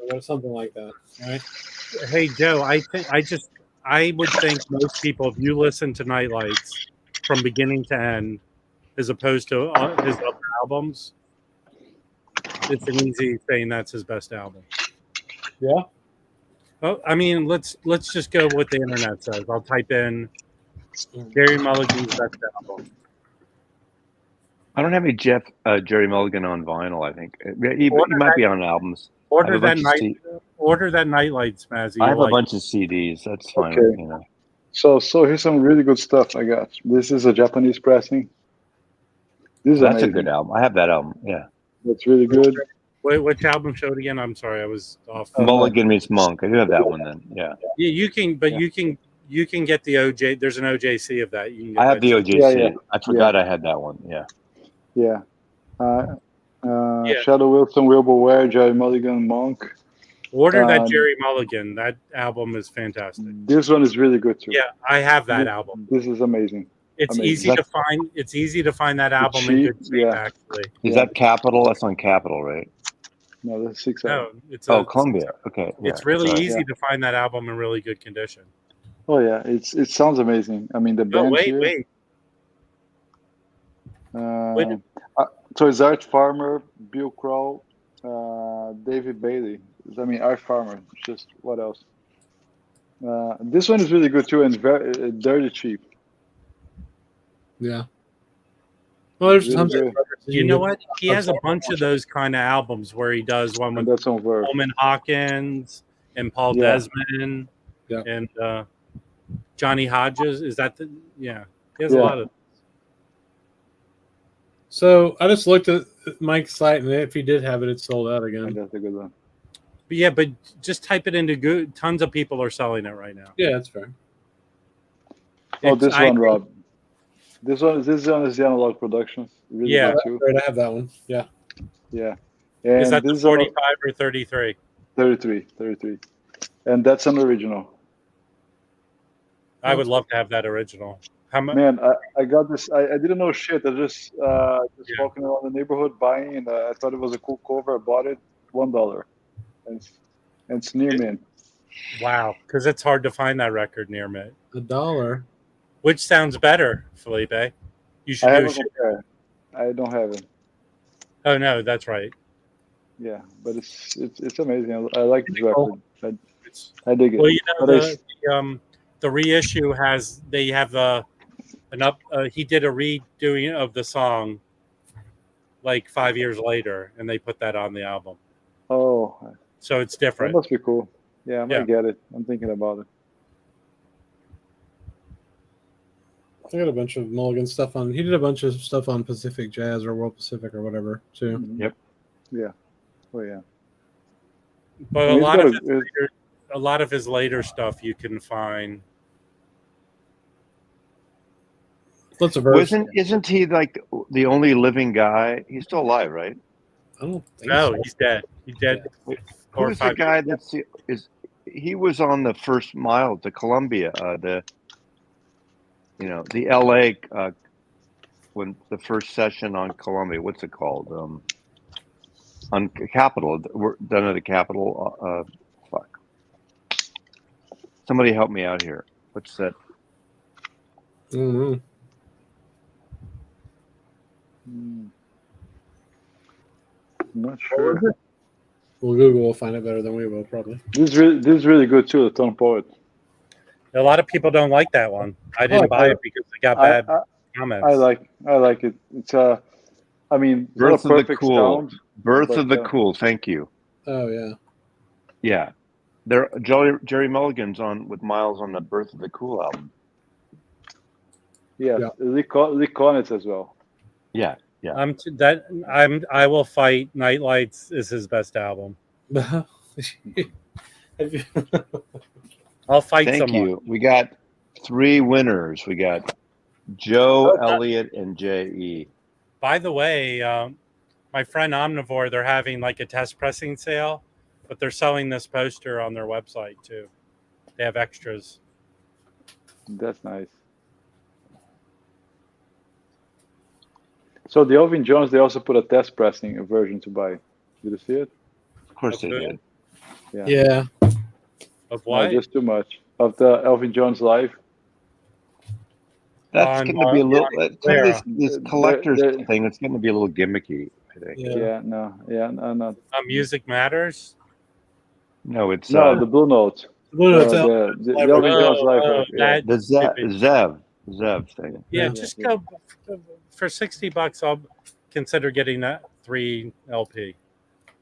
right? Something like that, right? Hey Joe, I would think most people, if you listen to Nightlights from beginning to end, as opposed to his other albums, it's an easy saying that's his best album. Yeah. Oh, I mean, let's just go with the internet says. I'll type in Jerry Mulligan's best album. I don't have any Jerry Mulligan on vinyl. I think he might be on albums. Order that Nightlights, Mazzy. I have a bunch of CDs. That's fine. Okay. So here's some really good stuff I got. This is a Japanese pressing. That's amazing. A good album. I have that album. Yeah, that's really good. Wait, which album showed again? I'm sorry, I was off. Mulligan meets Monk. I do have that one then. Yeah. Yeah, you can get the OJ. There's an OJC of that. I have the OJC. I forgot I had that one. Yeah. Yeah. Yeah. Shadow Wilson, Wilbur Ware, Jerry Mulligan, Monk. Order that Um, Jerry Mulligan. That album is fantastic. This one is really good too. Yeah, I have that album. This is amazing. It's Amazing. easy to find. It's easy to find that album in cheap, good shape. yeah. Actually, Is Yeah. that Capitol? That's on Capitol, right? No, that's 6 no, it's Oh, Columbia. Okay. Yeah, It's really sorry. easy to find that album in really good condition. Oh yeah, it sounds amazing. I mean the Oh band wait, here. wait. So it's Art Farmer, Bill Kroll, David Bailey. I mean Art Farmer. Just what else? This one is really good too, and very dirty cheap. Yeah. Well, there's Really tons of good. You know what? He has a bunch of those kind of albums where he does one And with that's on Verve. Coleman Hawkins and Paul Yeah. Desmond Yeah. and Johnny Hodges. Is that the? Yeah, he has Yeah. a lot of. So I just looked at Mike's site, and if he did have it, it's sold out And again. that's a good one. But yeah, but just type it into Google. Tons of people are selling it right now. Yeah, that's fair. Oh, It's- this I one, agree. Rob. This one is the Analog Productions. Really Yeah. good too. Right, I have that one. Yeah. Yeah. And Is that the this is on 45 or 33? 33. And that's an original. I would love to have that original. How much? Man, I got this. I didn't know shit. I just Yeah. walking around the neighborhood buying, and I thought it was a cool cover. I bought it, $1, and it's near mint. Wow, because it's hard to find that record near me. $1. Which sounds better, Felipe? You should I do. haven't compared. I don't have it. Oh no, that's right. Yeah, but it's amazing. I like this Cool. record. I dig it. Well, you know But the reissue has they have he did a redoing of the song like 5 years later, and they put that on the album, oh, so it's that different. must be cool. Yeah, I might Yeah. get it. I'm thinking about it. I got a bunch of Mulligan stuff on. He did a bunch of stuff on Pacific Jazz or World Pacific or whatever too. Mhm. Yep. Yeah. Oh yeah. But He's got a lot of his later stuff you can find. Lots of verse. Isn't he like the only living guy? He's still alive, right? I don't think No, so. he's dead. He's dead. Who's the guy that's he was on the first mile to Columbia, the LA when the first session on Columbia, what's it called? On Capitol, we're done at the Capitol. Fuck. Somebody help me out here. What's that? I don't know. Not sure. Well, Google will find it better than we will, probably. This is really good too. The Tone Poet. A lot of people don't like that one. I didn't buy it because it got bad comments. I like it. It's I mean, it's not Birth a of the perfect Cool. sound. Birth But, of the Cool. Thank you. Oh yeah. Yeah, Jerry Mulligan's on with Miles on the Birth of the Cool album. Yes, Yeah. Lee Konitz as well. Yeah. I will fight. Nightlights is his best album. I'll fight Thank someone. you. We got 3 winners. We got Joe, Elliot, and J.E. By the way, my friend Omnivore, they're having like a test pressing sale, but they're selling this poster on their website too. They have extras. That's nice. So the Elvin Jones, they also put a test pressing version to buy. Did you see it? Of course they Okay. did. Yeah. Of No, what? just too much of the Elvin Jones live. That's On- going to be a little. where? This collector's They're- thing. It's going to be a little gimmicky. I think. Yeah. No. Music Matters. No, it's No, the Blue Note. Blue Note's out. The Elvin Jones live. Yeah. that- the Zev thing. yeah, Yeah. just go for $60. I'll consider getting that 3 LP.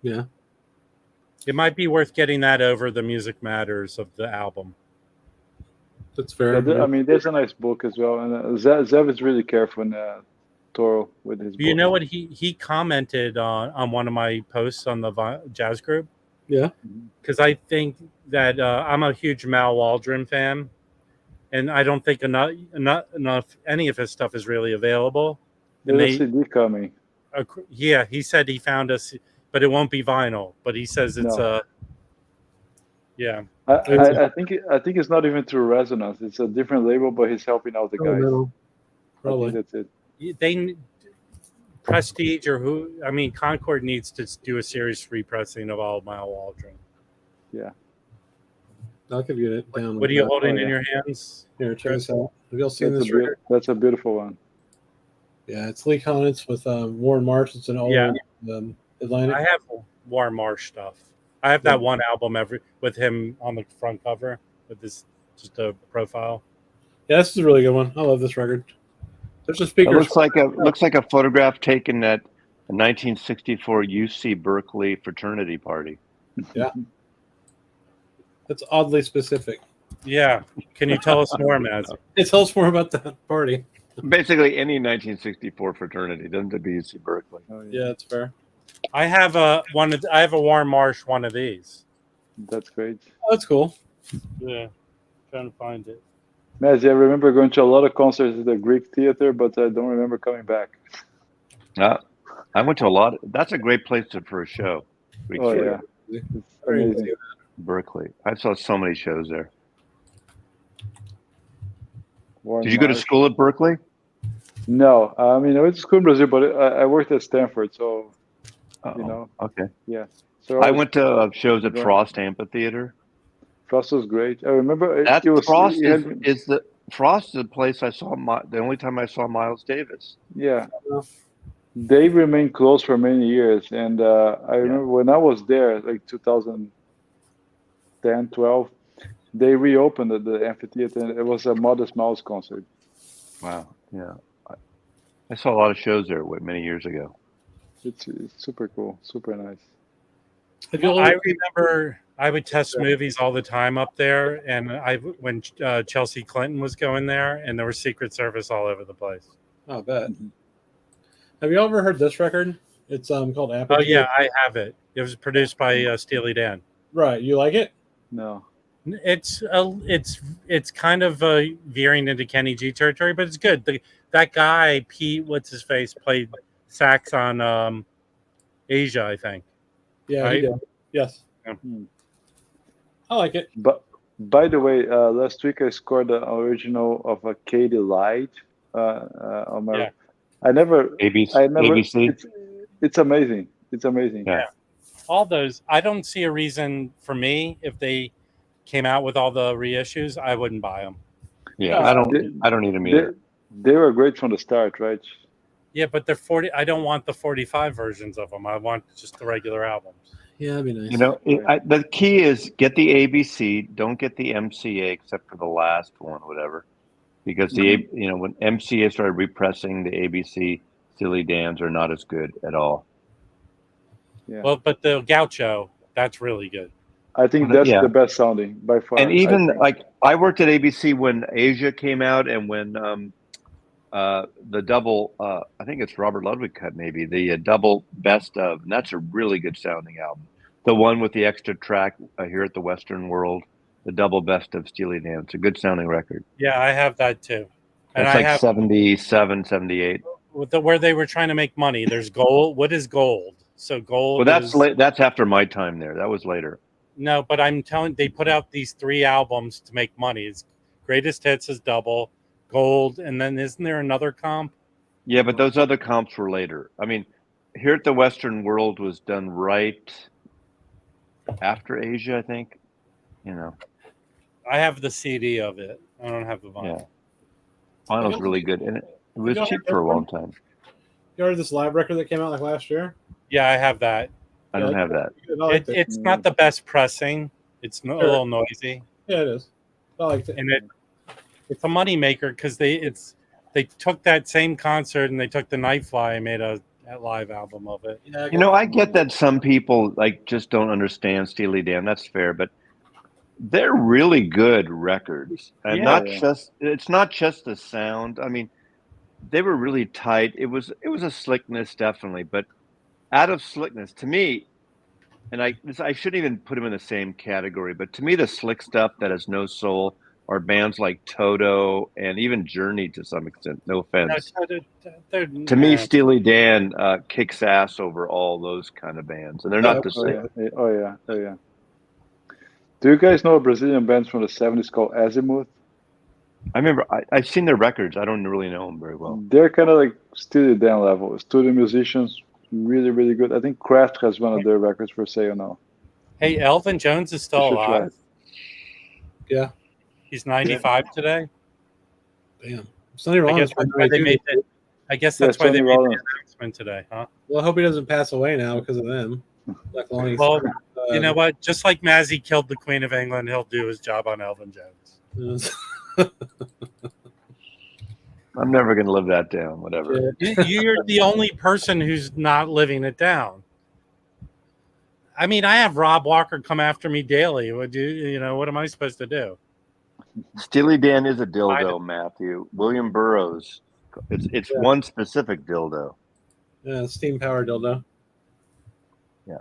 Yeah. It might be worth getting that over the Music Matters of the album. That's fair. I mean, there's a nice book as well, and Zev is really careful in Toro with his. You book. know what he commented on one of my posts on the jazz group? Yeah. Because I think that I'm a huge Mal Waldron fan, and I don't think enough any of his stuff is really available. And There's a CD coming. Yeah, he said he found us, but it won't be vinyl. But he says it's No. yeah. I think it's not even through Resonance. It's a different label, but he's helping out the guys. I Probably. think that's it. They Prestige or who? I mean, Concord needs to do a series repressing of all Mile Waldron. Yeah. I'll give you it down. What are you holding yeah. in your hands? Here, check this out. Have y'all seen That's this record? that's a beautiful one. Yeah, it's Lee Konitz with Warren Marsh. It's an old Atlantic. I have Warren Marsh stuff. I have that one album with him on the front cover with this just a profile. Yeah, this is a really good one. I love this record. There's a It speaker. looks like a photograph taken at a 1964 UC Berkeley fraternity party. Yeah. That's oddly specific. Yeah. Can you tell us more, Maz? It tells more about that party. Basically, any 1964 fraternity doesn't have to be UC Berkeley. Oh, Yeah, that's fair. I have a Warren Marsh one of these. That's great. Oh, that's cool. Yeah. Trying to find it. Maz, I remember going to a lot of concerts at the Greek Theater, but I don't remember coming back. I went to a lot. That's a great place for a show. Greek Oh Theater, yeah, it's amazing. Berkeley. I saw so many shows there. Warren Did you go to Marsh. school at Berkeley? No, I mean I went to school in Brazil, but I worked at Stanford, so Uh-oh. you know, Okay. yeah. So I went to shows at Yeah. Frost Amphitheater. Frost was great. I remember That it was Frost it had- is the Frost is the place I saw the only time I saw Miles Davis. yeah. They remained closed for many years, and I remember when I was there, like 2010, 12, they reopened the amphitheater, and it was a Modest Mouse concert. Wow. Yeah. I saw a lot of shows there many years ago. It's super cool, super nice. Have you I remember I would test movies all the time up there, and when Chelsea Clinton was going there, and there was Secret Service all over the place. Oh, I bet. Have you ever heard this record? It's called Apple. Oh yeah, I have it. It was produced by Steely Dan. Right. You like it? No, It's kind of veering into Kenny G territory, but it's good. That guy Pete, what's his face, played sax on Asia, I think. Yeah, Right? he did. Yes. Yeah. I like it. but by the way, last week I scored the original of a Katie Light on my. Yeah. I never. ABC. It's amazing. It's amazing. Yeah. All those, I don't see a reason for me if they came out with all the reissues, I wouldn't buy them. Yeah. I don't need them either. They were great from the start, right? Yeah, but they're 40. I don't want the 45 versions of them. I want just the regular albums. Yeah, that'd be nice. You know, the key is get the ABC. Don't get the MCA except for the last one, whatever, because when MCA started repressing the ABC, Steely Dan's are not as good at all. Yeah. Well, but the Gaucho, that's really good. I think that's the best sounding by far. And even I worked at ABC when Asia came out, and when the double, I think it's Robert Ludwig cut, maybe the double best of, and that's a really good sounding album. The one with the extra track here at the Western World, the double best of Steely Dan. It's a good sounding record. Yeah, I have that too. And It's I like have 77, 78. where they were trying to make money. There's gold. What is gold? So gold. Well, that's after my time there. That was later. No, but I'm telling. They put out these 3 albums to make money. It's Greatest Hits is double, gold, and then isn't there another comp? Yeah, but those other comps were later. I mean, here at the Western World was done right after Asia, I think. You know. I have the CD of it. I don't have the vinyl. Yeah. Vinyl's really good, and it was cheap for a long time. You heard this live record that came out like last year? Yeah, I have that. I don't have that. I liked it. It's not the best pressing. It's a little noisy, Yeah, it is. I liked it. and it's a money maker because they took that same concert and they took the Nightfly and made a live album of it. Yeah, You know, I get that some people just don't understand Steely Dan. That's fair, but they're really good records, and it's not just the sound. I mean, they were really tight. It was a slickness, definitely, but out of slickness, to me, and I shouldn't even put them in the same category, but to me, the slick stuff that has no soul, are bands like Toto and even Journey to some extent. No offense. To me, Steely Dan kicks ass over all those kind of bands, and they're not the same. Oh yeah. Do you guys know a Brazilian band from the 70s called Azimuth? I remember I've seen their records. I don't really know them very well. They're kind of like Steely Dan level. Studio musicians, really, really good. I think Kraft has one of their records for sale now. Hey, Elvin Jones is still alive. Yeah. He's 95 today. Damn. Sonny Rollins. I guess that's why they made the announcement today, huh? Well, I hope he doesn't pass away now because of them. Well, you know what? Just like Mazzy killed the Queen of England, he'll do his job on Elvin Jones. I'm never going to live that down, whatever. You're the only person who's not living it down. I mean, I have Rob Walker come after me daily. What am I supposed to do? Steely Dan is a dildo, Matthew. William Burroughs. It's one specific dildo. Yeah, steam powered dildo. Yeah.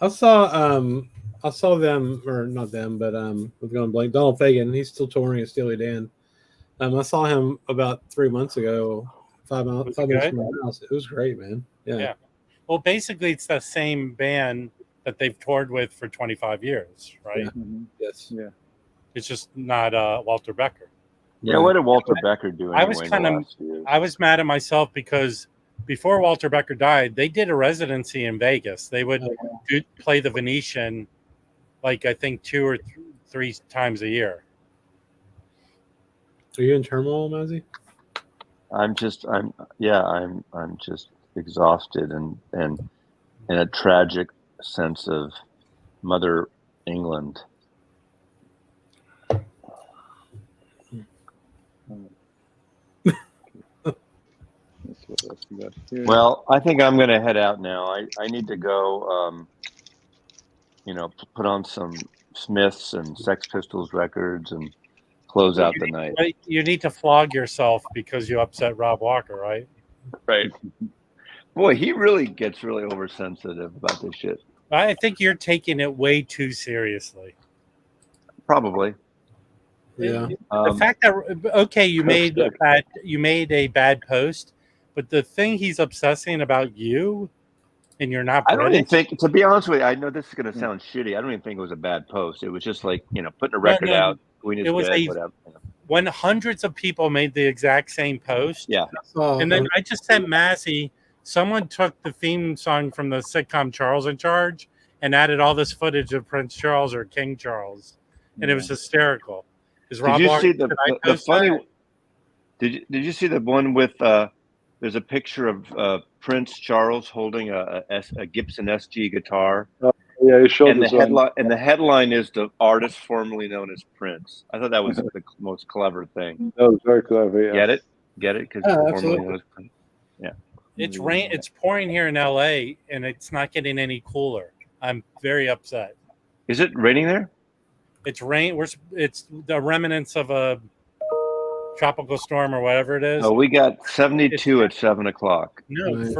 I saw them, or not them, but we're going blank. Donald Fagen, he's still touring at Steely Dan. I saw him about 3 months ago, 5 minutes from my house. It was great, man. Yeah. Well, basically, it's the same band that they've toured with for 25 years, right? Yeah. Mm-hmm. Yes. Yeah. It's just not Walter Becker. Yeah, what did Walter Becker do? I was mad at myself because before Walter Becker died, they did a residency in Vegas. They would play the Venetian, like I think 2 or 3 times a year. Are you in turmoil, Mazzy? I'm just exhausted and in a tragic sense of Mother England. Well, I think I'm going to head out now. I need to go, put on some Smiths and Sex Pistols records and close out the night. You need to flog yourself because you upset Rob Walker, right? Right. Boy, he really gets really oversensitive about this shit. I think you're taking it way too seriously. Probably. Yeah. The fact that you made a bad post, but the thing he's obsessing about you, and you're not. I don't even think. To be honest with you, I know this is going to sound shitty. I don't even think it was a bad post. It was just like putting a record out. It was whatever. When hundreds of people made the exact same post. Yeah. And then I just sent Massey. Someone took the theme song from the sitcom Charles in Charge and added all this footage of Prince Charles or King Charles, and it was hysterical. Did you see the funny? Did you see the one with? There's a picture of Prince Charles holding a Gibson SG guitar. Yeah, you showed and the headline is the artist formerly known as Prince. I thought that was the most clever thing. That was very clever. Yeah. Get it? Because formerly known as Prince. Yeah. It's pouring here in LA, and it's not getting any cooler. I'm very upset. Is it raining there? It's rain. It's the remnants of a tropical storm or whatever it is. Oh, we got 72 at 7:00. No, Nice.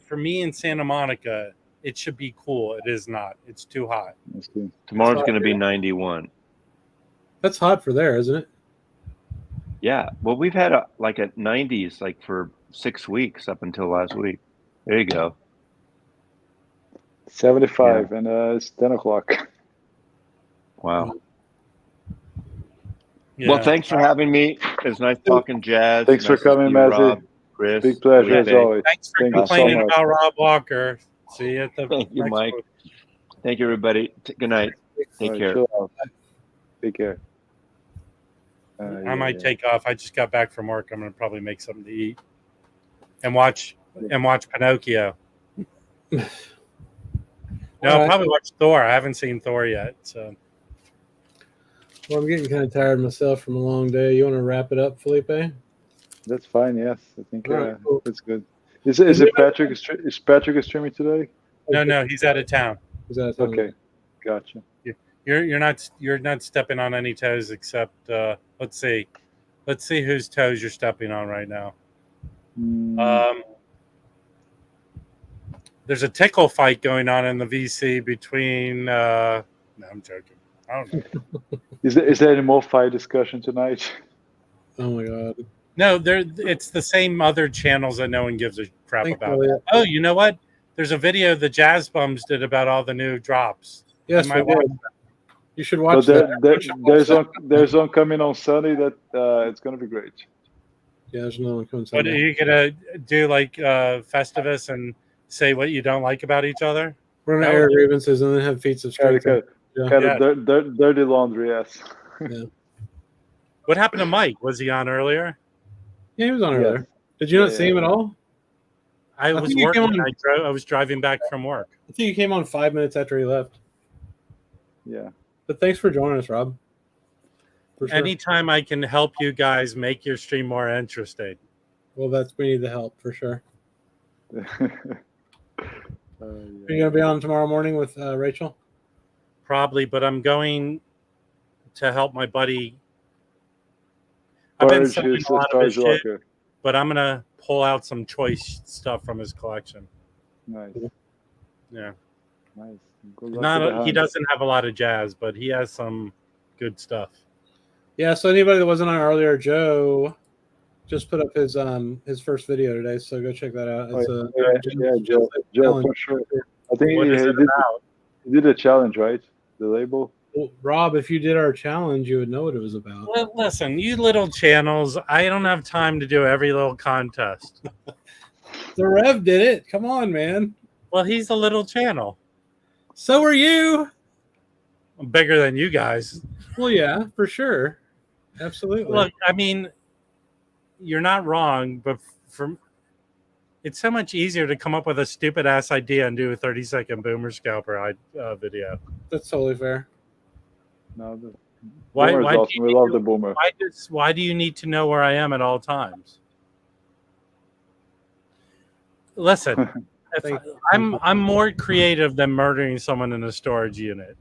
for me in Santa Monica, it should be cool. It is not. It's too hot. Tomorrow's going to be 91. That's hot for there, isn't it? Yeah. Well, we've had a 90s for 6 weeks up until last week. There you go. 75, and it's 10:00. Wow. Yeah. Well, thanks for having me. It's nice talking jazz. Thanks for coming, Mazzy. Chris. Big pleasure as always. Thanks for Thank you complaining so much. about Rob Walker. See you at the Thank you, next Mike. one. Thank you, everybody. Good night. Take All right, care. chill out. Take care. I might take off. I just got back from work. I'm going to probably make something to eat and watch Pinocchio. No, I'll probably watch Thor. I haven't seen Thor yet. So, Well, I'm getting kind of tired myself from a long day. You want to wrap it up, Felipe? That's fine. Yes, I think All right, cool. that's good. Is it Patrick? Is Patrick streaming today? no, he's out of town. Is that Okay, gotcha. You're not stepping on any toes except let's see whose toes you're stepping on right now. There's a tickle fight going on in the VC between. No, I'm joking. I don't know. Is there any more fight discussion tonight? Oh my god. No, it's the same other channels that no one gives a crap Thanks, about. Elliot. Oh, you know what? There's a video the Jazz Bums did about all the new drops. Yes, I might we watch did. You should watch But that. there's one coming on Sunday that it's gonna be great. Yeah, there's another one coming What are Sunday. you gonna do, like Festivus, and say what you don't like about each other? We're gonna that air would- grievances and then have feats of strength. Kind Yeah. of dirty laundry, yes. What happened to Mike? Was he on earlier? Yeah, he was on Yeah. earlier. Did you not Yeah, see him yeah. at all? I think was he came working. on- I was driving back from work. I think he came on 5 minutes after he left. Yeah. But thanks for joining us, Rob. For sure. Anytime I can help you guys make your stream more interesting. Well, we need the help for sure. Yeah. Are you gonna be on tomorrow morning with Rachel? Probably, but I'm going to help my buddy. I've been Storage selling is a lot of his storage shit, locker. but I'm gonna pull out some choice stuff from his collection. Nice. Yeah, Nice. Good luck with the he hunt. doesn't have a lot of jazz, but he has some good stuff. Yeah. So anybody that wasn't on earlier, Joe just put up his first video today. So go check that out. It's Joe, challenge. for sure. I think What he is it did, about? he did a challenge, right? The label. Well, Rob, if you did our challenge, you would know what it was about. Well, listen, you little channels, I don't have time to do every little contest. The Rev did it. Come on, man. Well, he's a little channel. So are you. I'm bigger than you guys. Well, yeah, for sure. Absolutely. Look, I mean, you're not wrong, but it's so much easier to come up with a stupid ass idea and do a 30-second boomer scalper video. That's totally fair. No, the Why boomer's do awesome. you We need love to- the boomer. Why do you need to know where I am at all times? Listen, I'm more creative than murdering someone in a storage unit.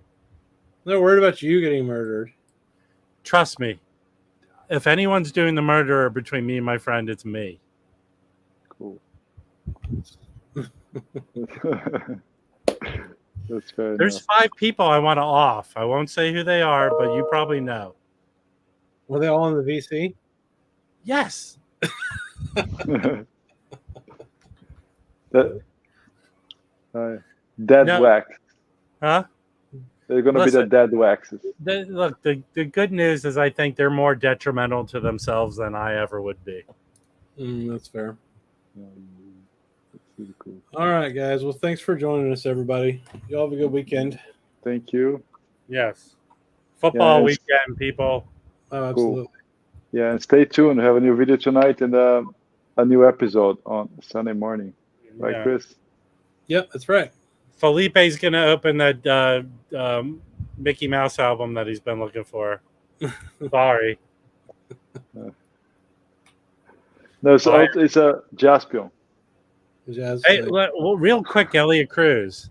I'm not worried about you getting murdered. Trust me. If anyone's doing the murder between me and my friend, it's me. Cool. That's fair There's enough. 5 people I want to off. I won't say who they are, but you probably know. Were they all in the VC? Yes. That, dead No. wax. Huh? They're going to be Listen. the dead waxes. Look, the good news is I think they're more detrimental to themselves than I ever would be. That's fair. That's really cool. All right, guys. Well, thanks for joining us, everybody. Y'all have a good weekend. Thank you. Yes. Football Yes. weekend, people. Oh, absolutely. Yeah, and stay tuned. We have a new video tonight and a new episode on Sunday morning. Right, Yeah. Chris? Yep, that's right. Felipe's going to open that Mickey Mouse album that he's been looking for. Sorry. No, it's a Jaspion. Jazz. Hey, well, real quick, Elliot Cruz.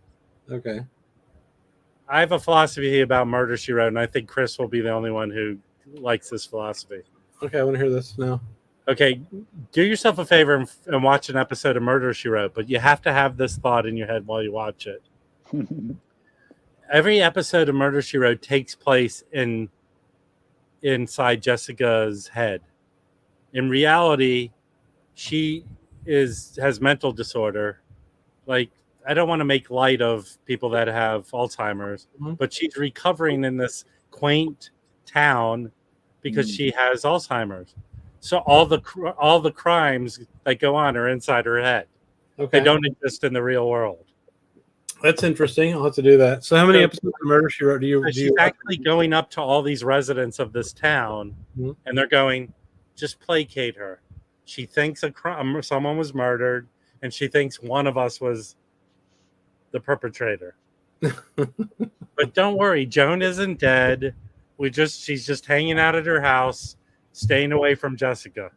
Okay. I have a philosophy about Murder, She Wrote, and I think Chris will be the only one who likes this philosophy. Okay, I want to hear this now. Okay, do yourself a favor and watch an episode of Murder, She Wrote, but you have to have this thought in your head while you watch it. Every episode of Murder, She Wrote takes place inside Jessica's head. In reality, she has mental disorder. Like, I don't want to make light of people that have Alzheimer's, but she's recovering in this quaint town because she has Alzheimer's. So all the crimes that go on are inside her head. Okay. They don't exist in the real world. That's interesting. I'll have to do that. So how many episodes of Murder, She Wrote do you She's actually going up to all these residents of this town, and they're going, just placate her. She thinks someone was murdered, and she thinks one of us was the perpetrator. But don't worry, Joan isn't dead. She's just hanging out at her house, staying away from Jessica.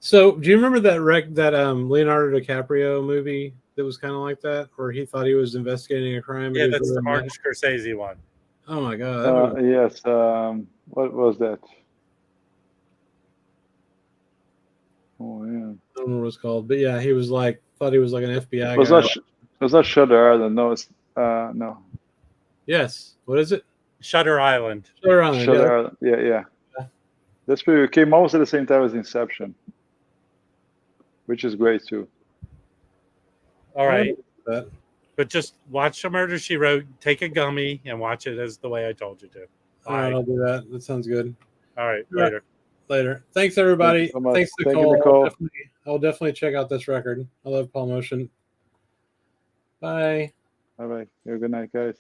So do you remember that Leonardo DiCaprio movie that was kind of like that, where he thought he was investigating a crime? Yeah, that's the Martin Scorsese one. Oh my god! Yes. What was that? Oh yeah. I don't remember what it's called, but yeah, he was thought he was like an FBI It was guy. not Shutter Island. No, it's no. Yes. What is it? Shutter Island. Shutter Island. Shutter Island. Yeah. Yeah. That's pretty. It came almost at the same time as Inception, which is great too. All right. That. But just watch The Murder, She Wrote, take a gummy, and watch it as the way I told you to. All right, I'll do that. That sounds good. All right, Yeah. later. Later. Thanks, everybody. Thank you so much. Thanks, Thank you, Nicole. Nicole. I'll definitely check out this record. I love Paul Motion. Bye. All right. Have a good night, guys.